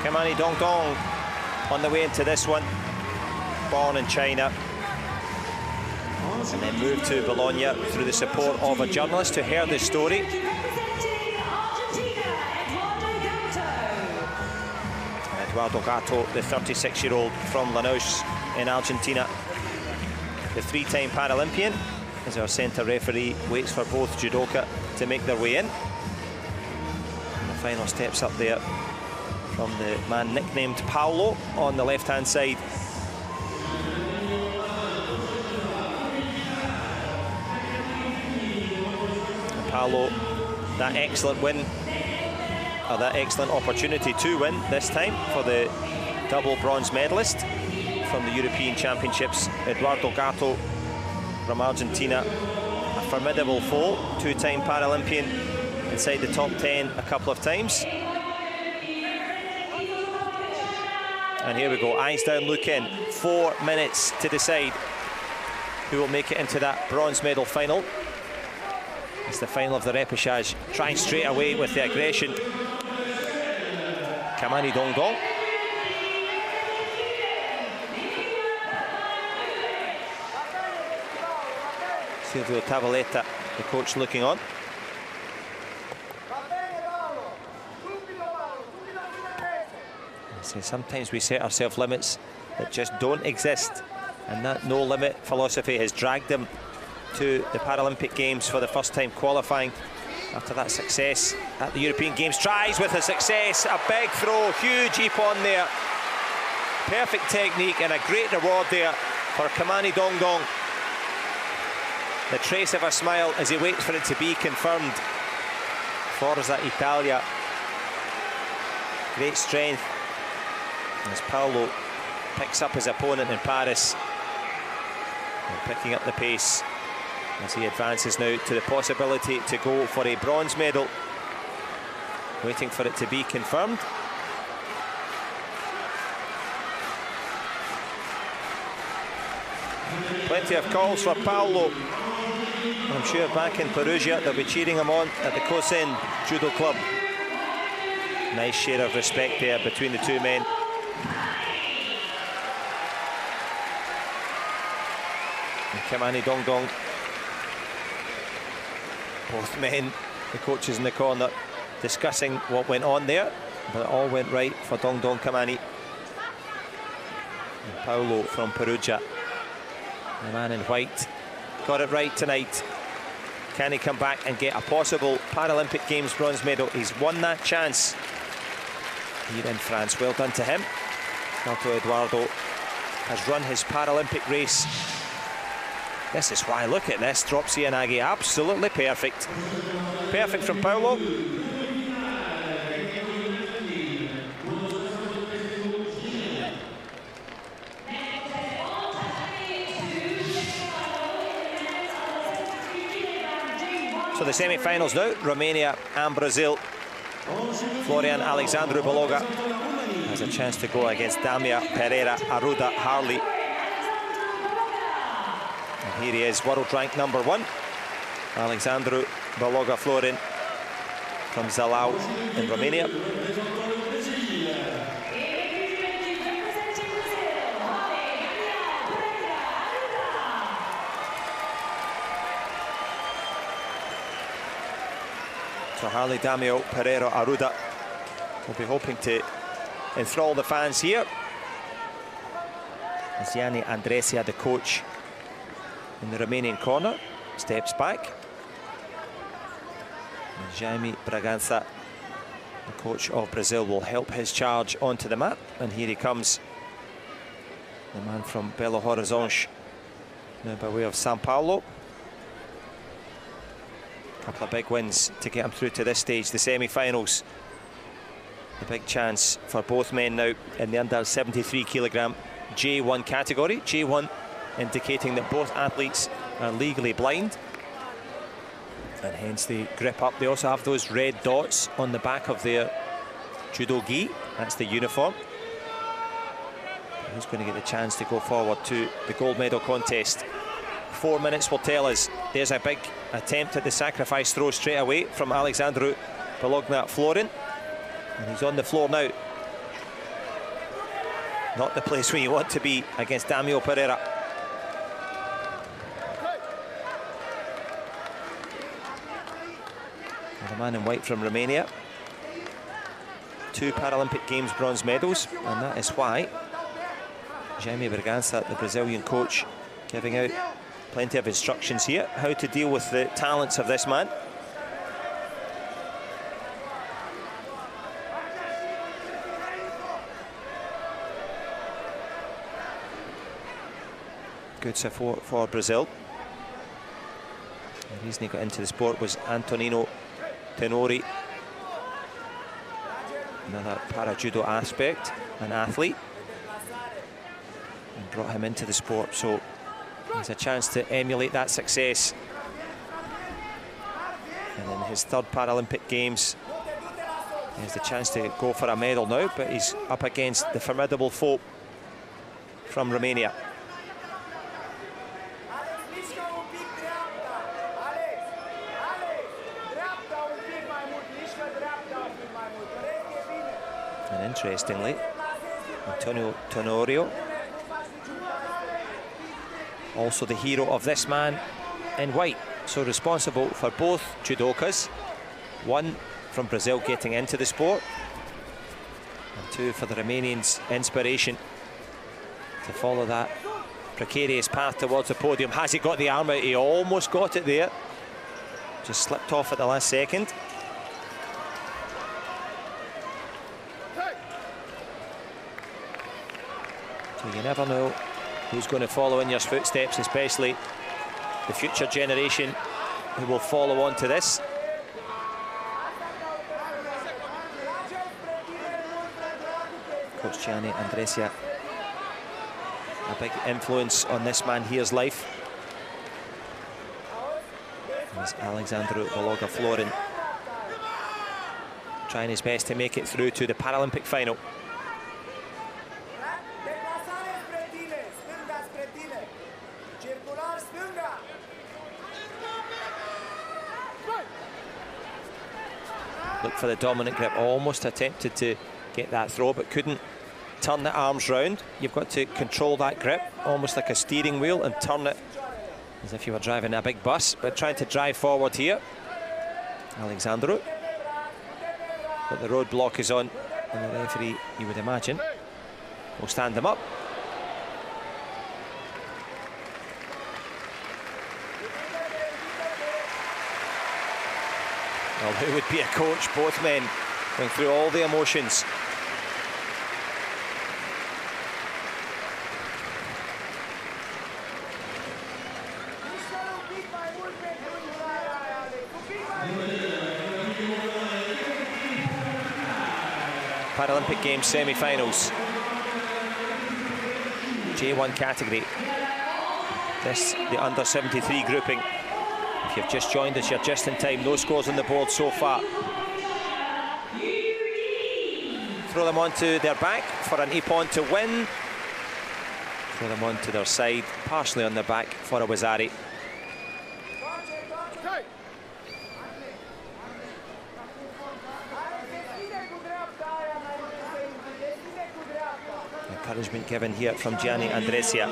Camanni Dongdong on the way into this one, born in China and then moved to Bologna through the support of a journalist who heard his story. Eduardo Gauto, the 36-year-old from Lanús in Argentina, the 3-time Paralympian, as our centre referee waits for both judoka to make their way in. And the final steps up there from the man nicknamed Paolo on the left-hand side. And Paolo, that excellent win, or that excellent opportunity to win this time for the double bronze medalist from the European Championships. Eduardo Gauto from Argentina, a formidable foe, 2-time Paralympian, inside the top 10 a couple of times. And here we go, eyes down, look in. 4 minutes to decide who will make it into that bronze medal final. It's the final of the repechage, trying straight away with the aggression. Camanni Dongdong. Silvio Tavoletta, the coach, looking on. So sometimes we set ourselves limits that just don't exist, and that no-limit philosophy has dragged them to the Paralympic Games for the first time qualifying after that success at the European Games. Tries with a success, a big throw, huge ippon there. Perfect technique and a great reward there for Camanni Dongdong. The trace of a smile as he waits for it to be confirmed. Forza Italia. Great strength as Paolo picks up his opponent in Paris, and picking up the pace as he advances now to the possibility to go for a bronze medal, waiting for it to be confirmed. Plenty of calls for Paolo. I'm sure back in Perugia they'll be cheering him on at the Kosen Judo Club. Nice share of respect there between the two men. And Camanni Dongdong. Both men, the coaches in the corner, discussing what went on there, but it all went right for Dongdong Camanni. And Paolo from Perugia, the man in white, got it right tonight. Can he come back and get a possible Paralympic Games bronze medal? He's won that chance here in France. Well done to him. Chateau Eduardo has run his Paralympic race. This is why, look at this, drop Cianagi, absolutely perfect. Perfect from Paolo. So the semi-finals now, Romania and Brazil. Florian Alexandru Baloga has a chance to go against Damia, Pereira, Aruda, Harley. And here he is, world rank number 1. Alexandru Baloga Florin from Zalău in Romania. So Harley, Damio, Pereira, Aruda will be hoping to enthrall the fans here. As Yanni Andresia, the coach in the Romanian corner, steps back. And Jaime Bragança, the coach of Brazil, will help his charge onto the mat. And here he comes, the man from Belo Horizonte, now by way of São Paulo. Couple of big wins to get him through to this stage, the semi-finals. The big chance for both men now in the under 73 kilogram J1 category. J1 indicating that both athletes are legally blind, and hence they grip up. They also have those red dots on the back of their judo gi. That's the uniform. Who's going to get the chance to go forward to the gold medal contest? 4 minutes will tell us. There's a big attempt at the sacrifice throw straight away from Alexandru Bologna Florin, and he's on the floor now. Not the place where you want to be against Damio Pereira. And the man in white from Romania, 2 Paralympic Games bronze medals, and that is why Jaime Bragança, the Brazilian coach, giving out plenty of instructions here how to deal with the talents of this man. Good support for Brazil. The reason he got into the sport was Antonino Tenori, another para-judo aspect, an athlete, and brought him into the sport. So there's a chance to emulate that success. And in his 3rd Paralympic Games, he has the chance to go for a medal now, but he's up against the formidable foe from Romania. And interestingly, Antonio Tenorio, also the hero of this man in white, so responsible for both judokas, 1 from Brazil getting into the sport, and 2 for the Romanians' inspiration to follow that precarious path towards the podium. Has he got the arm out? He almost got it there, just slipped off at the last second. So you never know who's going to follow in your footsteps, especially the future generation who will follow on to this. Coach Gianni Andresia, a big influence on this man here's life. There's Alexandru Baloga Florin, trying his best to make it through to the Paralympic final. Looked for the dominant grip, almost attempted to get that throw, but couldn't turn the arms round. You've got to control that grip, almost like a steering wheel, and turn it as if you were driving a big bus, but trying to drive forward here. Alexandru. But the roadblock is on, and the referee, you would imagine, will stand them up. Well, who would be a coach? Both men going through all the emotions. Paralympic Games semi-finals. J1 category. This, the under-73 grouping. If you've just joined us, you're just in time. No scores on the board so far. Throw them onto their back for an Ippon to win. Throw them onto their side, partially on their back for a Wazari. Encouragement given here from Gianni Andresia.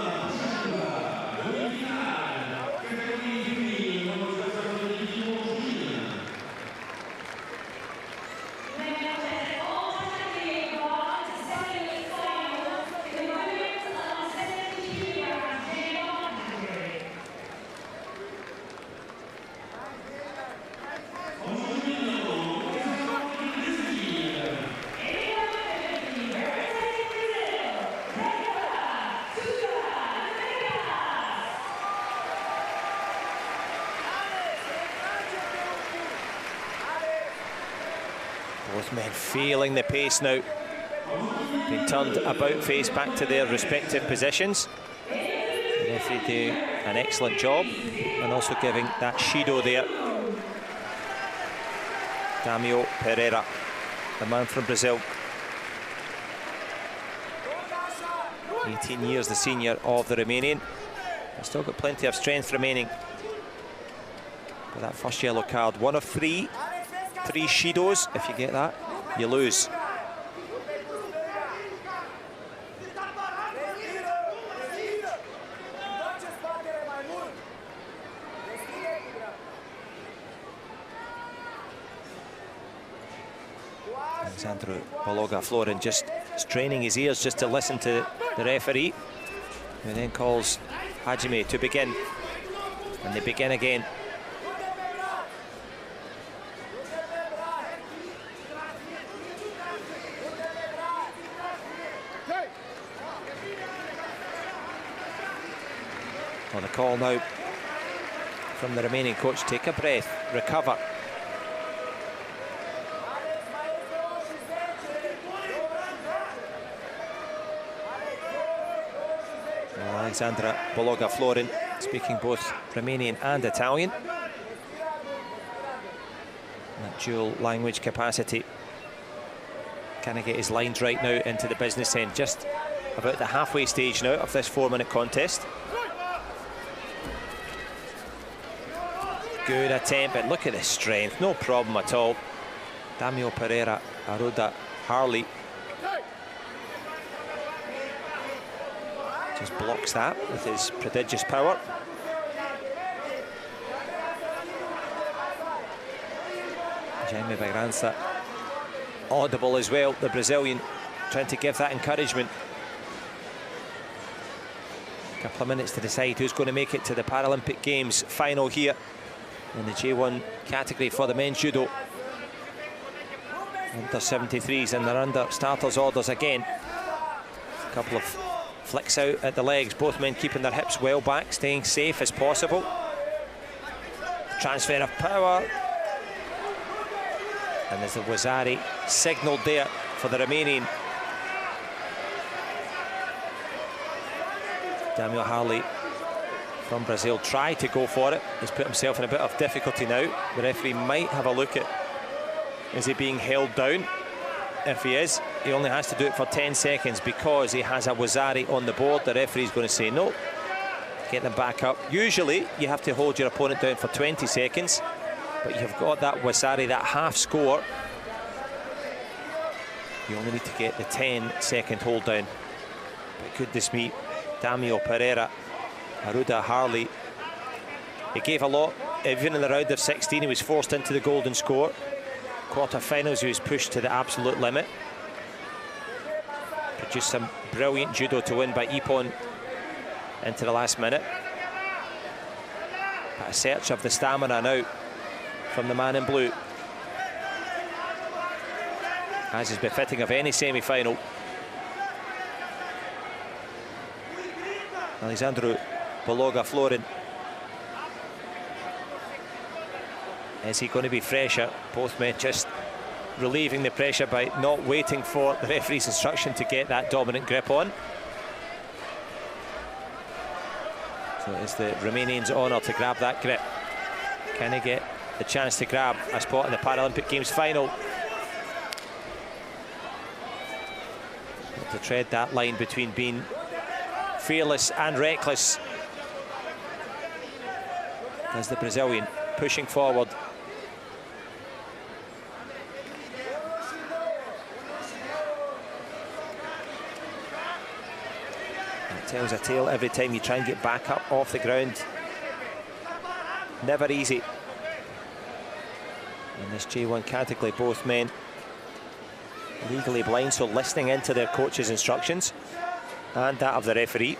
Both men feeling the pace now. Being turned about face back to their respective positions. The referee doing an excellent job, and also giving that Shido there. Damio Pereira, the man from Brazil. 18 years the senior of the Romanian. He's still got plenty of strength remaining. But that first yellow card, one of three Shidos. If you get that, you lose. Alexandru Baloga Florin just straining his ears just to listen to the referee, who then calls Hajime to begin, and they begin again. Well, the call now from the Romanian coach: take a breath, recover. Alexandra Baloga Florin, speaking both Romanian and Italian. That dual language capacity. Can he get his lines right now into the business end? Just about the halfway stage now of this 4-minute contest. Good attempt, but look at the strength, no problem at all. Damio Pereira, Aruda, Harley. Just blocks that with his prodigious power. Jaime Bagranza audible as well, the Brazilian, trying to give that encouragement. A couple of minutes to decide who's going to make it to the Paralympic Games final here in the J1 category for the men's judo. Under 73s, and they're under starters orders again. A couple of flicks out at the legs, both men keeping their hips well back, staying safe as possible. Transfer of power. And there's the Wazari signalled there for the Romanian. Daniel Harley from Brazil tried to go for it. He's put himself in a bit of difficulty now. The referee might have a look at, is he being held down? If he is, he only has to do it for 10 seconds because he has a Wazari on the board. The referee's going to say no. Get them back up. Usually you have to hold your opponent down for 20 seconds, but you've got that Wazari, that half score, You only need to get the 10-second hold down. But goodness me, Damio Pereira, Aruda, Harley. He gave a lot. Even in the round of 16, he was forced into the golden score. Quarterfinals, he was pushed to the absolute limit. Produced some brilliant judo to win by Ippon into the last minute. But a search of the stamina now from the man in blue, as is befitting of any semi-final. Alexandru Baloga Florin. Is he going to be fresher? Both men just relieving the pressure by not waiting for the referee's instruction to get that dominant grip on. So it's the Romanians' honour to grab that grip. Can he get the chance to grab a spot in the Paralympic Games final? To tread that line between being fearless and reckless as the Brazilian pushing forward. It tells a tale every time you try and get back up off the ground. Never easy. In this J1 category, both men legally blind, so listening into their coach's instructions and that of the referee.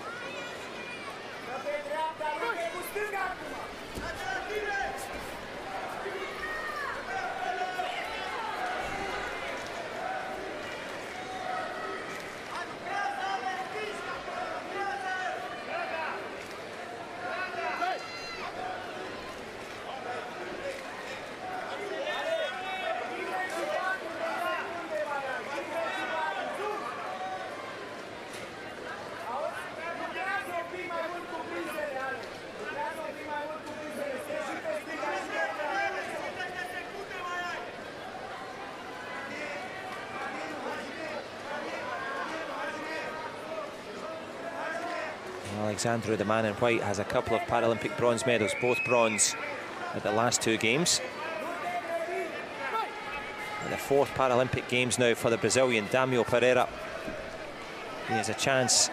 Alexandru, the man in white, has a couple of Paralympic bronze medals, both bronze at the last two games. And the fourth Paralympic Games now for the Brazilian, Damio Pereira. He has a chance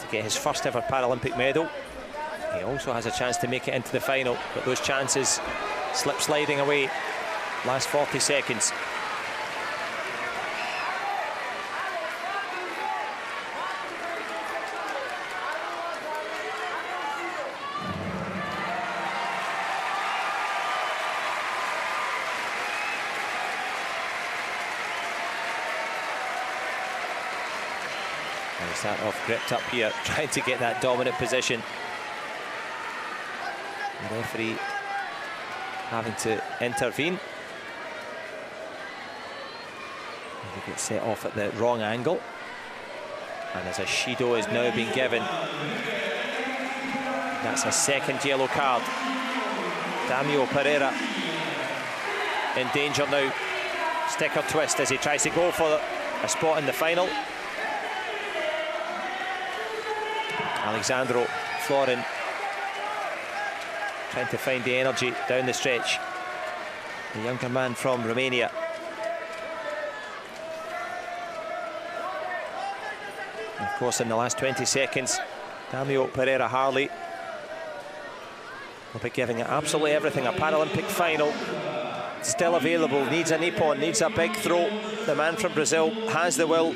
to get his first ever Paralympic medal. He also has a chance to make it into the final, but those chances slip sliding away. Last 40 seconds. Suranov gripped up here, trying to get that dominant position. The referee having to intervene. He gets set off at the wrong angle. And as a Shido is now being given, that's a second yellow card. Damio Pereira in danger now. Sticker twist as he tries to go for a spot in the final. Alexandru Florin trying to find the energy down the stretch. The younger man from Romania. And of course, in the last 20 seconds, Damio Pereira Harley will be giving it absolutely everything. A Paralympic final still available. Needs a Nippon, needs a big throw. The man from Brazil has the will.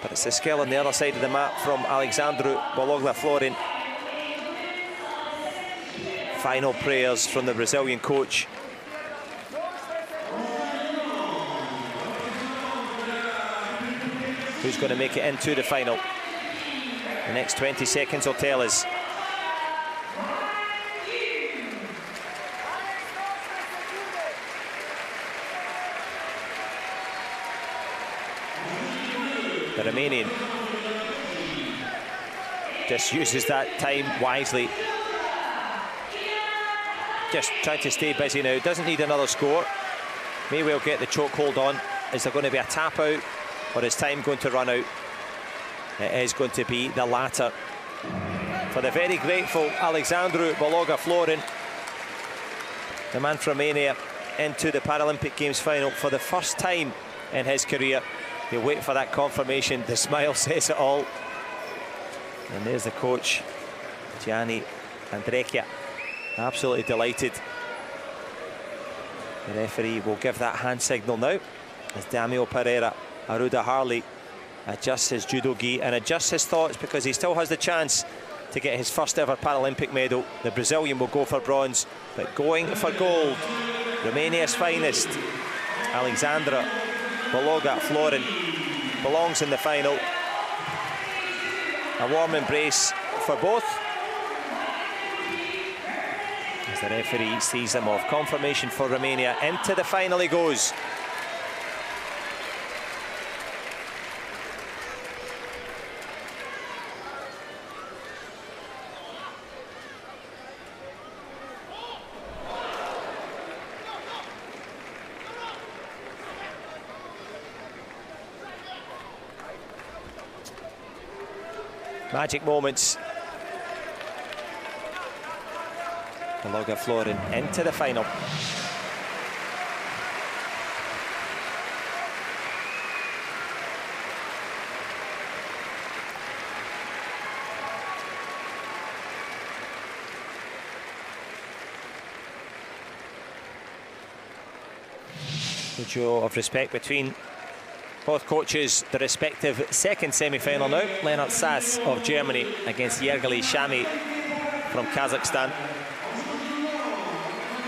But it's the skill on the other side of the map from Alexandru Baloga Florin. Final prayers from the Brazilian coach. Who's going to make it into the final? The next 20 seconds will tell us. The Romanian just uses that time wisely. Just trying to stay busy now. Doesn't need another score. May well get the chokehold on. Is there going to be a tap out, or is time going to run out? It is going to be the latter. For the very grateful Alexandru Baloga Florin, the man from Romania into the Paralympic Games final for the first time in his career. He'll wait for that confirmation. The smile says it all. And there's the coach, Gianni Andrecchia, absolutely delighted. The referee will give that hand signal now as Damio Pereira, Aruda Harley, adjusts his judo gi and adjusts his thoughts, because he still has the chance to get his first ever Paralympic medal. The Brazilian will go for bronze, but going for gold, Romania's finest, Alexandra Baloga Florin, belongs in the final. A warm embrace for both as the referee sees them off. Confirmation for Romania. Into the final he goes. Magic moments. Baloga Florin into the final. Good show of respect between both coaches. The respective second semi-final now. Lennart Sass of Germany against Yergali Shami from Kazakhstan.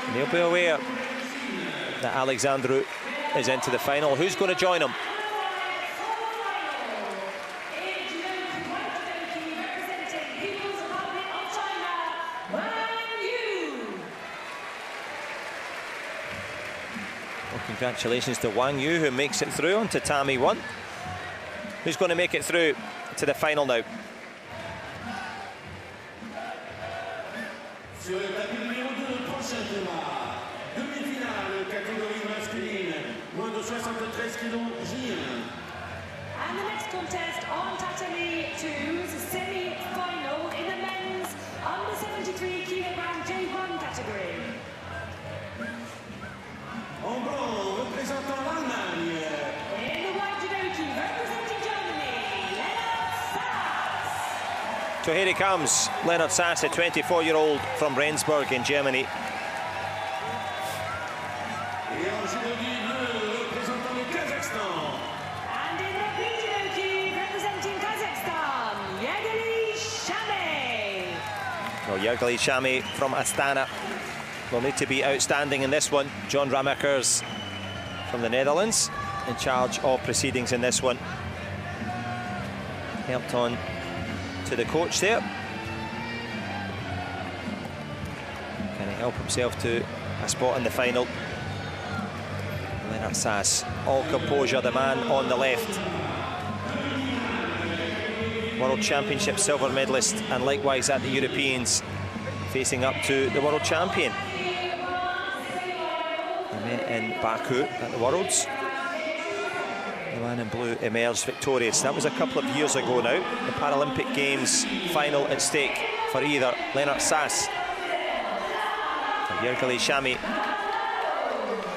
And they'll be aware that Alexandru is into the final. Who's going to join him? Congratulations to Wang Yu, who makes it through on tatami 1. Who's going to make it through to the final now? Sur le tapis numéro 2, prochain combat. Demi-finale, catégorie masculine, moins de 73 kg, J1. And the next contest on tatami 2 is a semi-final in the men's under 73 kg J1 category. En blanc, représentant l'Allemagne. In the white judoki, representing Germany, Lennart Sass. So here he comes, Lennart Sass, a 24-year-old from Rendsburg in Germany. Et en judoki bleu, représentant le Kazakhstan. And in the green judoki, representing Kazakhstan, Yergali Shami. Well, Yergali Shami from Astana will need to be outstanding in this one. John Ramakers from the Netherlands in charge of proceedings in this one. Helped on to the coach there. Can he help himself to a spot in the final? Lennart Sass, all composure, the man on the left. World Championship silver medalist, and likewise at the Europeans, facing up to the world champion. They met in Baku at the Worlds. The man in blue emerged victorious. That was a couple of years ago now. The Paralympic Games final at stake for either Lennart Sass or Yergali Shami.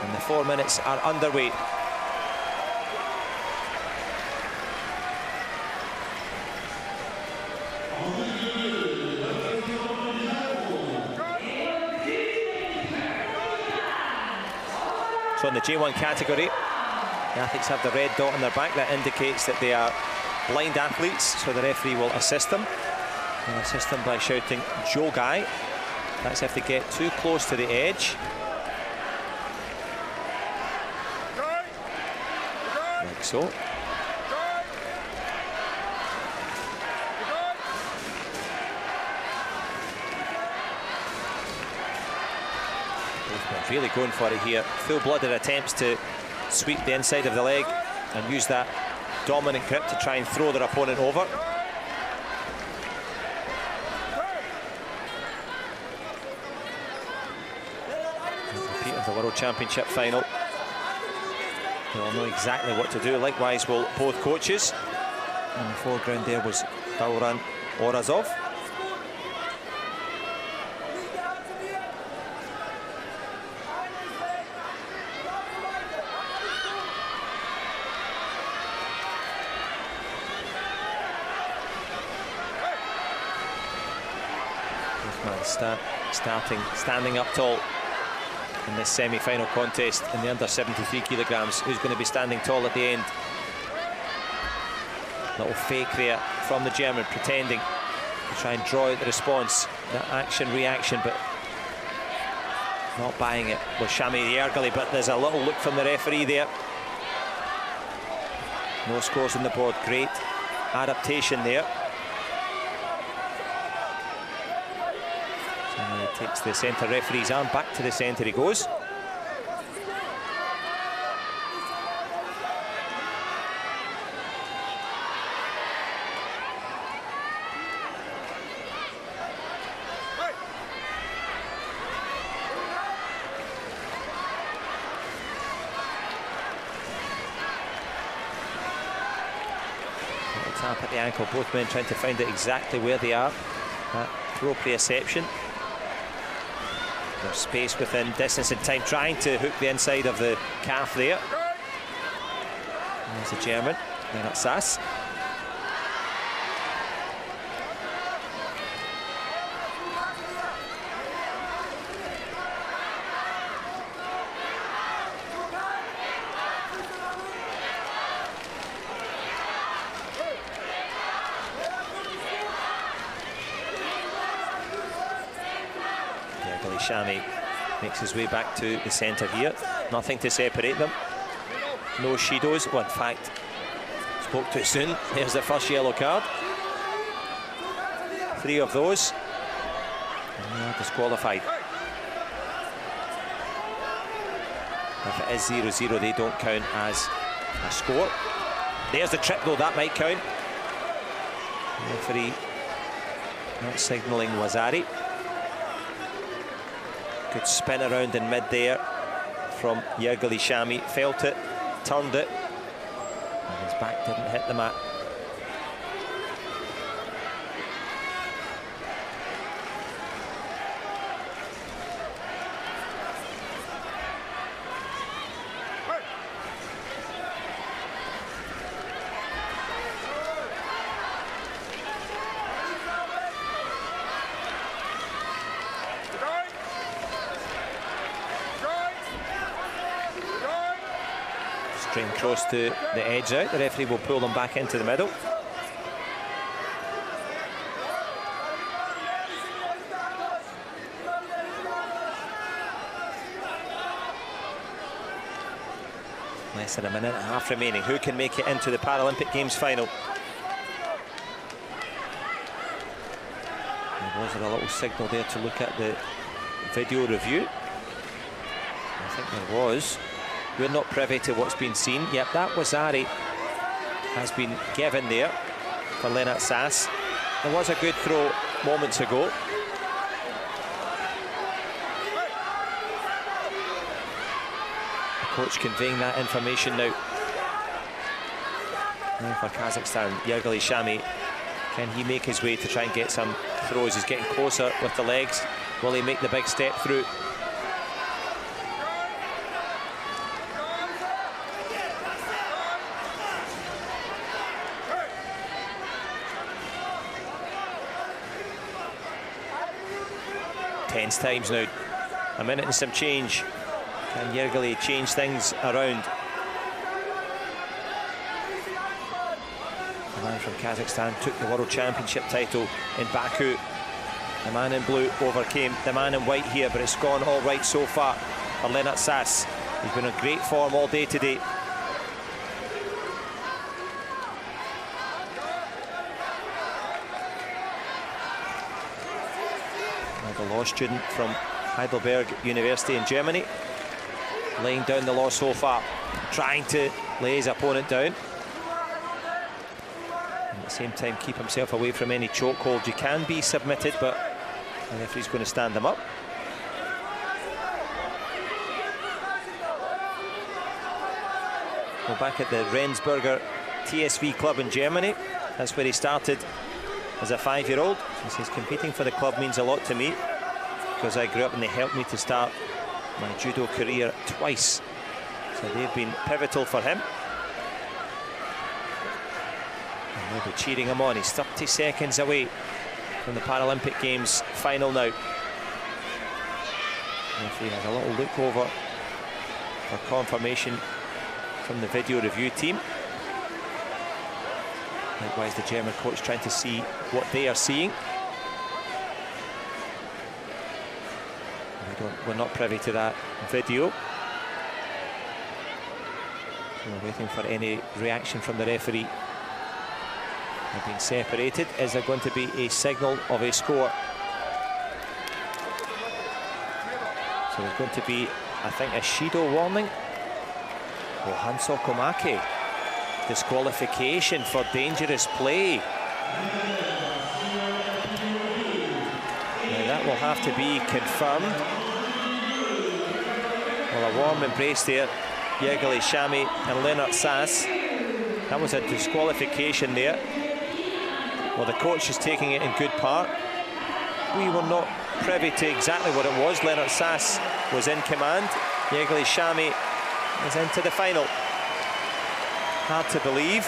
And the 4 minutes are underway. So in the J1 category, the athletes have the red dot on their back. That indicates that they are blind athletes, so the referee will assist them. He'll assist them by shouting Jogai. That's if they get too close to the edge. Like so. Both men really going for it here. Full-blooded attempts to sweep the inside of the leg and use that dominant grip to try and throw their opponent over. Repeat of the World Championship final. They'll know exactly what to do. Likewise will both coaches. In the foreground there was Dauran Orazov. standing up tall in this semi-final contest in the under 73 kilograms. Who's going to be standing tall at the end? Little fake there from the German, pretending to try and draw out the response, that action-reaction, but not buying it with Shami Yergali. But there's a little look from the referee there. No scores on the board. Great adaptation there. So he takes the centre referee's arm, back to the centre he goes. Tap at the ankle, both men trying to find out exactly where they are. That proprioception. There's space within distance and time, trying to hook the inside of the calf there. There's the German, then at Sass. Shami makes his way back to the centre here. Nothing to separate them. No Shidos. Well, in fact, spoke too soon. There's the first yellow card. 3 of those. And they are disqualified. If it is 0-0, they don't count as a score. There's the trip, though. That might count. The referee not signalling Wazari. Good spin around in mid there from Yergali Shami. Felt it, turned it, and his back didn't hit the mat. String close to the edge out. The referee will pull them back into the middle. Less than a minute and a half remaining. Who can make it into the Paralympic Games final? Was there a little signal there to look at the video review? I think there was. We're not privy to what's been seen. Yep, that Wazari has been given there for Lennart Sass. There was a good throw moments ago. The coach conveying that information now. Now for Kazakhstan, Yergali Shami, can he make his way to try and get some throws? He's getting closer with the legs. Will he make the big step through? Tense times now. A minute and some change. Can Yergali change things around? The man from Kazakhstan took the World Championship title in Baku. The man in blue overcame the man in white here, but it's gone all right so far for Lennart Sass. He's been in great form all day today. The law student from Heidelberg University in Germany, laying down the law so far, trying to lay his opponent down. And at the same time, keep himself away from any chokehold. You can be submitted, but the referee's going to stand them up. We're back at the Rendsburger TSV club in Germany. That's where he started as a 5-year-old. He says competing for the club means a lot to me because I grew up and they helped me to start my judo career twice. So they've been pivotal for him. And they'll be cheering him on. He's 30 seconds away from the Paralympic Games final now. Referee has a little look over for confirmation from the video review team. Likewise, the German coach trying to see what they are seeing. We're not privy to that video. We're waiting for any reaction from the referee. They're being separated. Is there going to be a signal of a score? So there's going to be, I think, a Shido warning. Oh, Hansel Komake. Disqualification for dangerous play. Now that will have to be confirmed. Well, a warm embrace there. Yegeli Shami and Lennart Sass. That was a disqualification there. Well, the coach is taking it in good part. We were not privy to exactly what it was. Lennart Sass was in command. Yegeli Shami is into the final. Hard to believe,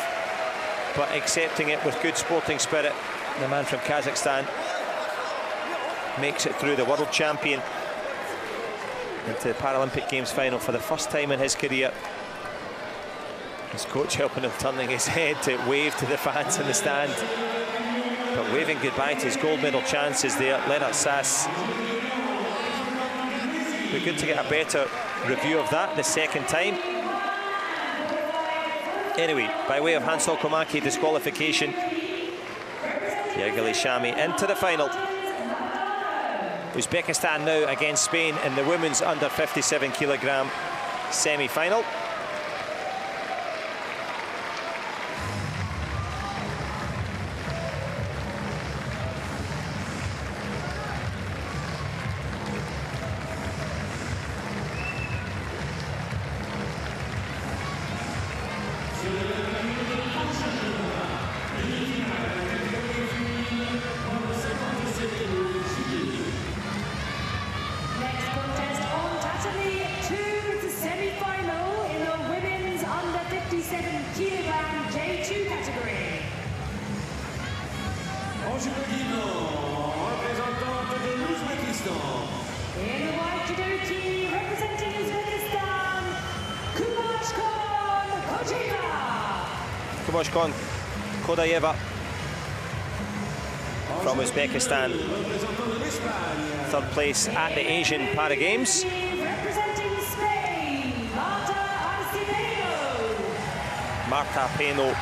but accepting it with good sporting spirit. The man from Kazakhstan makes it through, the world champion, into the Paralympic Games final for the first time in his career. His coach helping him, turning his head to wave to the fans in the stand, but waving goodbye to his gold medal chances there. Lennart Sass. It'd be good to get a better review of that the second time. Anyway, by way of Hansel Komake disqualification, Yegeli Shami into the final. Uzbekistan now against Spain in the women's under 57 kilogram semi-final. Khodjaeva from Uzbekistan, third place at the Asian Para Games. Marta Peno.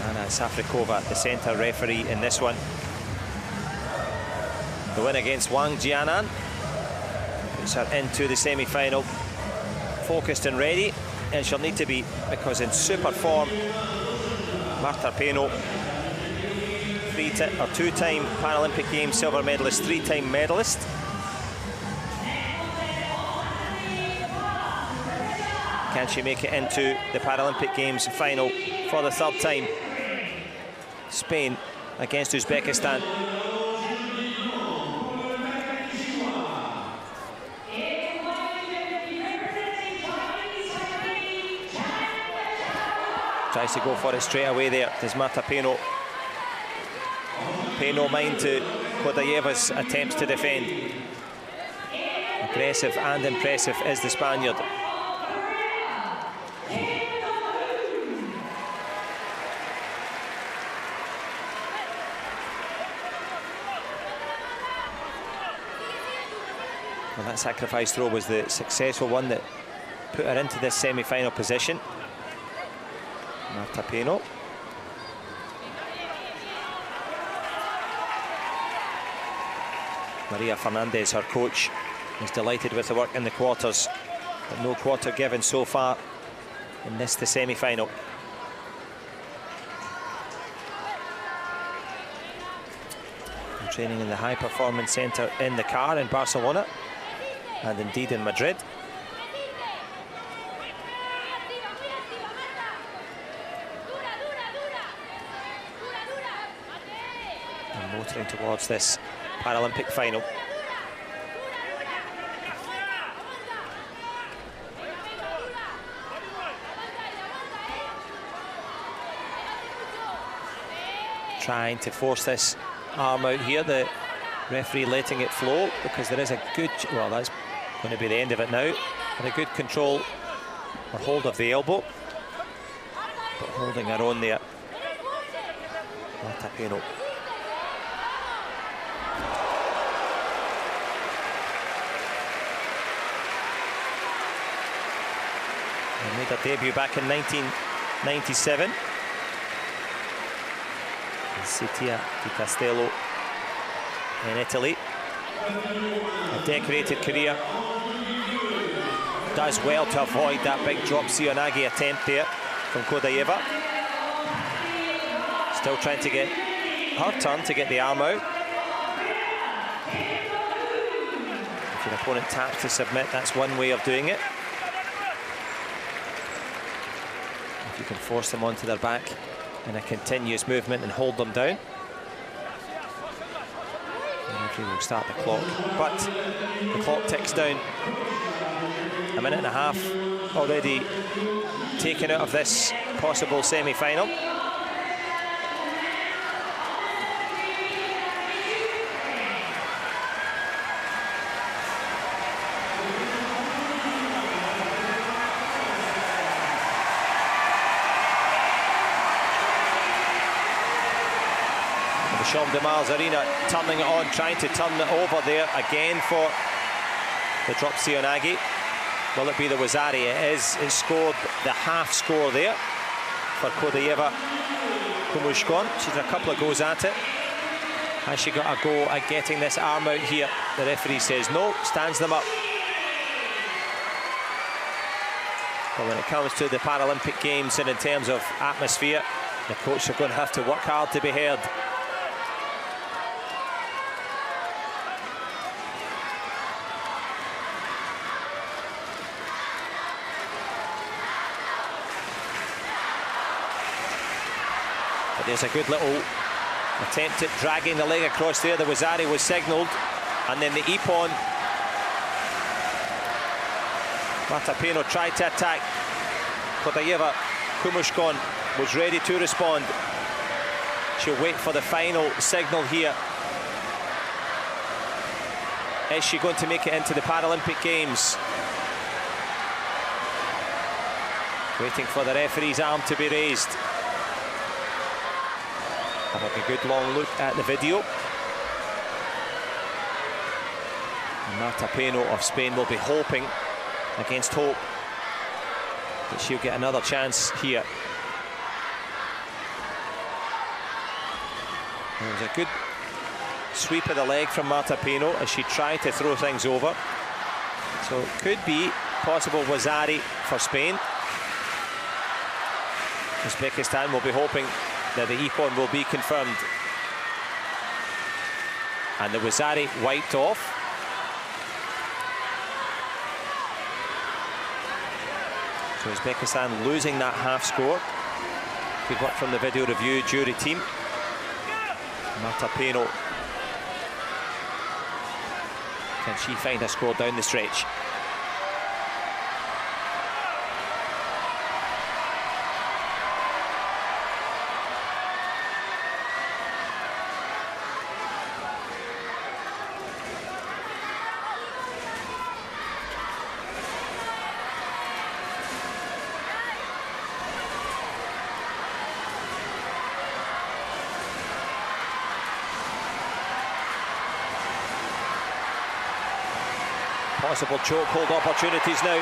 Anna Safrikova, the centre referee in this one. The win against Wang Jianan puts her into the semi-final, focused and ready, and she'll need to be, because in super form. Marta Peno, two-time Paralympic Games silver medalist, three-time medalist. Can she make it into the Paralympic Games final for the third time? Spain against Uzbekistan. Tries to go for it straight away there, does Marta Peno. Pay no mind to Khodjaeva's attempts to defend. Aggressive and impressive is the Spaniard. Well, that sacrifice throw was the successful one that put her into this semi-final position. Marta Peno. Maria Fernandez, her coach, is delighted with the work in the quarters, but no quarter given so far in this, the semi-final. Training in the High Performance Centre in the car in Barcelona, and indeed in Madrid. And motoring towards this Paralympic final. trying to force this arm out here. The referee letting it flow because there is a good, well, that's going to be the end of it now, but a good control or hold of the elbow, but holding her own there. Tapeno. They made their debut back in 1997. Città di Castello in Italy. A decorated career. Does well to avoid that big drop Sionagi attempt there from Khodjaeva. Still trying to get her turn to get the arm out. If your opponent taps to submit, that's one way of doing it. If you can force them onto their back in a continuous movement and hold them down. The referee will start the clock, but the clock ticks down. A minute and a half already taken out of this possible semi-final. Champ de Mars Arena turning it on, trying to turn it over there again for the drop Sionagi. Will it be the Wazzari? It is. It scored the half score there for Khodjaeva Kumushkon. She's had a couple of goes at it. Has she got a go at getting this arm out here? The referee says no, stands them up. But when it comes to the Paralympic Games and in terms of atmosphere, the coach are going to have to work hard to be heard. There's a good little attempt at dragging the leg across there. The Wazzari was signalled, and then the Ippon. Matapeno tried to attack. Khodjaeva Kumushkon was ready to respond. She'll wait for the final signal here. Is she going to make it into the Paralympic Games? Waiting for the referee's arm to be raised. Having a good long look at the video. And Marta Peno of Spain will be hoping against hope that she'll get another chance here. There was a good sweep of the leg from Marta Peno as she tried to throw things over. So it could be possible Wazzari for Spain. Uzbekistan will be hoping that the Ippon will be confirmed. And the Wazzari wiped off. So Uzbekistan losing that half score. Good work from the video review jury team. Marta Peno. Can she find a score down the stretch? Possible chokehold opportunities now.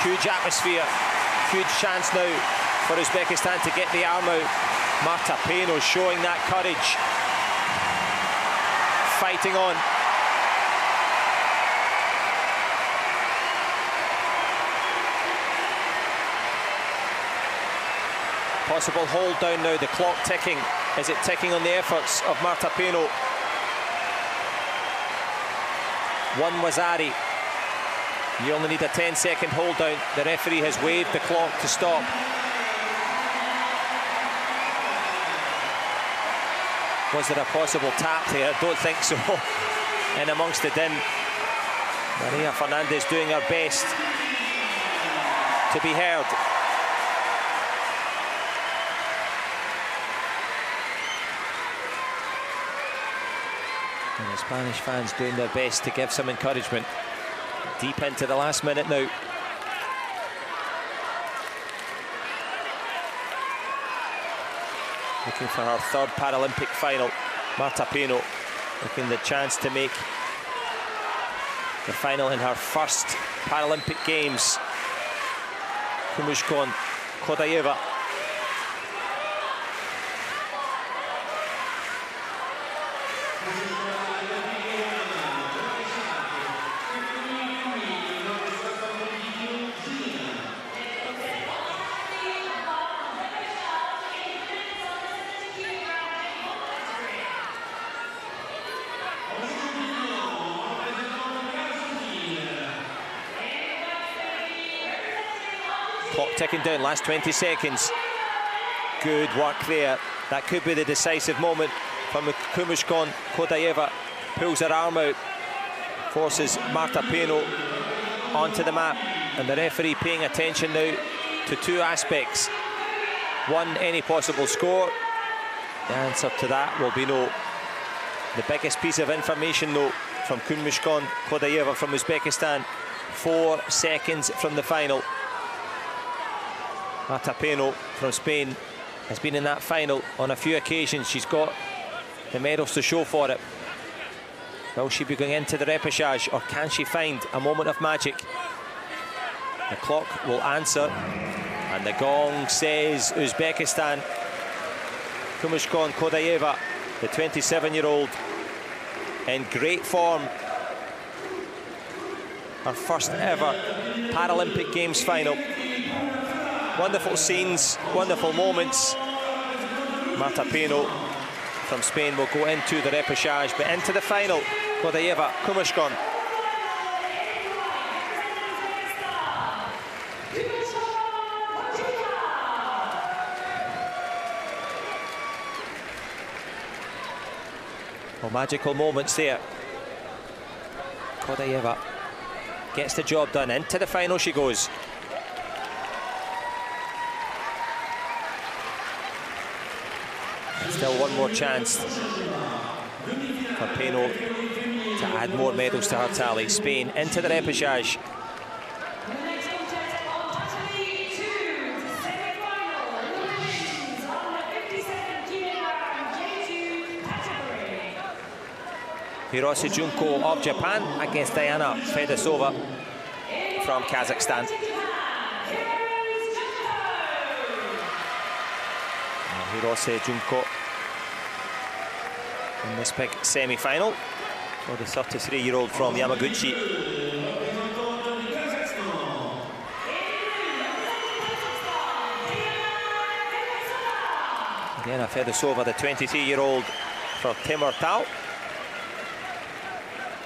Huge atmosphere, huge chance now for Uzbekistan to get the arm out. Marta Peno showing that courage. Fighting on. Possible hold down now, the clock ticking. Is it ticking on the efforts of Marta Peno? One Wazzari. You only need a 10-second hold down. The referee has waved the clock to stop. Was there a possible tap there? Don't think so. In amongst the din. Maria Fernandez doing her best to be heard. And the Spanish fans doing their best to give some encouragement. Deep into the last minute now. Looking for her third Paralympic final. Marta Peno looking the chance to make the final in her first Paralympic Games. Kumushkon, Khodjaeva. Clock ticking down, last 20 seconds. Good work there. That could be the decisive moment from Kumushkon. Khodjaeva pulls her arm out, forces Marta Peno onto the mat, and the referee paying attention now to two aspects. One, any possible score. The answer to that will be no. The biggest piece of information though from Kumushkon Khodjaeva from Uzbekistan, 4 seconds from the final. Marta Peno from Spain has been in that final on a few occasions. She's got the medals to show for it. Will she be going into the repechage, or can she find a moment of magic? The clock will answer, and the gong says Uzbekistan. Kumushkon Khodjaeva, the 27-year-old, in great form. Her first ever Paralympic Games final. Wonderful scenes, wonderful moments. Marta Peno from Spain will go into the repechage, but into the final, Khodjaeva, Kumushkon. Well, magical moments there. Khodjaeva gets the job done. Into the final she goes. Still one more chance for Peno to add more medals to her tally. Spain into the repechage. The next contest on Category 2, the semi-final, women's on the 57kg J2 category. Hirose Junko of Japan against Diana Fedossova from Kazakhstan. Hirose Junko in this big semi-final for the 33-year-old from Yamaguchi. Diana Fedossova, the 23-year-old from Timor-Tau.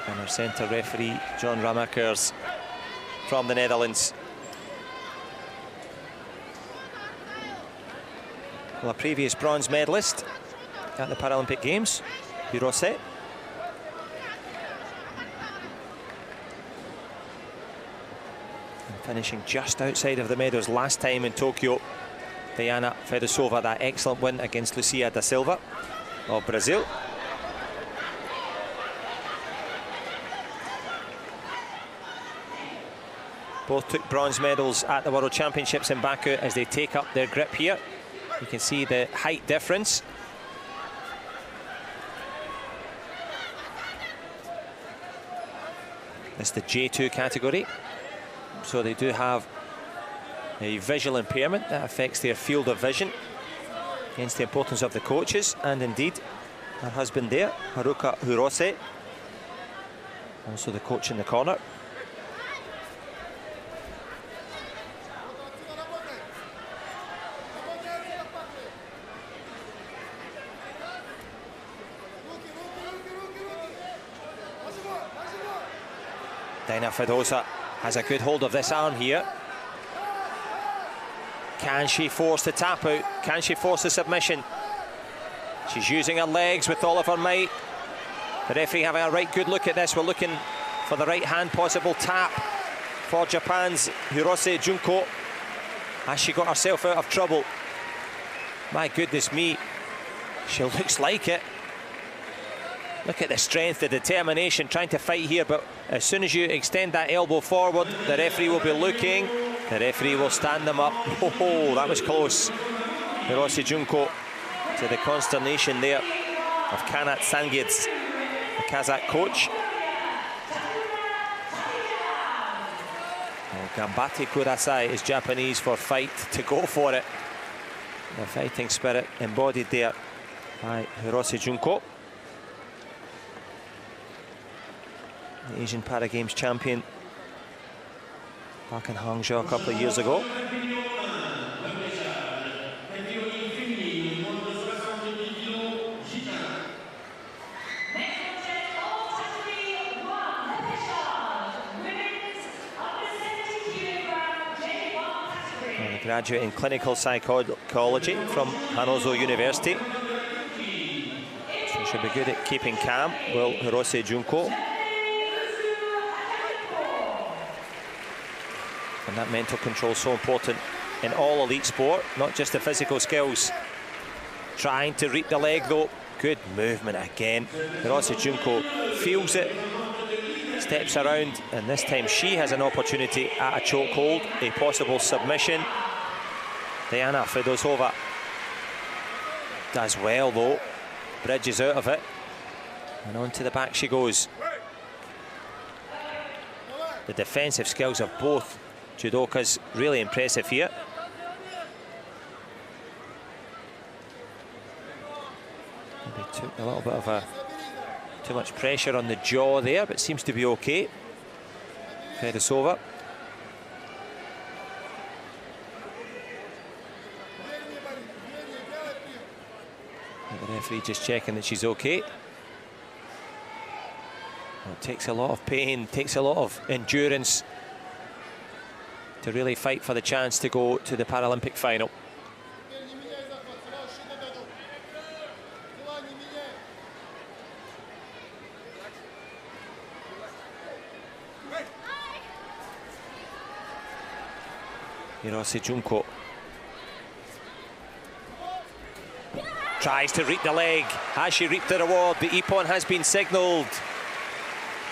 And our centre referee, John Ramakers from the Netherlands. Well, a previous bronze medalist at the Paralympic Games, Hirose. And finishing just outside of the medals last time in Tokyo, Diana Fedossova, that excellent win against Lucia da Silva of Brazil. Both took bronze medals at the World Championships in Baku. As they take up their grip here, you can see the height difference. It's the J2 category, so they do have a visual impairment that affects their field of vision, hence the importance of the coaches, and indeed her husband there, Haruka Hirose, also the coach in the corner. Diana Fedossova has a good hold of this arm here. Can she force the tap out? Can she force the submission? She's using her legs with all of her might. The referee having a right good look at this. We're looking for the right hand possible tap for Japan's Hirose Junko. Has she got herself out of trouble? My goodness me. She looks like it. Look at the strength, the determination, trying to fight here, but as soon as you extend that elbow forward, the referee will be looking. The referee will stand them up. Oh, that was close. Hirose Junko, to the consternation there of Kanat Sangids, the Kazakh coach. Gambate Kudasai is Japanese for fight, to go for it. The fighting spirit embodied there by Hirose Junko. The Asian Para Games champion back in Hangzhou a couple of years ago. A graduate in clinical psychology from Hanzo University. So she'll be good at keeping calm, will Hirose Junko. And that mental control is so important in all elite sport, not just the physical skills. Trying to reap the leg though. Good movement again. Hirose Junko feels it, steps around, and this time she has an opportunity at a chokehold, a possible submission. Diana Fedossova does well though, bridges out of it, and on to the back she goes. The defensive skills of both judokas really impressive here. Maybe took a little bit of too much pressure on the jaw there, but seems to be okay. Fedossova. The referee just checking that she's okay. Well, it takes a lot of pain, takes a lot of endurance to really fight for the chance to go to the Paralympic final. Hirose Junko tries to reap the leg. Has she reaped the reward? The Ippon has been signalled.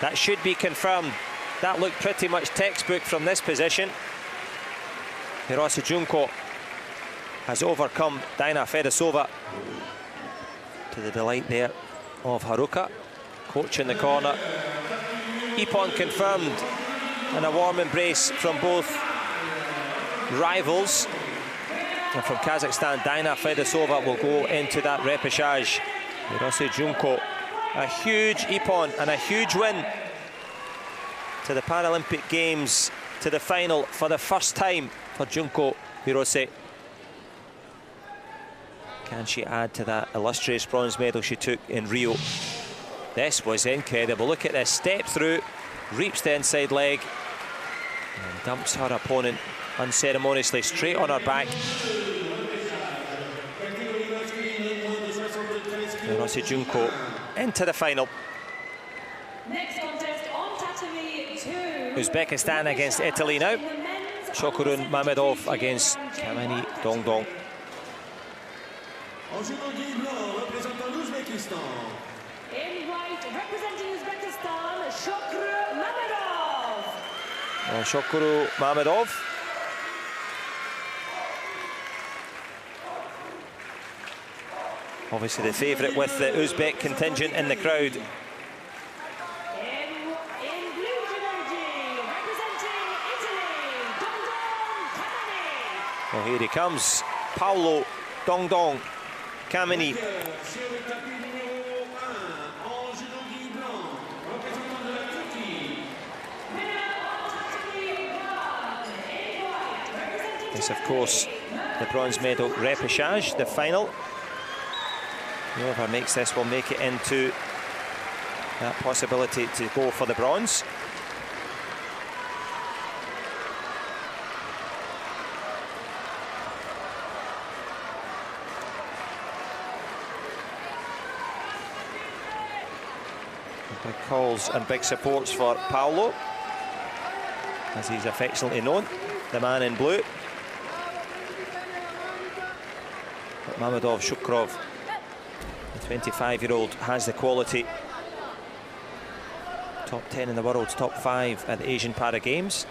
That should be confirmed. That looked pretty much textbook from this position. Hirose Junko has overcome Diana Fedossova, to the delight there of Haruka, coach in the corner. Ippon confirmed, and a warm embrace from both rivals. And from Kazakhstan, Diana Fedossova will go into that repechage. Hirose Junko, a huge Ippon and a huge win to the Paralympic Games, to the final for the first time for Junko Hirose. Can she add to that illustrious bronze medal she took in Rio? This was incredible. Look at this, step through, reaps the inside leg, and dumps her opponent unceremoniously straight on her back. Hirose Junko into the final. Next contest on Tatami 2. Uzbekistan against Italy now. Shokurun Mammadov against Camanni Dongdong. In white, representing Uzbekistan, Shokru Mammadov. Shokuru Mammadov. Obviously the favourite with the Uzbek contingent in the crowd. In blue jersey, representing Italy, Dongdong Camanni. Well, here he comes, Paolo Dongdong Camanni. This, of course, the bronze medal repechage, the final. Whoever makes this will make it into that possibility to go for the bronze. Big calls and big supports for Paolo, as he's affectionately known, the man in blue. But Mammadov, Shukrov, the 25-year-old, has the quality. Top 10 in the world, top 5 at the Asian Para Games.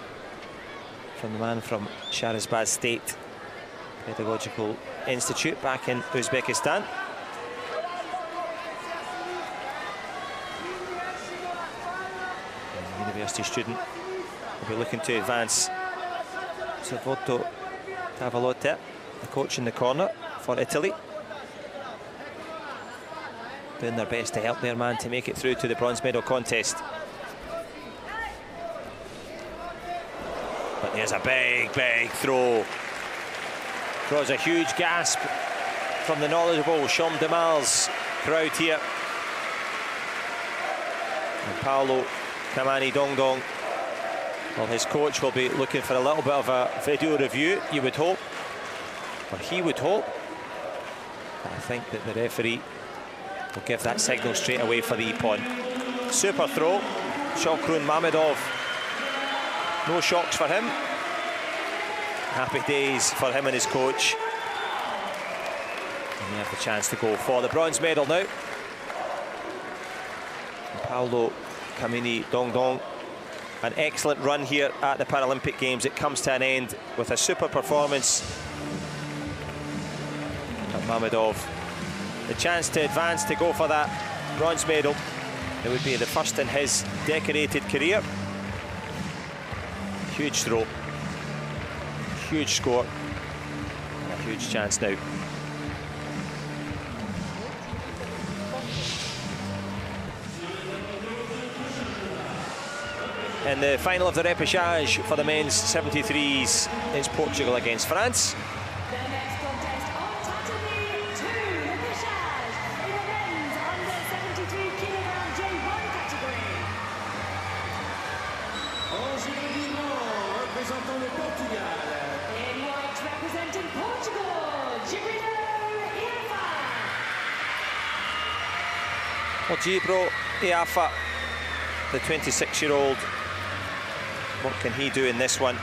From the man from Shahrabaz State Pedagogical Institute back in Uzbekistan. The university student will be looking to advance. Salvatore Tavalote, the coach in the corner for Italy, doing their best to help their man to make it through to the bronze medal contest. But there's a big throw. Draws a huge gasp from the knowledgeable Champ de Mars crowd here. And Paolo Camanni Dongdong, well, his coach will be looking for a little bit of a video review, you would hope, or he would hope. But I think that the referee will give that signal straight away for the Ippon. Super throw, Shokrun Mammadov. No shocks for him. Happy days for him and his coach. And they have the chance to go for the bronze medal now. And Paolo Camanni Dongdong, an excellent run here at the Paralympic Games. It comes to an end with a super performance. But Mammadov, the chance to advance to go for that bronze medal. It would be the first in his decorated career. Huge throw, huge score, and a huge chance now. In the final of the repechage for the men's 73s, it's Portugal against France. The next contest on Saturday, 2 repechage in the men's under 73 kilogram J1 category. Représentant le Portugal. In white, representing Portugal, Iaia. Well, Gibro Iaia, the 26-year-old, what can he do in this one?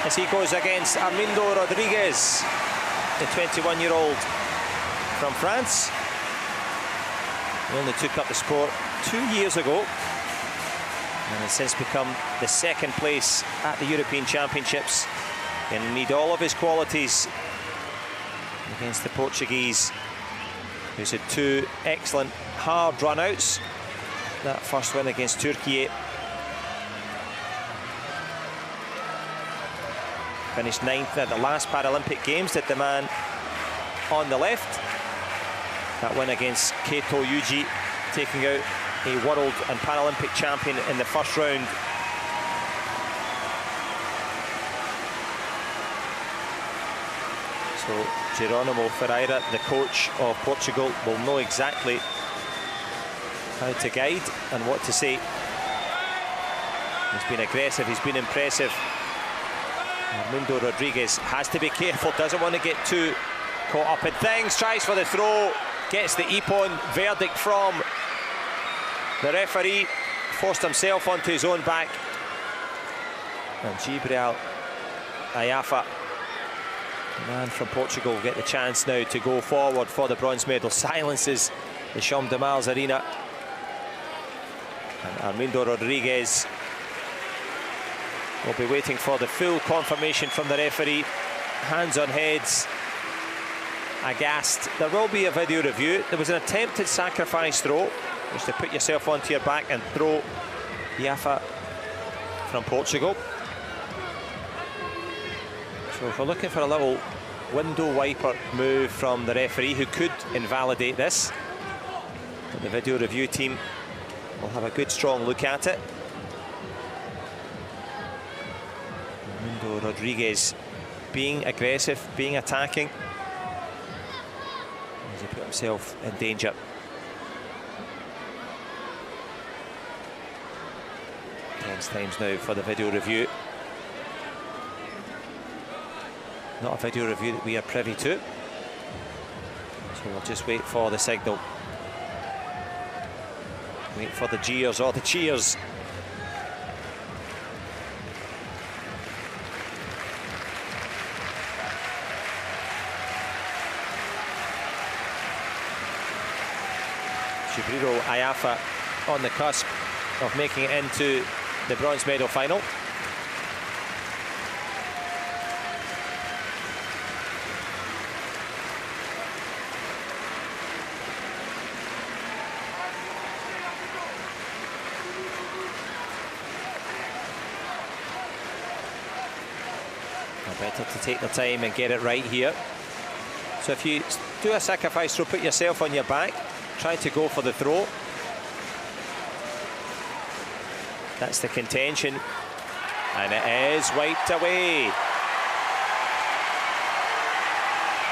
As he goes against Armindo Rodrigues, the 21-year-old from France. He only took up the sport 2 years ago and has since become the second place at the European Championships. He'll need all of his qualities against the Portuguese, who's had 2 excellent hard run-outs. That first win against Turkey. Finished 9th at the last Paralympic Games, did the man on the left. That win against Kato Yuji, taking out a world and Paralympic champion in the first round. So Geronimo Ferreira, the coach of Portugal, will know exactly how to guide and what to say. He's been aggressive, he's been impressive. Armindo Rodrigues has to be careful, doesn't want to get too caught up in things, tries for the throw, gets the Ippon verdict from the referee, forced himself onto his own back. And Gibril Iaia, the man from Portugal, will get the chance now to go forward for the bronze medal. Silences the Champ de Mars arena. And Armindo Rodrigues will be waiting for the full confirmation from the referee. Hands on heads, aghast. There will be a video review. There was an attempted sacrifice throw, which to put yourself onto your back and throw Iaia from Portugal. So if we're looking for a little window wiper move from the referee, who could invalidate this, but the video review team will have a good strong look at it. Armindo Rodrigues being aggressive, being attacking, as he put himself in danger. Tense times now for the video review. Not a video review that we are privy to, so we'll just wait for the signal. Wait for the jeers or the cheers. Jibril Iaia on the cusp of making it into the bronze medal final. Better to take the time and get it right here. So if you do a sacrifice throw, put yourself on your back, try to go for the throw. That's the contention, and it is wiped away.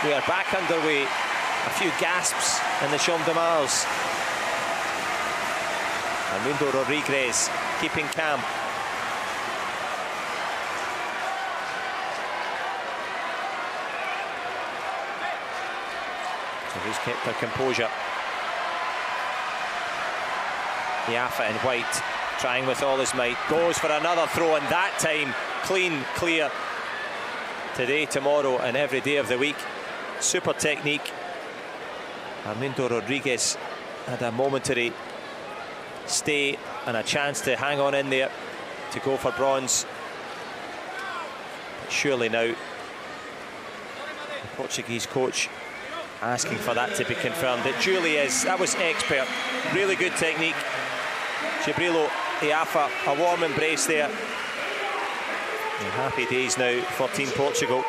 We are back underway. A few gasps in the Champ de Mars. Armindo Rodrigues keeping calm. Who's kept their composure. Iaia in white, trying with all his might, goes for another throw, and that time clean, clear. Today, tomorrow, and every day of the week. Super technique. Armindo Rodrigues had a momentary stay and a chance to hang on in there to go for bronze. But surely now, the Portuguese coach asking for that to be confirmed. It duly is. That was expert. Really good technique. Jibril Iaia, a warm embrace there. And happy days now for Team Portugal.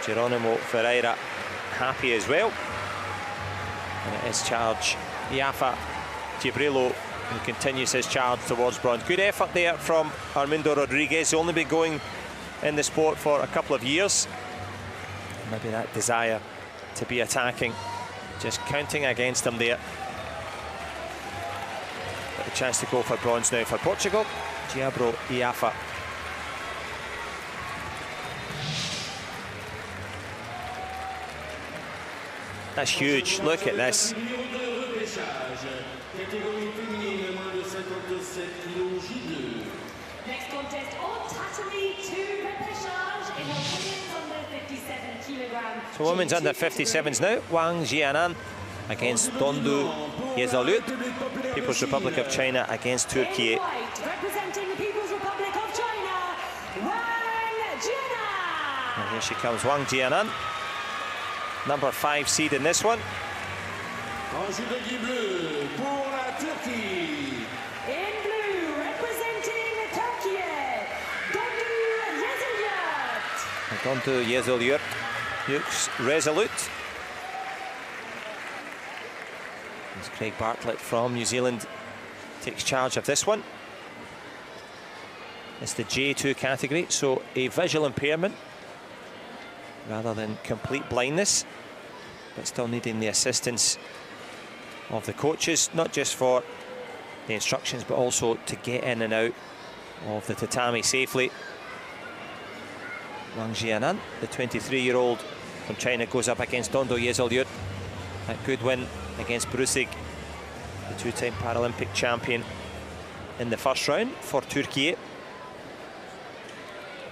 Geronimo Ferreira happy as well. And it is charge. Iaia, Jibril, who continues his charge towards bronze. Good effort there from Armindo Rodrigues. Only been going in the sport for a couple of years. Maybe that desire to be attacking just counting against him there. But a chance to go for bronze now for Portugal. Jibril Iaia. That's huge. Look at this. Next contest on tatami to Repechage in women's under 57 kilogram. So women's under 57s now. Wang Jianan against Dondu Yesilyurt. People's Republic of China against Turkey. Representing the People's Republic of China, Wang Jianan. And here she comes, Wang Jianan. Number 5 seed in this one. En judo bleu pour la Turquie. In blue, representing Turkey, Dondu Yesilyurt. Dondu Yesilyurt looks resolute. As Craig Bartlett from New Zealand takes charge of this one. It's the J2 category, so a visual impairment rather than complete blindness, but still needing the assistance of the coaches, not just for the instructions, but also to get in and out of the tatami safely. Wang Jianan, the 23-year-old from China, goes up against Dondu Yesilyurt. That good win against Brussig, the two-time Paralympic champion, in the first round for Turkey.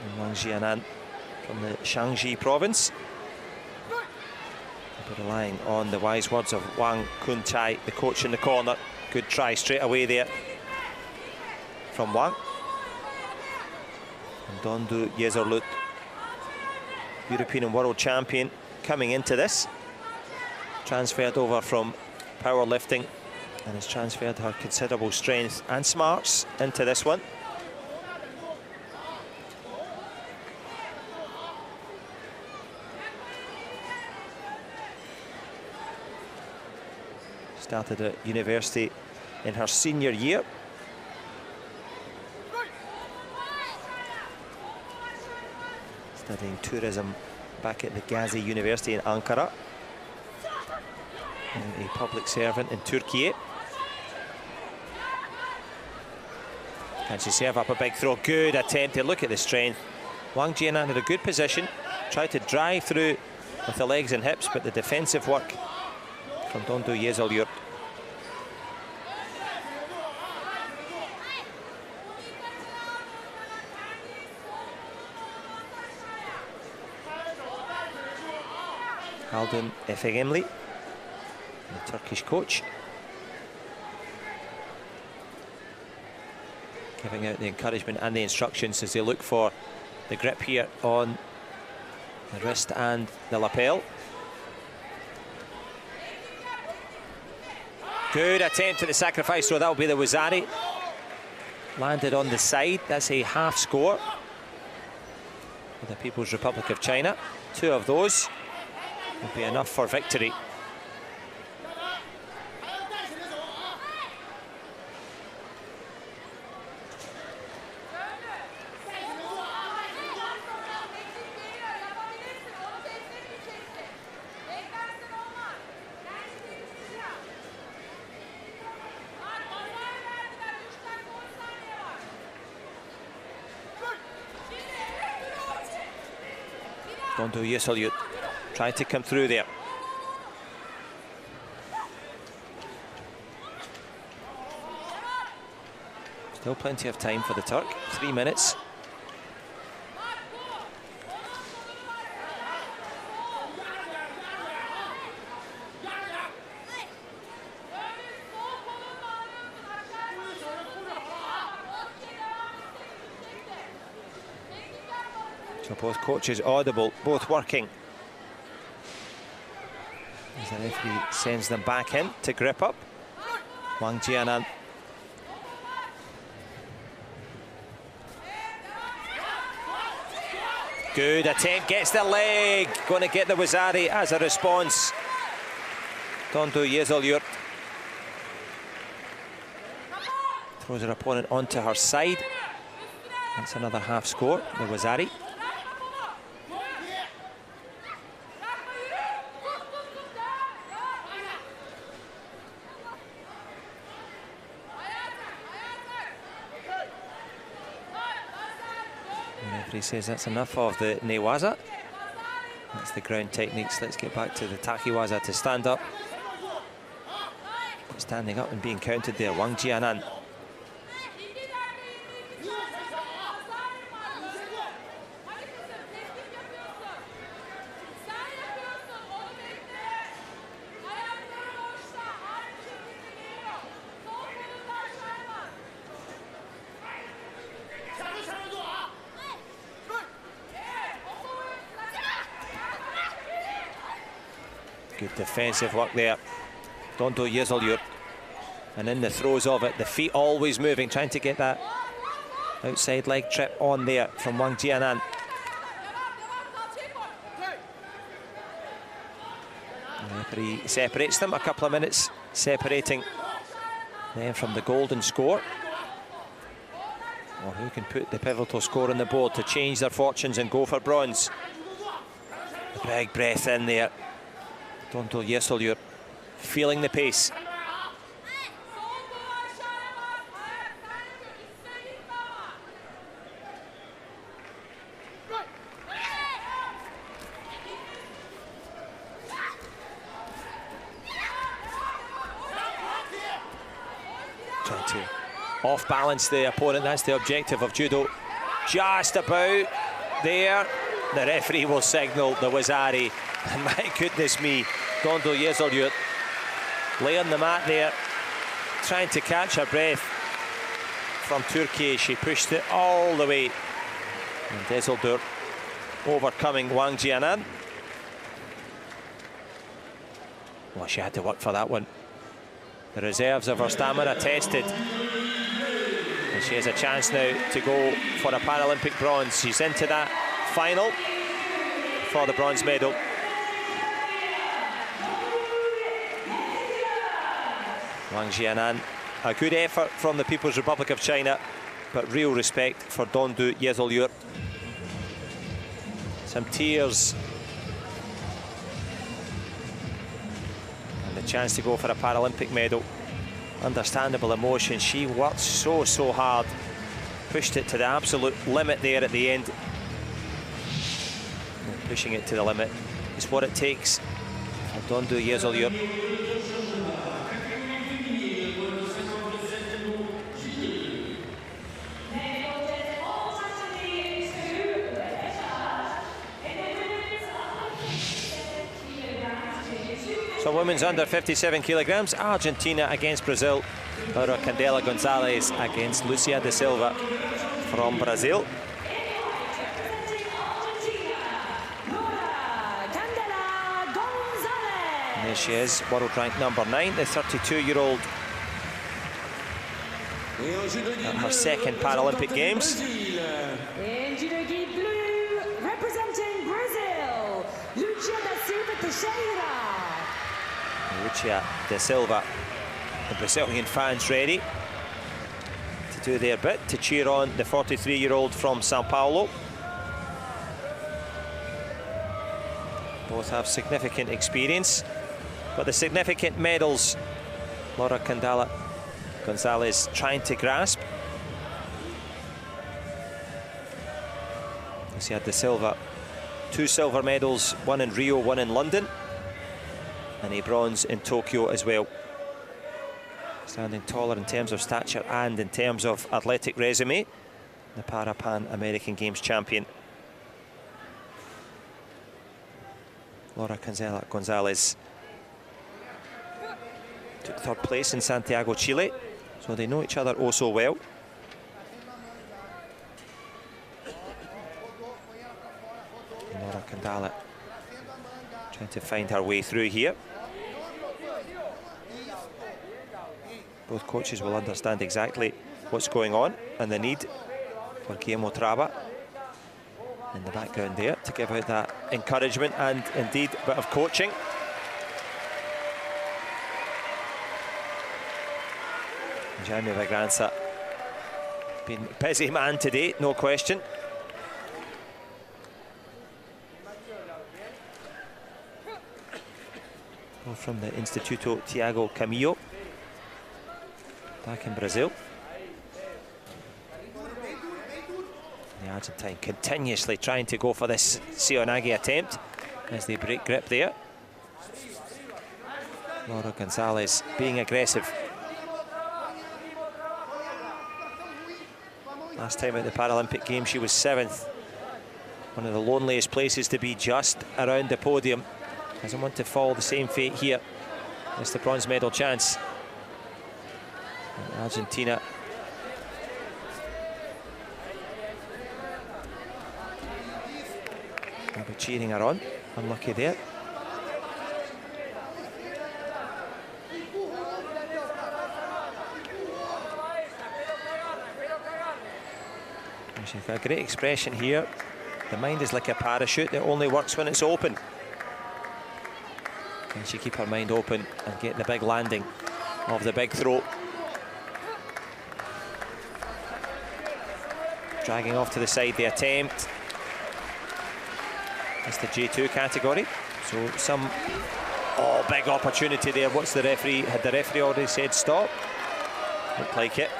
And Wang Jianan from the Shanxi province. But relying on the wise words of Wang Kunchai, the coach in the corner. Good try straight away there from Wang. And Dondu Yesilyurt, European and world champion, coming into this. Transferred over from powerlifting and has transferred her considerable strength and smarts into this one. Started at university in her senior year. Studying tourism back at the Gazi University in Ankara. And a public servant in Turkey. Can she serve up a big throw? Good attempt. Look at the strength. Wang Jianan had a good position. Tried to drive through with the legs and hips, but the defensive work from Dondu Yesilyurt. Haldun Efegemli, the Turkish coach, giving out the encouragement and the instructions as they look for the grip here on the wrist and the lapel. Good attempt at the sacrifice throw. That will be the Wazari. Landed on the side. That's a half score for the People's Republic of China. 2 of those will be enough for victory. Yesilyurt trying to come through there. Still plenty of time for the Turk. 3 minutes. So both coaches audible, both working. As the referee sends them back in to grip up. Wang Jianan. Good attempt, gets the leg. Going to get the Wazari as a response. Dondu Yesilyurt throws her opponent onto her side. That's another half score, the Wazari. He says that's enough of the Newaza. That's the ground techniques. Let's get back to the Takiwaza to stand up. Standing up and being counted there, Wang Jianan. Good defensive work there. Dondu Yesilyurt. And in the throes of it, the feet always moving, trying to get that outside leg trip on there from Wang Jianan. The referee separates them, a couple of minutes separating them from the golden score. Or who can put the pivotal score on the board to change their fortunes and go for bronze. A big breath in there. Dondu Yesilyurt feeling the pace. Trying to off balance the opponent. That's the objective of judo. Just about there. The referee will signal the Wazari. And my goodness me, Dondu Yesilyurt laying the mat there, trying to catch her breath from Turkey. She pushed it all the way. And Yesilyurt overcoming Wang Jianan. Well, she had to work for that one. The reserves of her stamina tested. And she has a chance now to go for a Paralympic bronze. She's into that final for the bronze medal. Wang Jianan, a good effort from the People's Republic of China, but real respect for Dondu Yesilyurt. Some tears. And the chance to go for a Paralympic medal. Understandable emotion. She worked so hard. Pushed it to the absolute limit there at the end. And pushing it to the limit is what it takes for Dondu Yesilyurt. So women's under 57 kilograms, Argentina against Brazil. Laura Candela Gonzalez against Lucia da Silva from Brazil. And there she is, world rank number 9, the 32-year-old at her second Paralympic Games. In Judo gi blue, representing Brazil, Lucia da Silva Pereira. Lucia da Silva, the Brazilian fans ready to do their bit to cheer on the 43-year-old from Sao Paulo. Both have significant experience, but the significant medals Laura Candela Gonzalez trying to grasp. Lucia da Silva, 2 silver medals, 1 in Rio, 1 in London, and a bronze in Tokyo as well. Standing taller in terms of stature and in terms of athletic resume, the Pan American Games champion. Laura Candela Gonzalez took 3rd place in Santiago, Chile, so they know each other oh so well. Laura Candela trying to find her way through here. Both coaches will understand exactly what's going on and the need for Guillermo Traba in the background there to give out that encouragement and indeed a bit of coaching. Jaime Vagranza been a busy man today, no question. Both from the Instituto Tiago Camillo back in Brazil. The Argentine continuously trying to go for this Seoinage attempt as they break grip there. Laura Gonzalez being aggressive. Last time at the Paralympic Games she was 7th. One of the loneliest places to be, just around the podium. Doesn't want to fall the same fate here. It's the bronze medal chance. And Argentina will be cheering her on. Unlucky there. She's got a great expression here. The mind is like a parachute that only works when it's open. Can she keep her mind open and get the big landing of the big throw? Dragging off to the side the attempt. It's the J2 category. So some big opportunity there. What's the referee? Had the referee already said stop? Looked like it.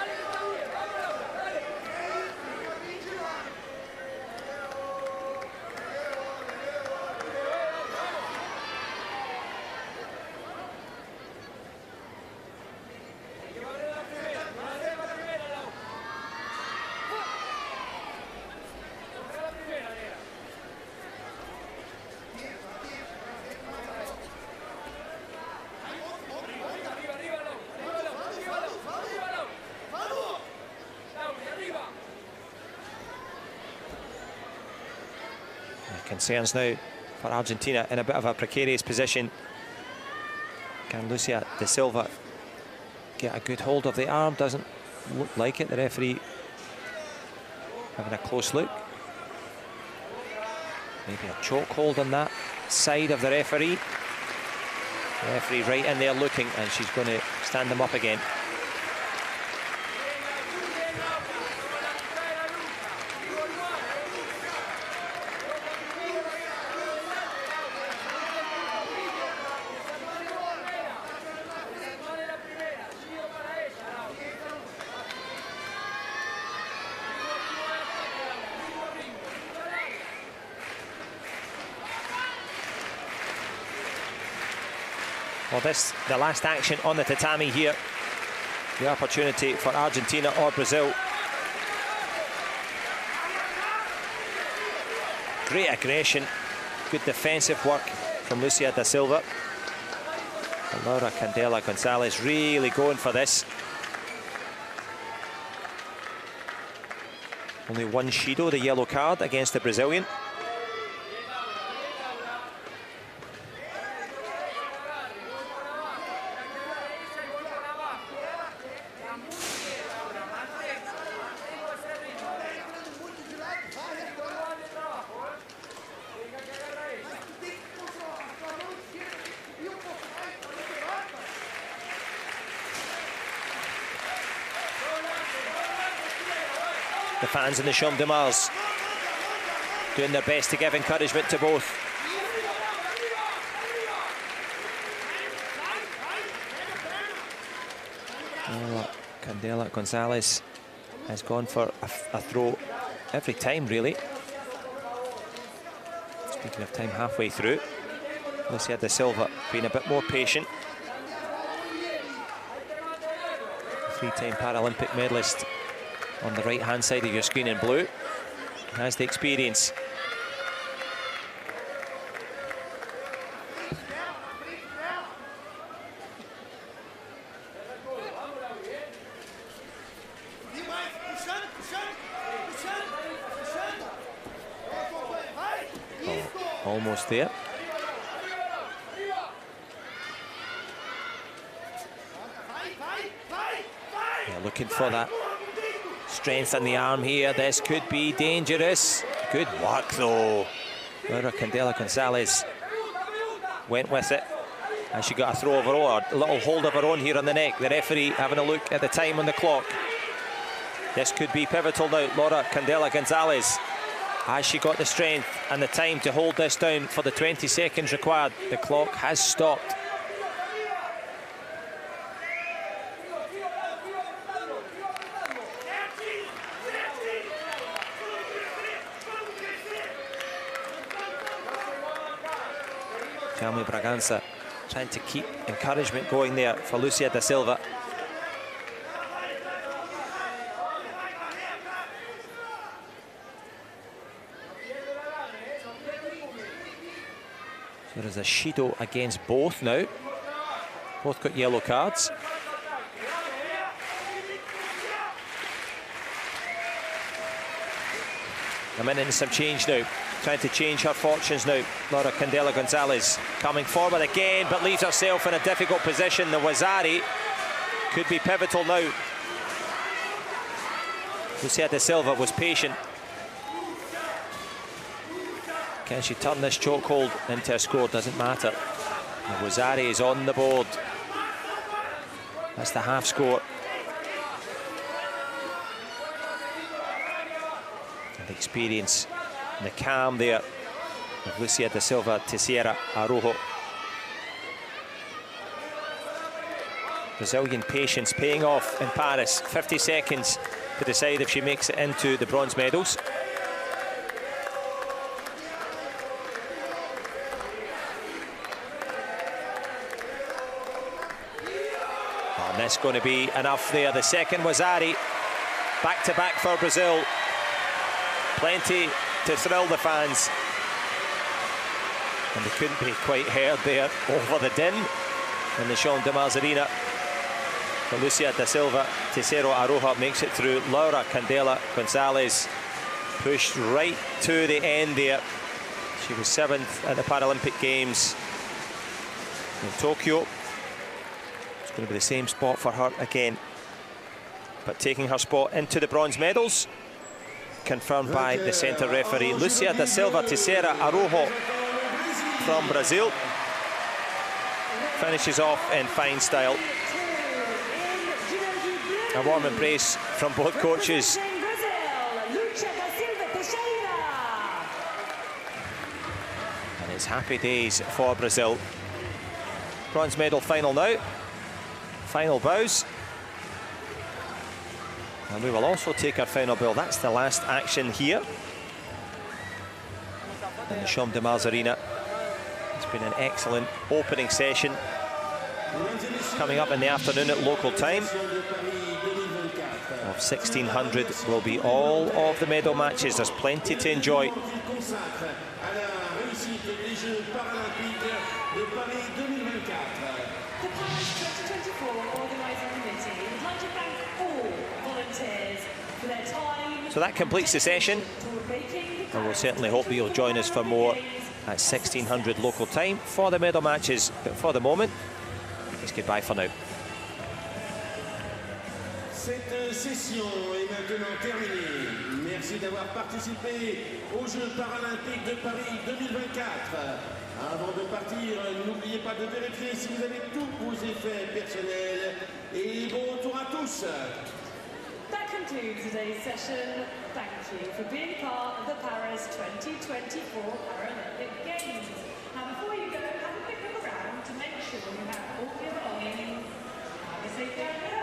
Concerns now for Argentina in a bit of a precarious position. Can Lucia da Silva get a good hold of the arm? Doesn't look like it. The referee having a close look. Maybe a choke hold on that side of the referee. The referee right in there looking, and she's going to stand them up again. Well, the last action on the tatami here. The opportunity for Argentina or Brazil. Great aggression, good defensive work from Lucia da Silva. Laura Candela Gonzalez really going for this. Only one Shido, the yellow card against the Brazilian. The fans in the Champ de Mars doing their best to give encouragement to both. Candela Gonzalez has gone for a throw every time, really. Speaking of time, halfway through, Lucia da Silva being a bit more patient. Three-time Paralympic medalist on the right-hand side of your screen in blue. Has the experience. Oh, almost there. Yeah, looking for that strength in the arm here. This could be dangerous. Good work though. Laura Candela Gonzalez went with it, and she got a throw of her own, a little hold of her own here on the neck. The referee having a look at the time on the clock. This could be pivotal now. Laura Candela Gonzalez, has she got the strength and the time to hold this down for the 20 seconds required? The clock has stopped. Calme Bragança trying to keep encouragement going there for Lucia da Silva. So there's a Shido against both now. Both got yellow cards. A minute and some change now. Trying to change her fortunes now. Laura Candela Gonzalez coming forward again, but leaves herself in a difficult position. The Wazari could be pivotal now. Lucia da Silva was patient. Can she turn this chokehold into a score? Doesn't matter. The Wazari is on the board. That's the half score. And the experience and the calm there of Lucia da Silva Teixeira Araujo. Brazilian patience paying off in Paris. 50 seconds to decide if she makes it into the bronze medals. And that's going to be enough there. The second Wazari, back-to-back for Brazil. Plenty to thrill the fans. And they couldn't be quite heard there over the din in the Champ de Mars Arena. For Lucia da Silva Teixeira Araujo makes it through. Laura Candela Gonzalez pushed right to the end there. She was 7th at the Paralympic Games in Tokyo. It's going to be the same spot for her again, but taking her spot into the bronze medals, confirmed by the centre referee. Lucia da Silva Teixeira Araujo from Brazil finishes off in fine style. A warm embrace from both coaches. And it's happy days for Brazil. Bronze medal final now. Final bows. And we will also take our final bell. That's the last action here in the Champ de Mars Arena. It's been an excellent opening session. Coming up in the afternoon at local time of 1600 will be all of the medal matches. There's plenty to enjoy. organising committee. We'd like to thank all volunteers for their time. So that completes the session, and we'll certainly hope that you'll join us for more at 1600 local time for the medal matches. But for the moment, it's goodbye for now. Cette session est maintenant terminée. Merci d'avoir participé aux Jeux Paralympiques de Paris 2024. Avant de partir, n'oubliez pas de vérifier si vous avez tous vos effets personnels. Et bon retour à tous. That concludes today's session. Thank you for being part of the Paris 2024 Paralympic Games. Now, before you go, have a quick look around to make sure you have all your belongings. Have a safe journey home.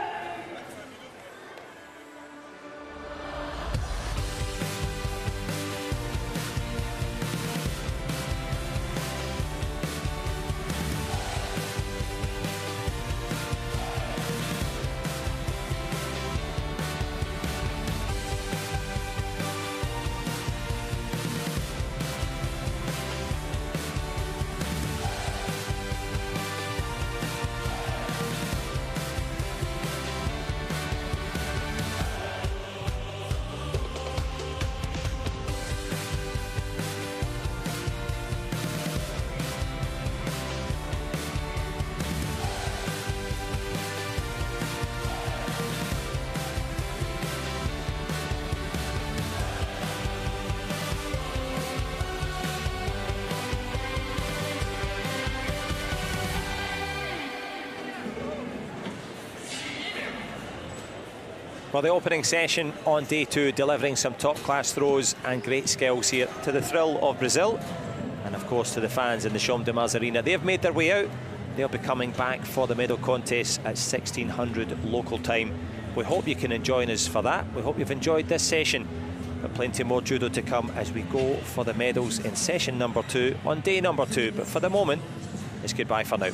Well, the opening session on day 2, delivering some top-class throws and great skills here, to the thrill of Brazil, and of course to the fans in the Champ de Mars Arena. They have made their way out. They'll be coming back for the medal contest at 1600 local time. We hope you can join us for that. We hope you've enjoyed this session, but plenty more judo to come as we go for the medals in session number 2 on day number 2. But for the moment, it's goodbye for now.